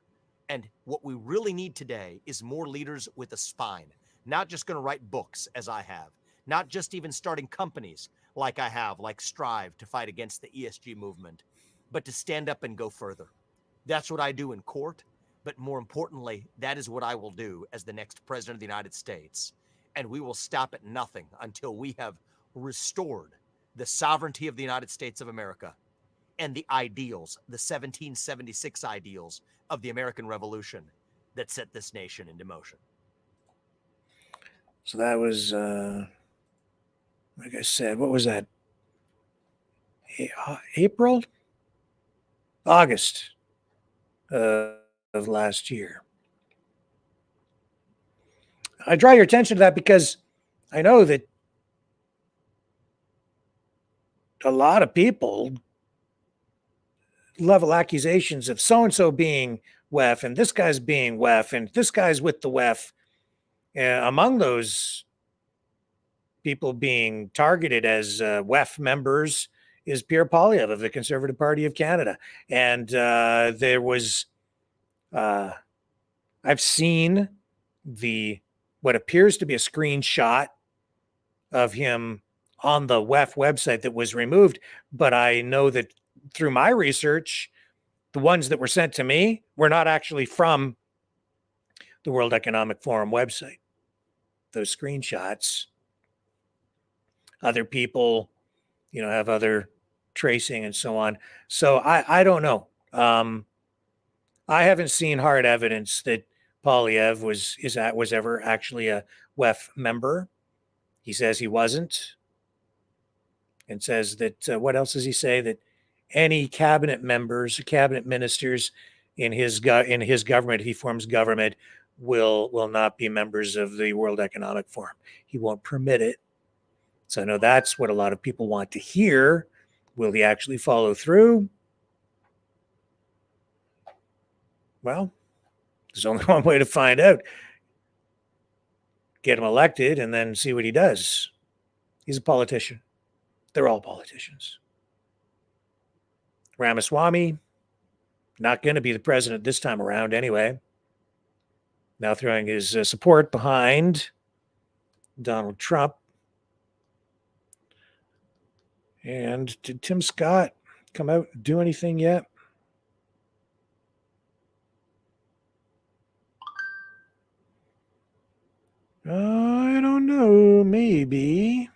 And what we really need today is more leaders with a spine, not just going to write books as I have, not just even starting companies like I have, like Strive, to fight against the ESG movement, but to stand up and go further. That's what I do in court, but more importantly, that is what I will do as the next president of the United States. And we will stop at nothing until we have restored the sovereignty of the United States of America and the ideals, the 1776 ideals of the American Revolution that set this nation into motion. So that was, like I said, what was that? April? August of last year. I draw your attention to that because I know that a lot of people level accusations of so-and-so being WEF and this guy's being WEF and this guy's with the WEF. Among those people being targeted as WEF members is Pierre Poilievre of the Conservative Party of Canada. And there was, I've seen what appears to be a screenshot of him on the WEF website that was removed. But I know that through my research, the ones that were sent to me were not actually from the World Economic Forum website. Those screenshots, other people, have other tracing and so on. So I don't know. I haven't seen hard evidence that Poilievre was ever actually a WEF member. He says he wasn't, and says that what else does he say? That any cabinet members, cabinet ministers in his government, if he forms government, will not be members of the World Economic Forum. He won't permit it. So I know that's what a lot of people want to hear. Will he actually follow through? Well, there's only one way to find out. Get him elected and then see what he does. He's a politician. They're all politicians. Ramaswamy, not going to be the president this time around anyway. Now throwing his support behind Donald Trump. And did Tim Scott come out and do anything yet? I don't know. Maybe.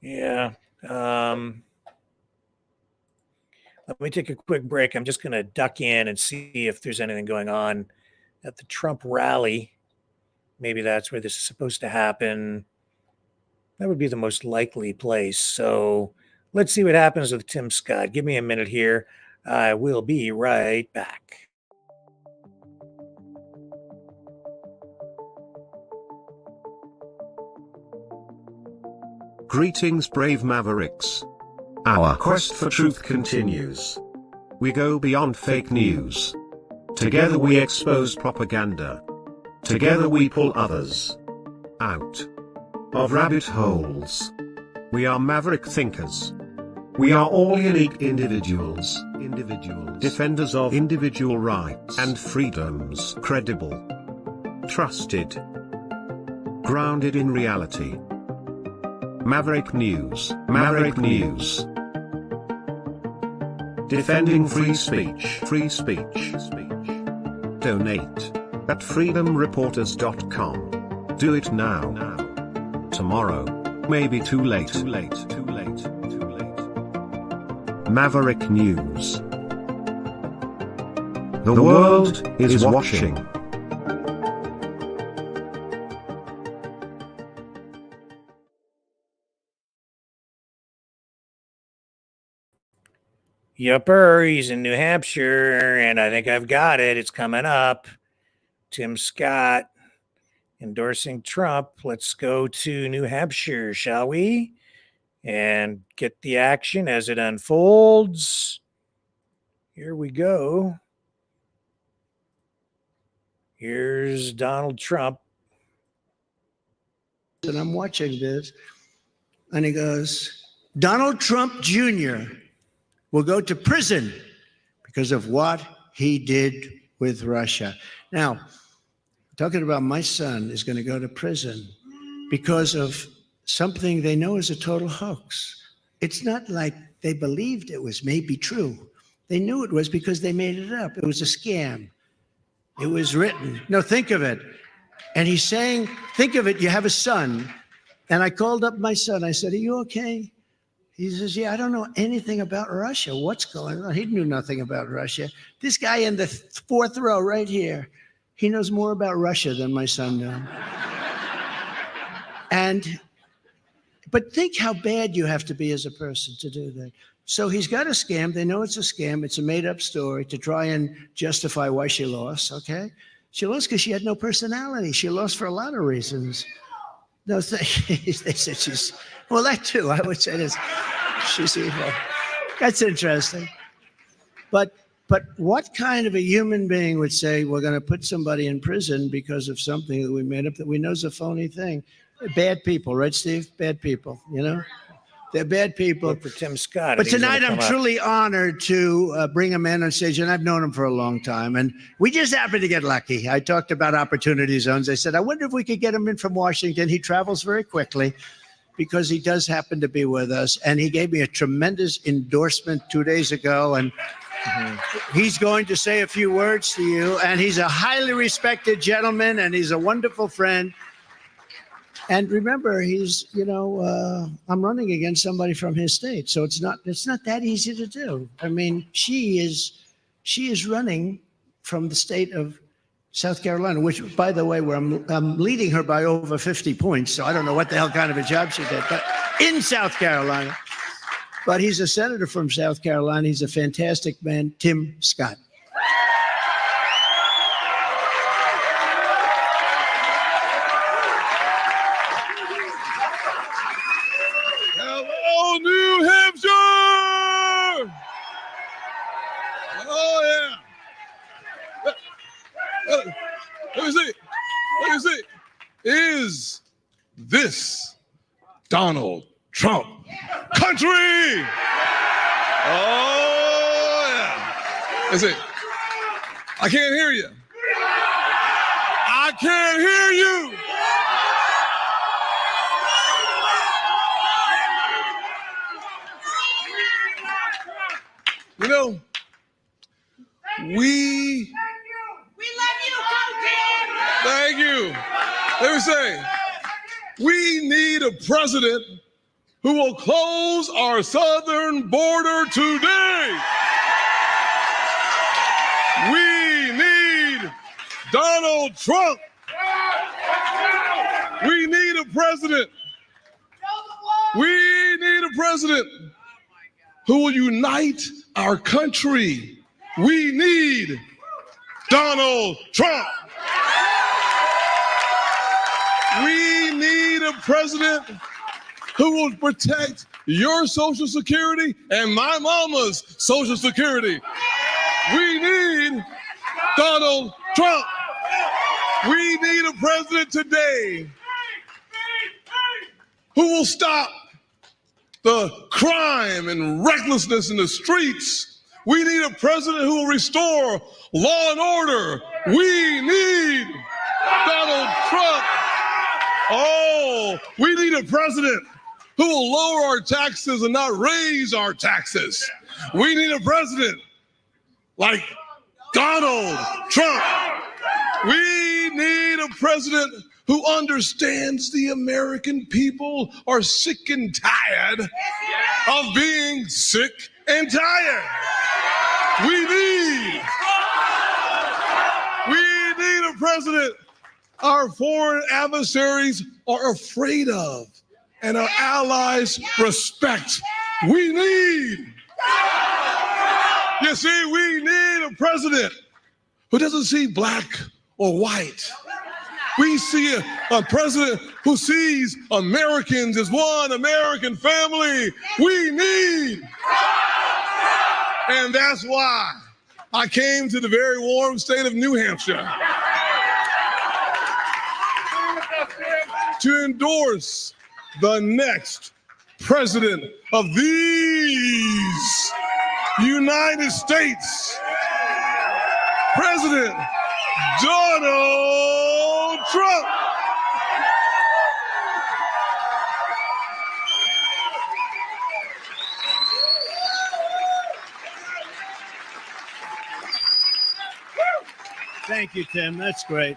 Yeah. Let me take a quick break. I'm just going to duck in and see if there's anything going on at the Trump rally. Maybe that's where this is supposed to happen. That would be the most likely place. So let's see what happens with Tim Scott. Give me a minute here. I will be right back. Greetings, brave Mavericks. Our quest for truth continues. We go beyond fake news. Together we expose propaganda. Together we pull others out of rabbit holes. We are maverick thinkers. We are all unique individuals, defenders of individual rights and freedoms, credible, trusted, grounded in reality. Maverick News, Maverick News. Defending free speech, Donate at freedomreporters.com. Do it now. Tomorrow may be too late. Maverick News. The world is watching. Yupper, he's in New Hampshire, and I think I've got it. It's coming up. Tim Scott endorsing Trump. Let's go to New Hampshire, shall we? And get the action as it unfolds. Here we go. Here's Donald Trump. And I'm watching this, and he goes, Donald Trump Jr. will go to prison because of what he did with Russia. Now, talking about my son is going to go to prison because of something they know is a total hoax. It's not like they believed it was maybe true. They knew it was because they made it up. It was a scam. It was written. No, think of it. And he's saying, think of it, you have a son. And I called up my son. I said, are you okay? He says, yeah, I don't know anything about Russia. What's going on? He knew nothing about Russia. This guy in the fourth row right here, he knows more about Russia than my son knew. But think how bad you have to be as a person to do that. So he's got a scam. They know it's a scam. It's a made-up story to try and justify why she lost, okay? She lost because she had no personality. She lost for a lot of reasons. No, they said she's, well, that too. I would say this. She's evil. That's interesting. But what kind of a human being would say we're going to put somebody in prison because of something that we made up that we know is a phony thing? Bad people, right, Steve? Bad people, you know? They're bad people. Look for Tim Scott. But tonight I'm truly honored to bring him in on stage, and I've known him for a long time. And we just happened to get lucky. I talked about opportunity zones. I said, I wonder if we could get him in from Washington. He travels very quickly because he does happen to be with us. And he gave me a tremendous endorsement 2 days ago. And he's going to say a few words to you. And he's a highly respected gentleman, and he's a wonderful friend. And remember, he's, you know, I'm running against somebody from his state, so it's not that easy to do. I mean, she is running from the state of South Carolina, which, by the way, where I'm leading her by over 50 points, so I don't know what the hell kind of a job she did, but in South Carolina. But he's a senator from South Carolina. He's a fantastic man, Tim Scott. New Hampshire! Oh, yeah. Let me see. Is this Donald Trump country? Oh, yeah. Let's see. I can't hear you. I can't hear you. You know, we love you, Coach. Thank you. Let me say, we need a president who will close our southern border today. We need Donald Trump. We need a president. We need a president who will unite our country. We need Donald Trump. We need a president who will protect your Social Security and my mama's Social Security. We need Donald Trump. We need a president today who will stop the crime and recklessness in the streets. We need a president who will restore law and order. We need Donald Trump. Oh, we need a president who will lower our taxes and not raise our taxes. We need a president like Donald Trump. We need a president who understands the American people are sick and tired of being sick and tired. We need a president our foreign adversaries are afraid of and our allies respect. We need a president who doesn't see black or white. We see a president who sees Americans as one American family. We need. And that's why I came to the very warm state of New Hampshire to endorse the next president of these United States, President Donald Trump. Thank you, Tim. That's great.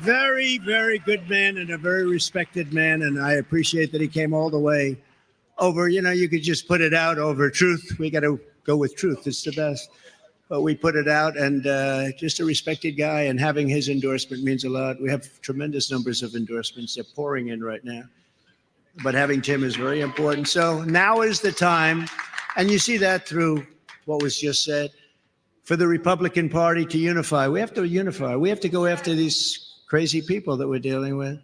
Very, very good man and a very respected man. And I appreciate that he came all the way over. You know, you could just put it out over truth. We got to go with truth. It's the best. But we put it out, and just a respected guy, and having his endorsement means a lot. We have tremendous numbers of endorsements. They're pouring in right now. But having Tim is very important. So now is the time, and you see that through what was just said, for the Republican Party to unify. We have to unify. We have to go after these crazy people that we're dealing with.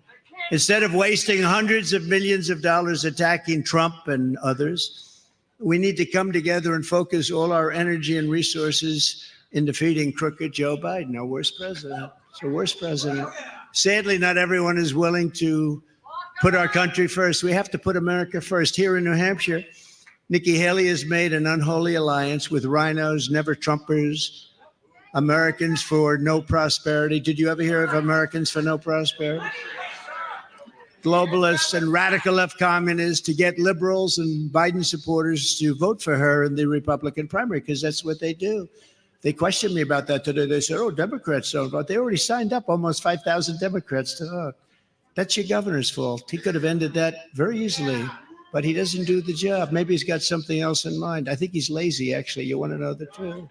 Instead of wasting hundreds of millions of dollars attacking Trump and others, we need to come together and focus all our energy and resources in defeating crooked Joe Biden, our worst president. It's the worst president. Sadly, not everyone is willing to put our country first. We have to put America first. Here in New Hampshire, Nikki Haley has made an unholy alliance with rhinos, never Trumpers, Americans for No Prosperity. Did you ever hear of Americans for No Prosperity? Globalists and radical left communists to get liberals and Biden supporters to vote for her in the Republican primary, because that's what they do. They questioned me about that today. They said, oh, Democrats don't vote. They already signed up almost 5,000 Democrats to vote. That's your governor's fault. He could have ended that very easily, but he doesn't do the job. Maybe he's got something else in mind. I think he's lazy, actually. You want to know the truth?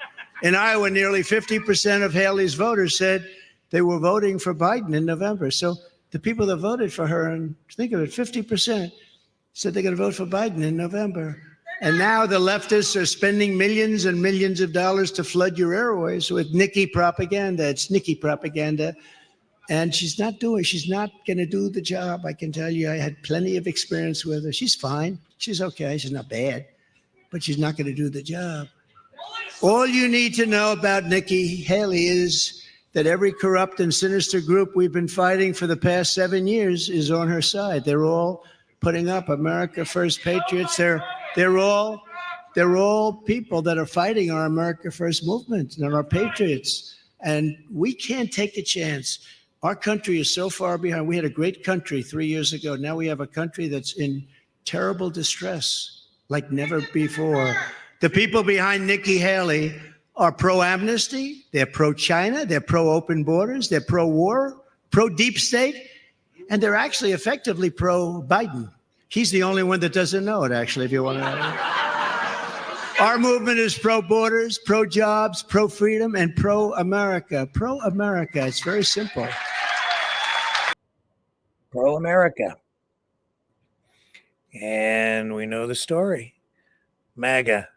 In Iowa, nearly 50% of Haley's voters said they were voting for Biden in November. So the people that voted for her, and think of it, 50% said they're going to vote for Biden in November. And now the leftists are spending millions and millions of dollars to flood your airways with Nikki propaganda. It's Nikki propaganda. And she's not going to do the job. I can tell you, I had plenty of experience with her. She's fine. She's okay. She's not bad, but she's not going to do the job. All you need to know about Nikki Haley is that every corrupt and sinister group we've been fighting for the past 7 years is on her side. They're all putting up America First Patriots. They're all people that are fighting our America First movement and our patriots. And we can't take a chance. Our country is so far behind. We had a great country 3 years ago. Now we have a country that's in terrible distress like never before. The people behind Nikki Haley are pro-amnesty, they're pro-China, they're pro-open borders, they're pro-war, pro-deep state, and they're actually effectively pro-Biden. He's the only one that doesn't know it, actually, if you want to know. Our movement is pro-borders, pro-jobs, pro-freedom, and pro-America. Pro-America. It's very simple. Pro-America. And we know the story. MAGA.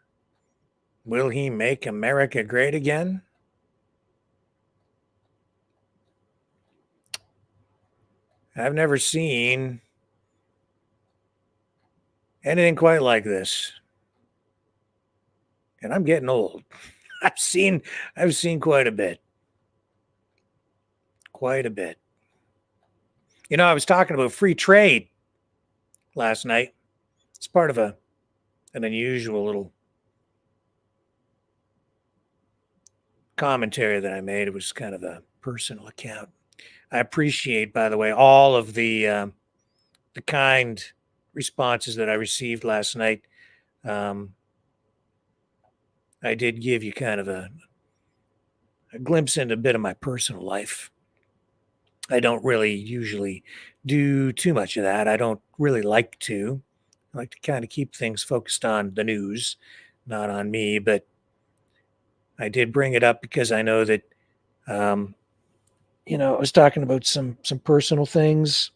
Will he make America great again? I've never seen anything quite like this. And I'm getting old. I've seen quite a bit. Quite a bit. You know, I was talking about free trade last night. It's part of an unusual little commentary that I made. It was kind of a personal account. I appreciate, by the way, all of the kind responses that I received last night. I did give you kind of a glimpse into a bit of my personal life. I don't really usually do too much of that. I don't really like to. I like to kind of keep things focused on the news, not on me, but I did bring it up because I know that, you know, I was talking about some personal things.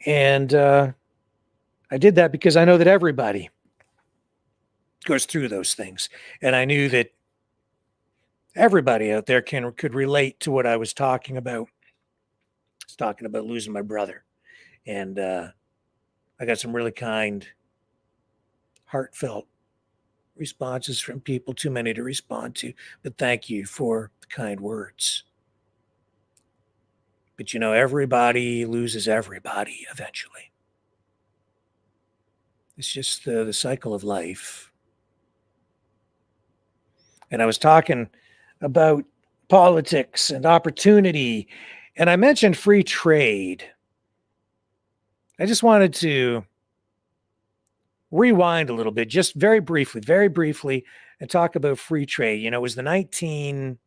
And I did that because I know that everybody goes through those things. And I knew that everybody out there could relate to what I was talking about. I was talking about losing my brother. And I got some really kind, heartfelt responses from people, too many to respond to. But thank you for the kind words. But everybody loses everybody eventually. It's just the cycle of life. And I was talking about politics and opportunity, and I mentioned free trade. I just wanted to rewind a little bit, just very briefly, and talk about free trade. It was the 1980s,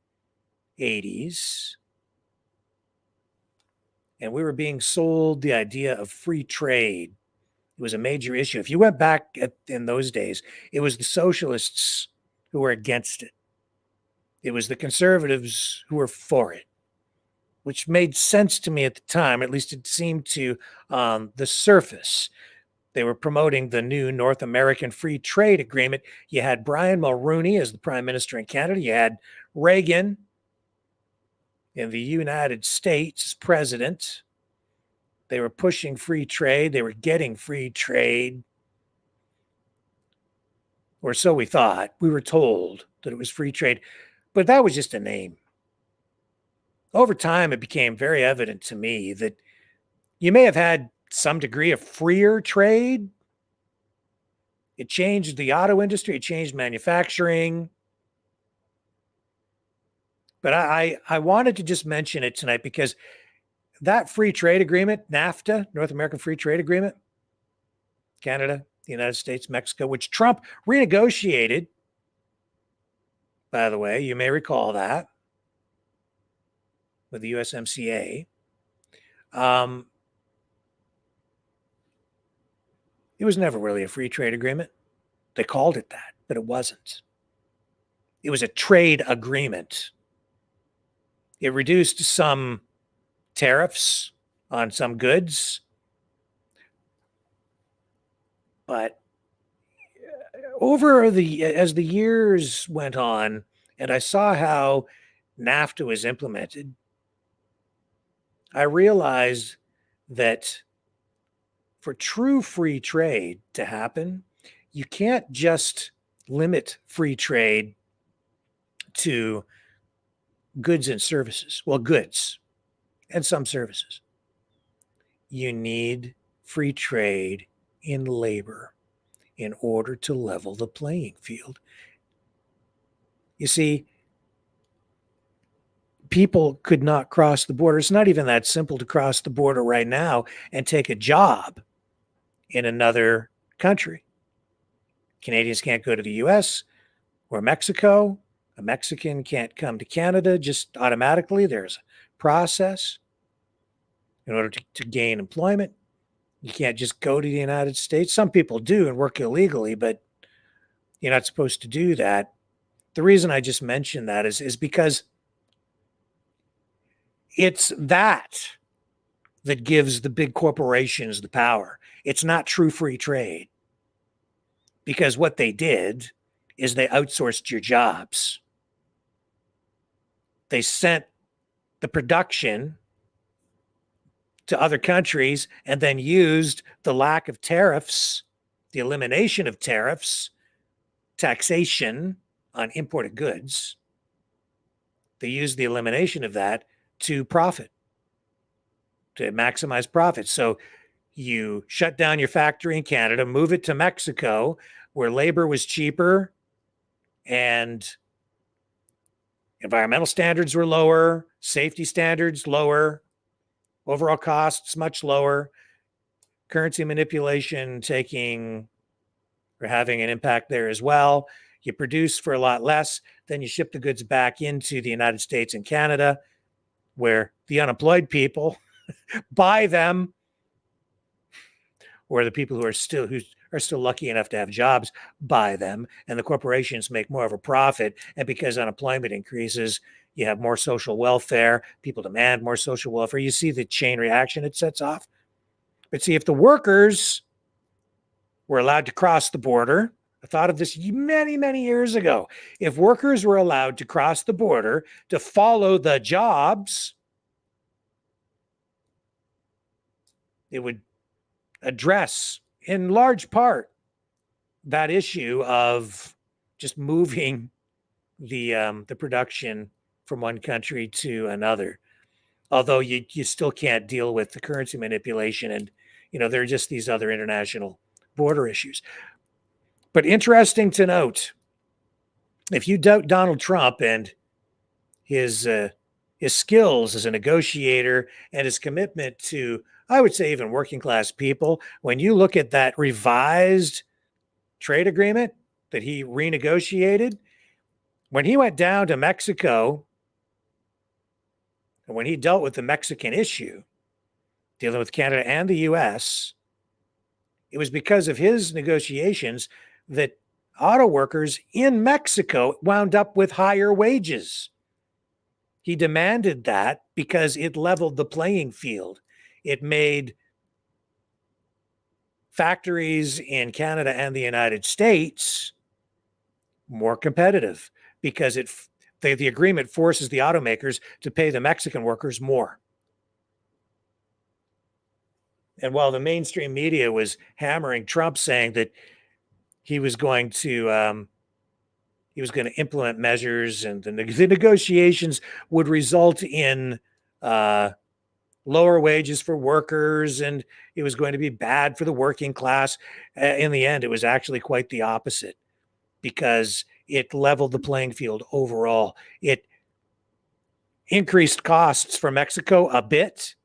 and we were being sold the idea of free trade. It was a major issue. If you went back in those days, it was the socialists who were against it. It was the conservatives who were for it, which made sense to me at the time. At least it seemed to on the surface. They were promoting the new North American Free Trade Agreement. You had Brian Mulroney as the Prime Minister in Canada. You had Reagan in the United States as president. They were pushing free trade. They were getting free trade. Or so we thought. We were told that it was free trade. But that was just a name. Over time, it became very evident to me that you may have had some degree of freer trade. It changed the auto industry. It changed manufacturing. But I wanted to just mention it tonight because that free trade agreement, NAFTA, North American Free Trade Agreement, Canada, the United States, Mexico, which Trump renegotiated, by the way, you may recall that, with the USMCA. It was never really a free trade agreement. They called it that, but it wasn't. It was a trade agreement. It reduced some tariffs on some goods, but as the years went on, and I saw how NAFTA was implemented, I realized that for true free trade to happen, you can't just limit free trade to goods and services. Well, goods and some services. You need free trade in labor in order to level the playing field. You see, people could not cross the border. It's not even that simple to cross the border right now and take a job in another country. Canadians can't go to the US or Mexico. A Mexican can't come to Canada just automatically. There's a process in order to gain employment. You can't just go to the United States. Some people do and work illegally, but you're not supposed to do that. The reason I just mentioned that is because it's that gives the big corporations the power. It's not true free trade. Because what they did is they outsourced your jobs. They sent the production to other countries and then used the lack of tariffs, the elimination of tariffs, taxation on imported goods. They used the elimination of that to profit, to maximize profit. So you shut down your factory in Canada, move it to Mexico, where labor was cheaper and environmental standards were lower, safety standards lower, overall costs much lower, currency manipulation having an impact there as well. You produce for a lot less, then you ship the goods back into the United States and Canada, where the unemployed people buy them, or the people who are still lucky enough to have jobs buy them, and the corporations make more of a profit. And because unemployment increases, you have more social welfare. People demand more social welfare. You see the chain reaction it sets off. But see, if the workers were allowed to cross the border I thought of this many, many years ago. If workers were allowed to cross the border to follow the jobs, it would address in large part that issue of just moving the production from one country to another. Although you still can't deal with the currency manipulation, and there are just these other international border issues. But interesting to note, if you doubt Donald Trump and his skills as a negotiator and his commitment to, I would say, even working class people, when you look at that revised trade agreement that he renegotiated, when he went down to Mexico and when he dealt with the Mexican issue, dealing with Canada and the US, it was because of his negotiations that auto workers in Mexico wound up with higher wages. He demanded that because it leveled the playing field. It made factories in Canada and the United States more competitive because the agreement forces the automakers to pay the Mexican workers more. And while the mainstream media was hammering Trump, saying that he was going to implement measures and the negotiations would result in lower wages for workers and it was going to be bad for the working class. In the end, it was actually quite the opposite because it leveled the playing field overall. It increased costs for Mexico a bit,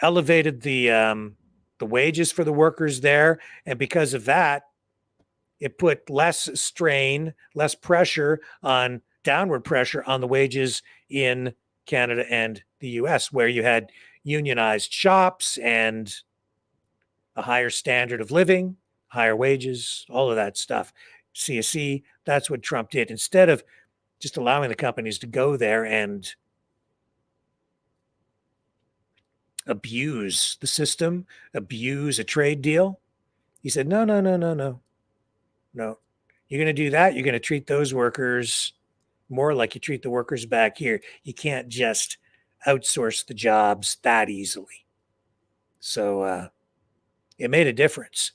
elevated the wages for the workers there, and because of that, it put less strain, less pressure on downward pressure on the wages in Canada and the US, where you had unionized shops and a higher standard of living, higher wages, all of that stuff. CSE, that's what Trump did. Instead of just allowing the companies to go there and abuse the system, abuse a trade deal, he said, no. You're going to do that, you're going to treat those workers more like you treat the workers back here. You can't just outsource the jobs that easily. So it made a difference.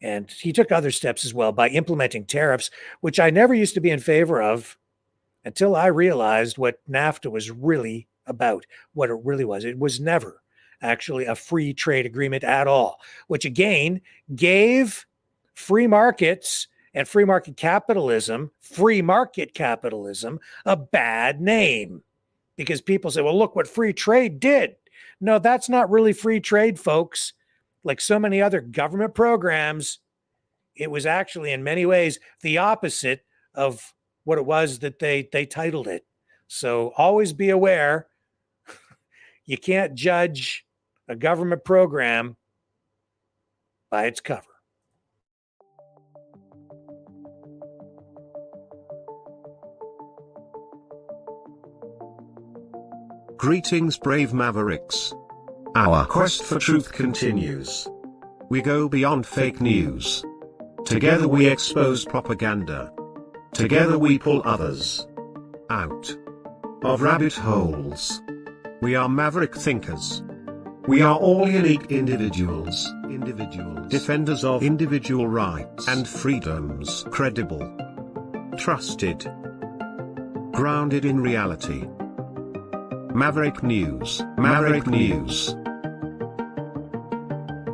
And he took other steps as well by implementing tariffs, which I never used to be in favor of until I realized what NAFTA was really about, what it really was. It was never actually a free trade agreement at all, which again gave free markets and free market capitalism, a bad name because people say, well, look what free trade did. No, that's not really free trade, folks. Like so many other government programs, it was actually in many ways the opposite of what it was that they titled it. So always be aware, you can't judge a government program by its cover. Greetings, brave Mavericks. Our quest for truth continues. We go beyond fake news. Together we expose propaganda. Together we pull others out of rabbit holes. We are maverick thinkers. We are all unique individuals, defenders of individual rights and freedoms, credible, trusted, grounded in reality. Maverick News,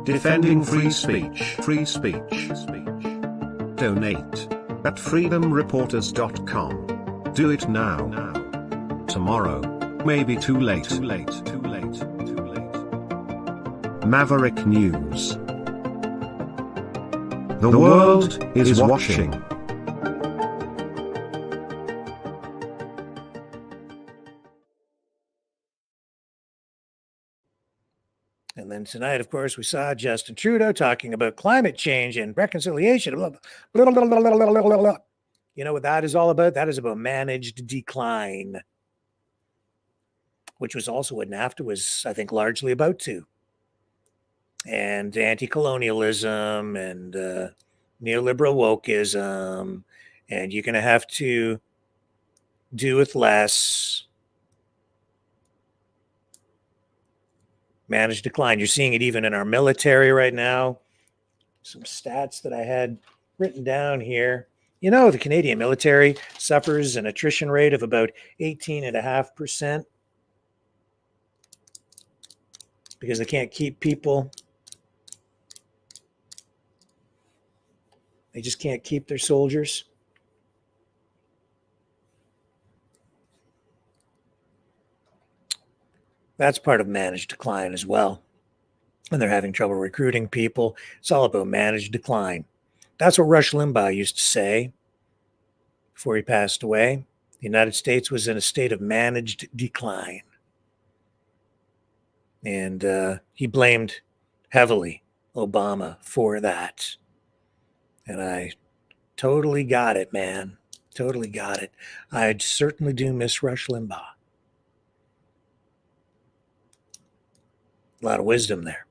defending free speech, Donate at freedomreporters.com. Do it now. Tomorrow may be too late. Maverick News. The world is watching. And then tonight, of course, we saw Justin Trudeau talking about climate change and reconciliation. Blah, blah, blah, blah, blah, blah, blah, blah. You know what that is all about? That is about managed decline, which was also what NAFTA was, I think, largely about too. And anti-colonialism and neoliberal wokeism, and you're going to have to do with less. Managed decline. You're seeing it even in our military right now. Some stats that I had written down here. You know, the Canadian military suffers an attrition rate of about 18.5% because they can't keep people. They just can't keep their soldiers. That's part of managed decline as well. And they're having trouble recruiting people. It's all about managed decline. That's what Rush Limbaugh used to say before he passed away. The United States was in a state of managed decline. And he blamed heavily Obama for that. And I totally got it, man. Totally got it. I certainly do miss Rush Limbaugh. A lot of wisdom there.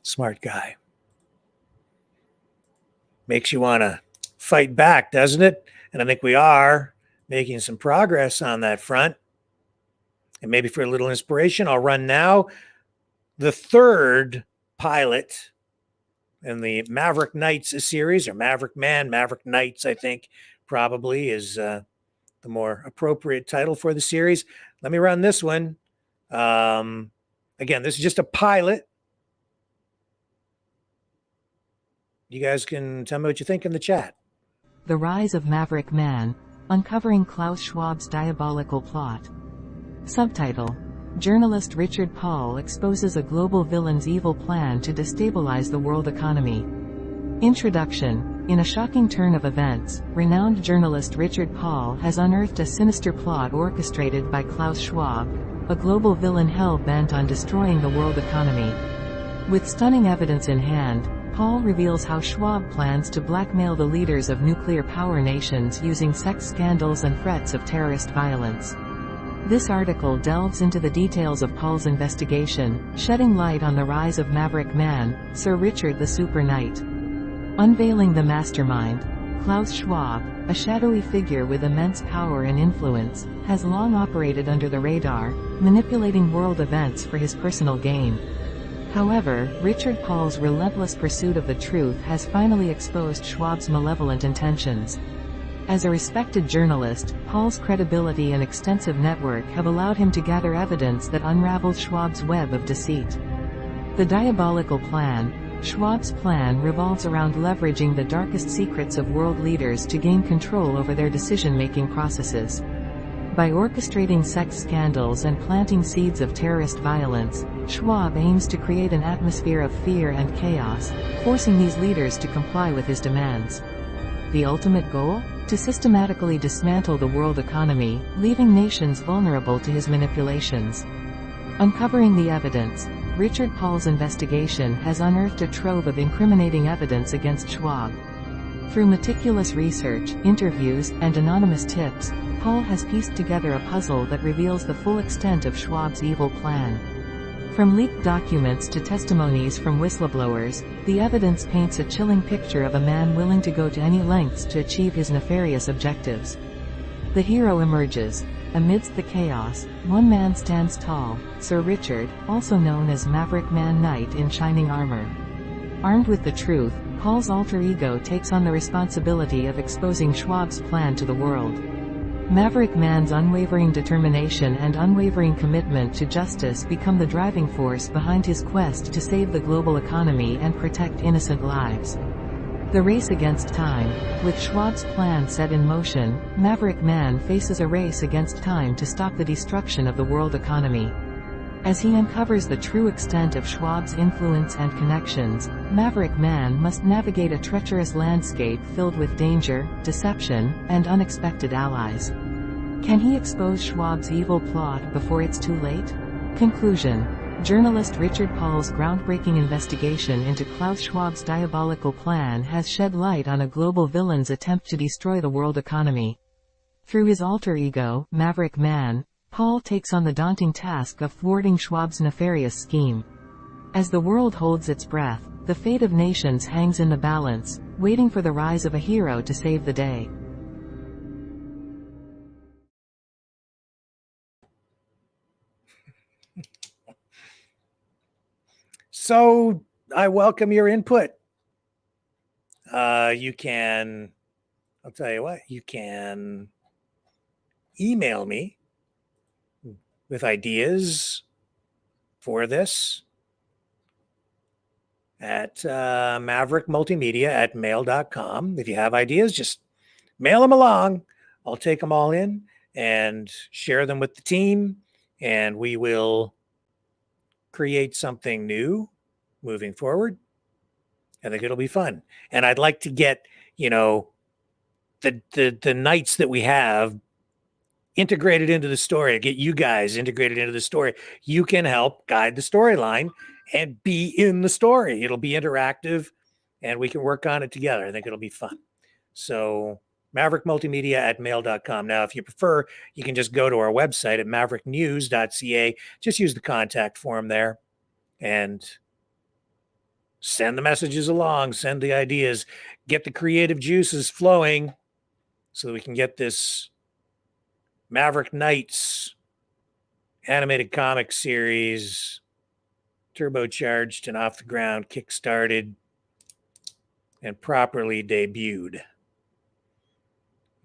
Smart guy. Makes you want to fight back, doesn't it? And I think we are making some progress on that front. And maybe for a little inspiration, I'll run now the third pilot in the Maverick Knights series, or Maverick Man, Maverick Knights, I think probably is the more appropriate title for the series. Let me run this one. Again, this is just a pilot. You guys can tell me what you think in the chat. The Rise of Maverick Man, Uncovering Klaus Schwab's Diabolical Plot. Subtitle: Journalist Richard Paul exposes a global villain's evil plan to destabilize the world economy. Introduction: In a shocking turn of events, renowned journalist Richard Paul has unearthed a sinister plot orchestrated by Klaus Schwab, a global villain hell-bent on destroying the world economy. With stunning evidence in hand, Paul reveals how Schwab plans to blackmail the leaders of nuclear power nations using sex scandals and threats of terrorist violence. This article delves into the details of Paul's investigation, shedding light on the rise of Maverick Man, Sir Richard the Super Knight. Unveiling the mastermind, Klaus Schwab, a shadowy figure with immense power and influence, has long operated under the radar, manipulating world events for his personal gain. However, Richard Paul's relentless pursuit of the truth has finally exposed Schwab's malevolent intentions. As a respected journalist, Paul's credibility and extensive network have allowed him to gather evidence that unravels Schwab's web of deceit. The diabolical plan. Schwab's plan revolves around leveraging the darkest secrets of world leaders to gain control over their decision-making processes. By orchestrating sex scandals and planting seeds of terrorist violence, Schwab aims to create an atmosphere of fear and chaos, forcing these leaders to comply with his demands. The ultimate goal? To systematically dismantle the world economy, leaving nations vulnerable to his manipulations. Uncovering the evidence. Richard Paul's investigation has unearthed a trove of incriminating evidence against Schwab. Through meticulous research, interviews, and anonymous tips, Paul has pieced together a puzzle that reveals the full extent of Schwab's evil plan. From leaked documents to testimonies from whistleblowers, the evidence paints a chilling picture of a man willing to go to any lengths to achieve his nefarious objectives. The hero emerges. Amidst the chaos, one man stands tall, Sir Richard, also known as Maverick Man Knight in shining armor. Armed with the truth, Paul's alter ego takes on the responsibility of exposing Schwab's plan to the world. Maverick Man's unwavering determination and unwavering commitment to justice become the driving force behind his quest to save the global economy and protect innocent lives. The race against time. With Schwab's plan set in motion, Maverick Man faces a race against time to stop the destruction of the world economy. As he uncovers the true extent of Schwab's influence and connections, Maverick Man must navigate a treacherous landscape filled with danger, deception, and unexpected allies. Can he expose Schwab's evil plot before it's too late? Conclusion. Journalist Richard Paul's groundbreaking investigation into Klaus Schwab's diabolical plan has shed light on a global villain's attempt to destroy the world economy. Through his alter ego, Maverick Man, Paul takes on the daunting task of thwarting Schwab's nefarious scheme. As the world holds its breath, The fate of nations hangs in the balance, waiting for the rise of a hero to save the day. So I welcome your input. You can, I'll tell you what, you can email me with ideas for this at maverickmultimedia@mail.com. If you have ideas, just mail them along. I'll take them all in and share them with the team, and we will create something new moving forward. I think it'll be fun. And I'd like to get, the nights that we have integrated into the story, get you guys integrated into the story. You can help guide the storyline and be in the story. It'll be interactive and we can work on it together. I think it'll be fun. So maverickmultimedia@mail.com. Now, if you prefer, you can just go to our website at mavericknews.ca. Just use the contact form there and send the messages along, send the ideas, get the creative juices flowing so that we can get this Maverick Knights animated comic series turbocharged and off the ground, kickstarted, and properly debuted.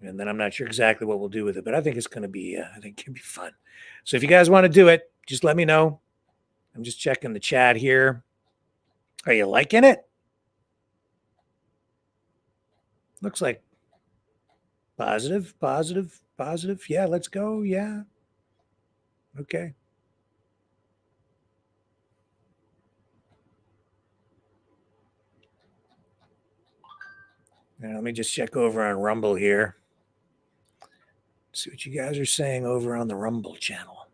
And then I'm not sure exactly what we'll do with it, but I think it's going to be, I think it can be fun. So if you guys want to do it, just let me know. I'm just checking the chat here. Are you liking it? Looks like positive, positive, positive. Yeah, let's go. Yeah. Okay. Now, let me just check over on Rumble here. See what you guys are saying over on the Rumble channel.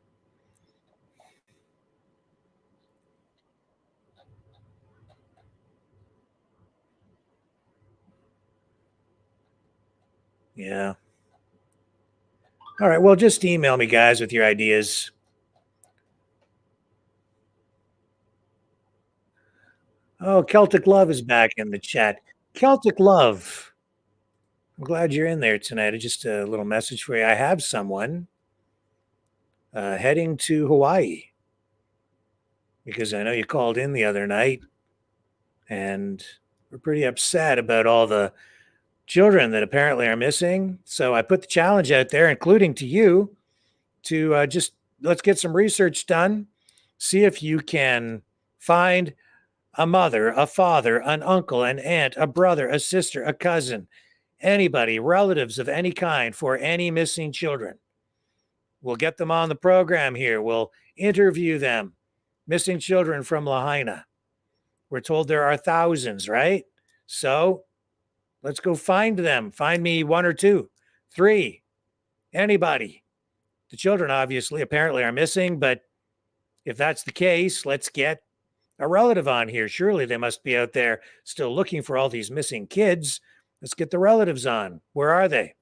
Yeah. All right. Well, just email me, guys, with your ideas. Oh, Celtic Love is back in the chat. Celtic Love. I'm glad you're in there tonight. Just a little message for you. I have someone heading to Hawaii because I know you called in the other night and we're pretty upset about all the children that apparently are missing. So I put the challenge out there, including to you, to just let's get some research done. See if you can find a mother, a father, an uncle, an aunt, a brother, a sister, a cousin, anybody, relatives of any kind for any missing children. We'll get them on the program here. We'll interview them. Missing children from Lahaina. We're told there are thousands, right? So let's go find them. Find me one or two, three, anybody. The children obviously apparently are missing, but if that's the case, let's get a relative on here. Surely they must be out there still looking for all these missing kids. Let's get the relatives on. Where are they?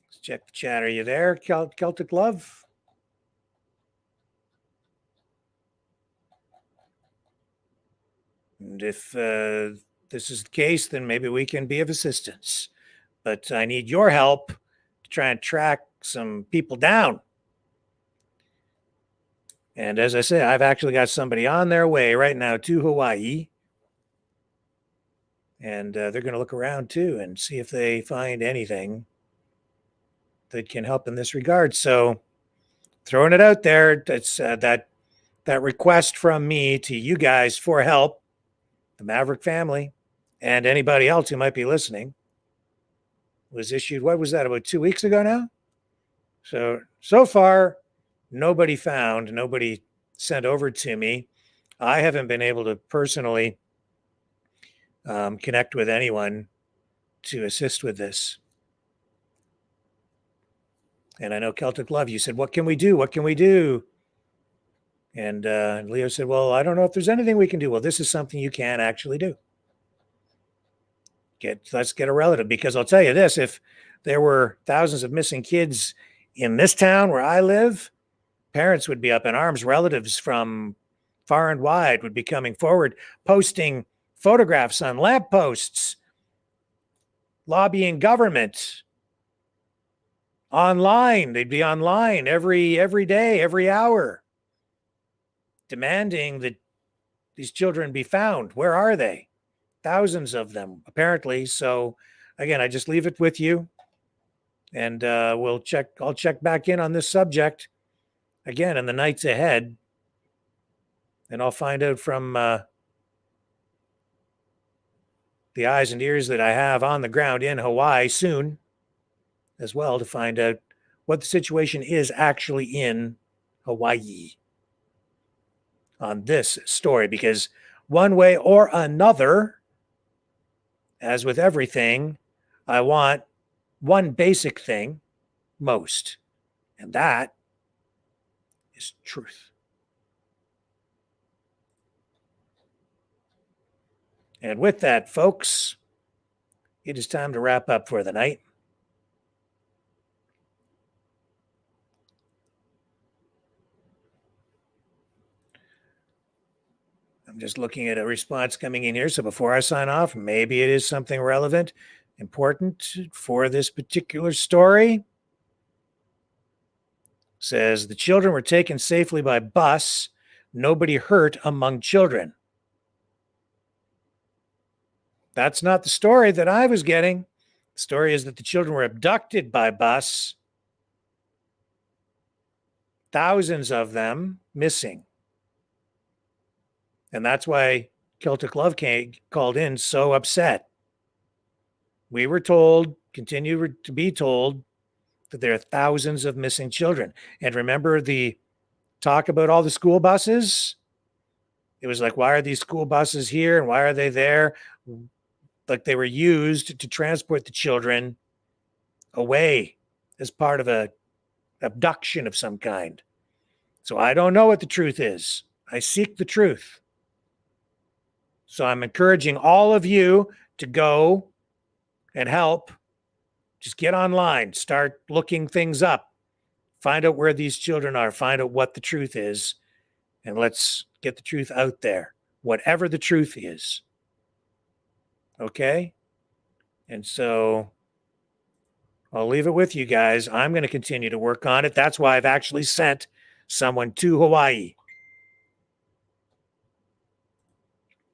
Let's check the chat. Are you there, Celtic Love? And if this is the case, then maybe we can be of assistance. But I need your help to try and track some people down. And as I say, I've actually got somebody on their way right now to Hawaii. And they're going to look around too and see if they find anything that can help in this regard. So throwing it out there, that's that request from me to you guys for help, the Maverick family, and anybody else who might be listening, was issued, what was that, about 2 weeks ago now? So far, nobody found, nobody sent over to me. I haven't been able to personally connect with anyone to assist with this. And I know Celtic Love, you said, what can we do? What can we do? And Leo said, well, I don't know if there's anything we can do. Well, this is something you can actually do. Let's get a relative, because I'll tell you this, if there were thousands of missing kids in this town where I live, parents would be up in arms, relatives from far and wide would be coming forward, posting photographs on lampposts, lobbying government online. They'd be online every day, every hour, demanding that these children be found. Where are they? Thousands of them, apparently. So again, I just leave it with you, and I'll check back in on this subject again in the nights ahead, and I'll find out from the eyes and ears that I have on the ground in Hawaii soon as well, to find out what the situation is actually in Hawaii on this story. Because one way or another, as with everything, I want one basic thing most, and that is truth. And with that, folks, it is time to wrap up for the night. I'm just looking at a response coming in here. So before I sign off, maybe it is something relevant, important for this particular story. Says the children were taken safely by bus. Nobody hurt among children. That's not the story that I was getting. The story is that the children were abducted by bus. Thousands of them missing. And that's why Celtic Love called in so upset. We were told, continue to be told, that there are thousands of missing children. And remember the talk about all the school buses? It was like, why are these school buses here and why are they there? Like they were used to transport the children away as part of a abduction of some kind. So I don't know what the truth is. I seek the truth. So I'm encouraging all of you to go and help. Just get online, start looking things up, find out where these children are, find out what the truth is, and let's get the truth out there, whatever the truth is. Okay? And so I'll leave it with you guys. I'm going to continue to work on it. That's why I've actually sent someone to Hawaii.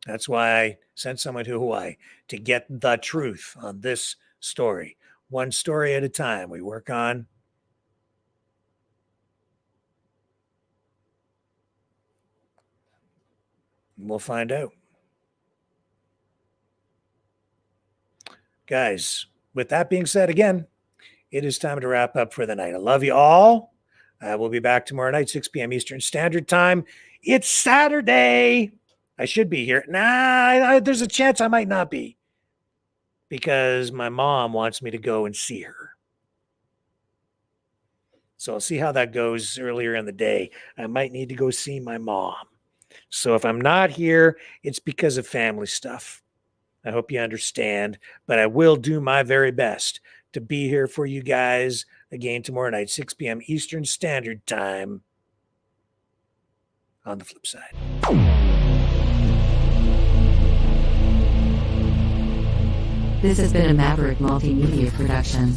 That's why I sent someone to Hawaii, to get the truth on this story. One story at a time we work on. We'll find out. Guys, with that being said, again, it is time to wrap up for the night. I love you all. We'll be back tomorrow night, 6 p.m. Eastern Standard Time. It's Saturday. I should be here. There's a chance I might not be, because my mom wants me to go and see her. So I'll see how that goes earlier in the day. I might need to go see my mom. So if I'm not here, it's because of family stuff. I hope you understand, but I will do my very best to be here for you guys again tomorrow night, 6 p.m. Eastern Standard Time on the flip side. This has been a Maverick Multimedia production.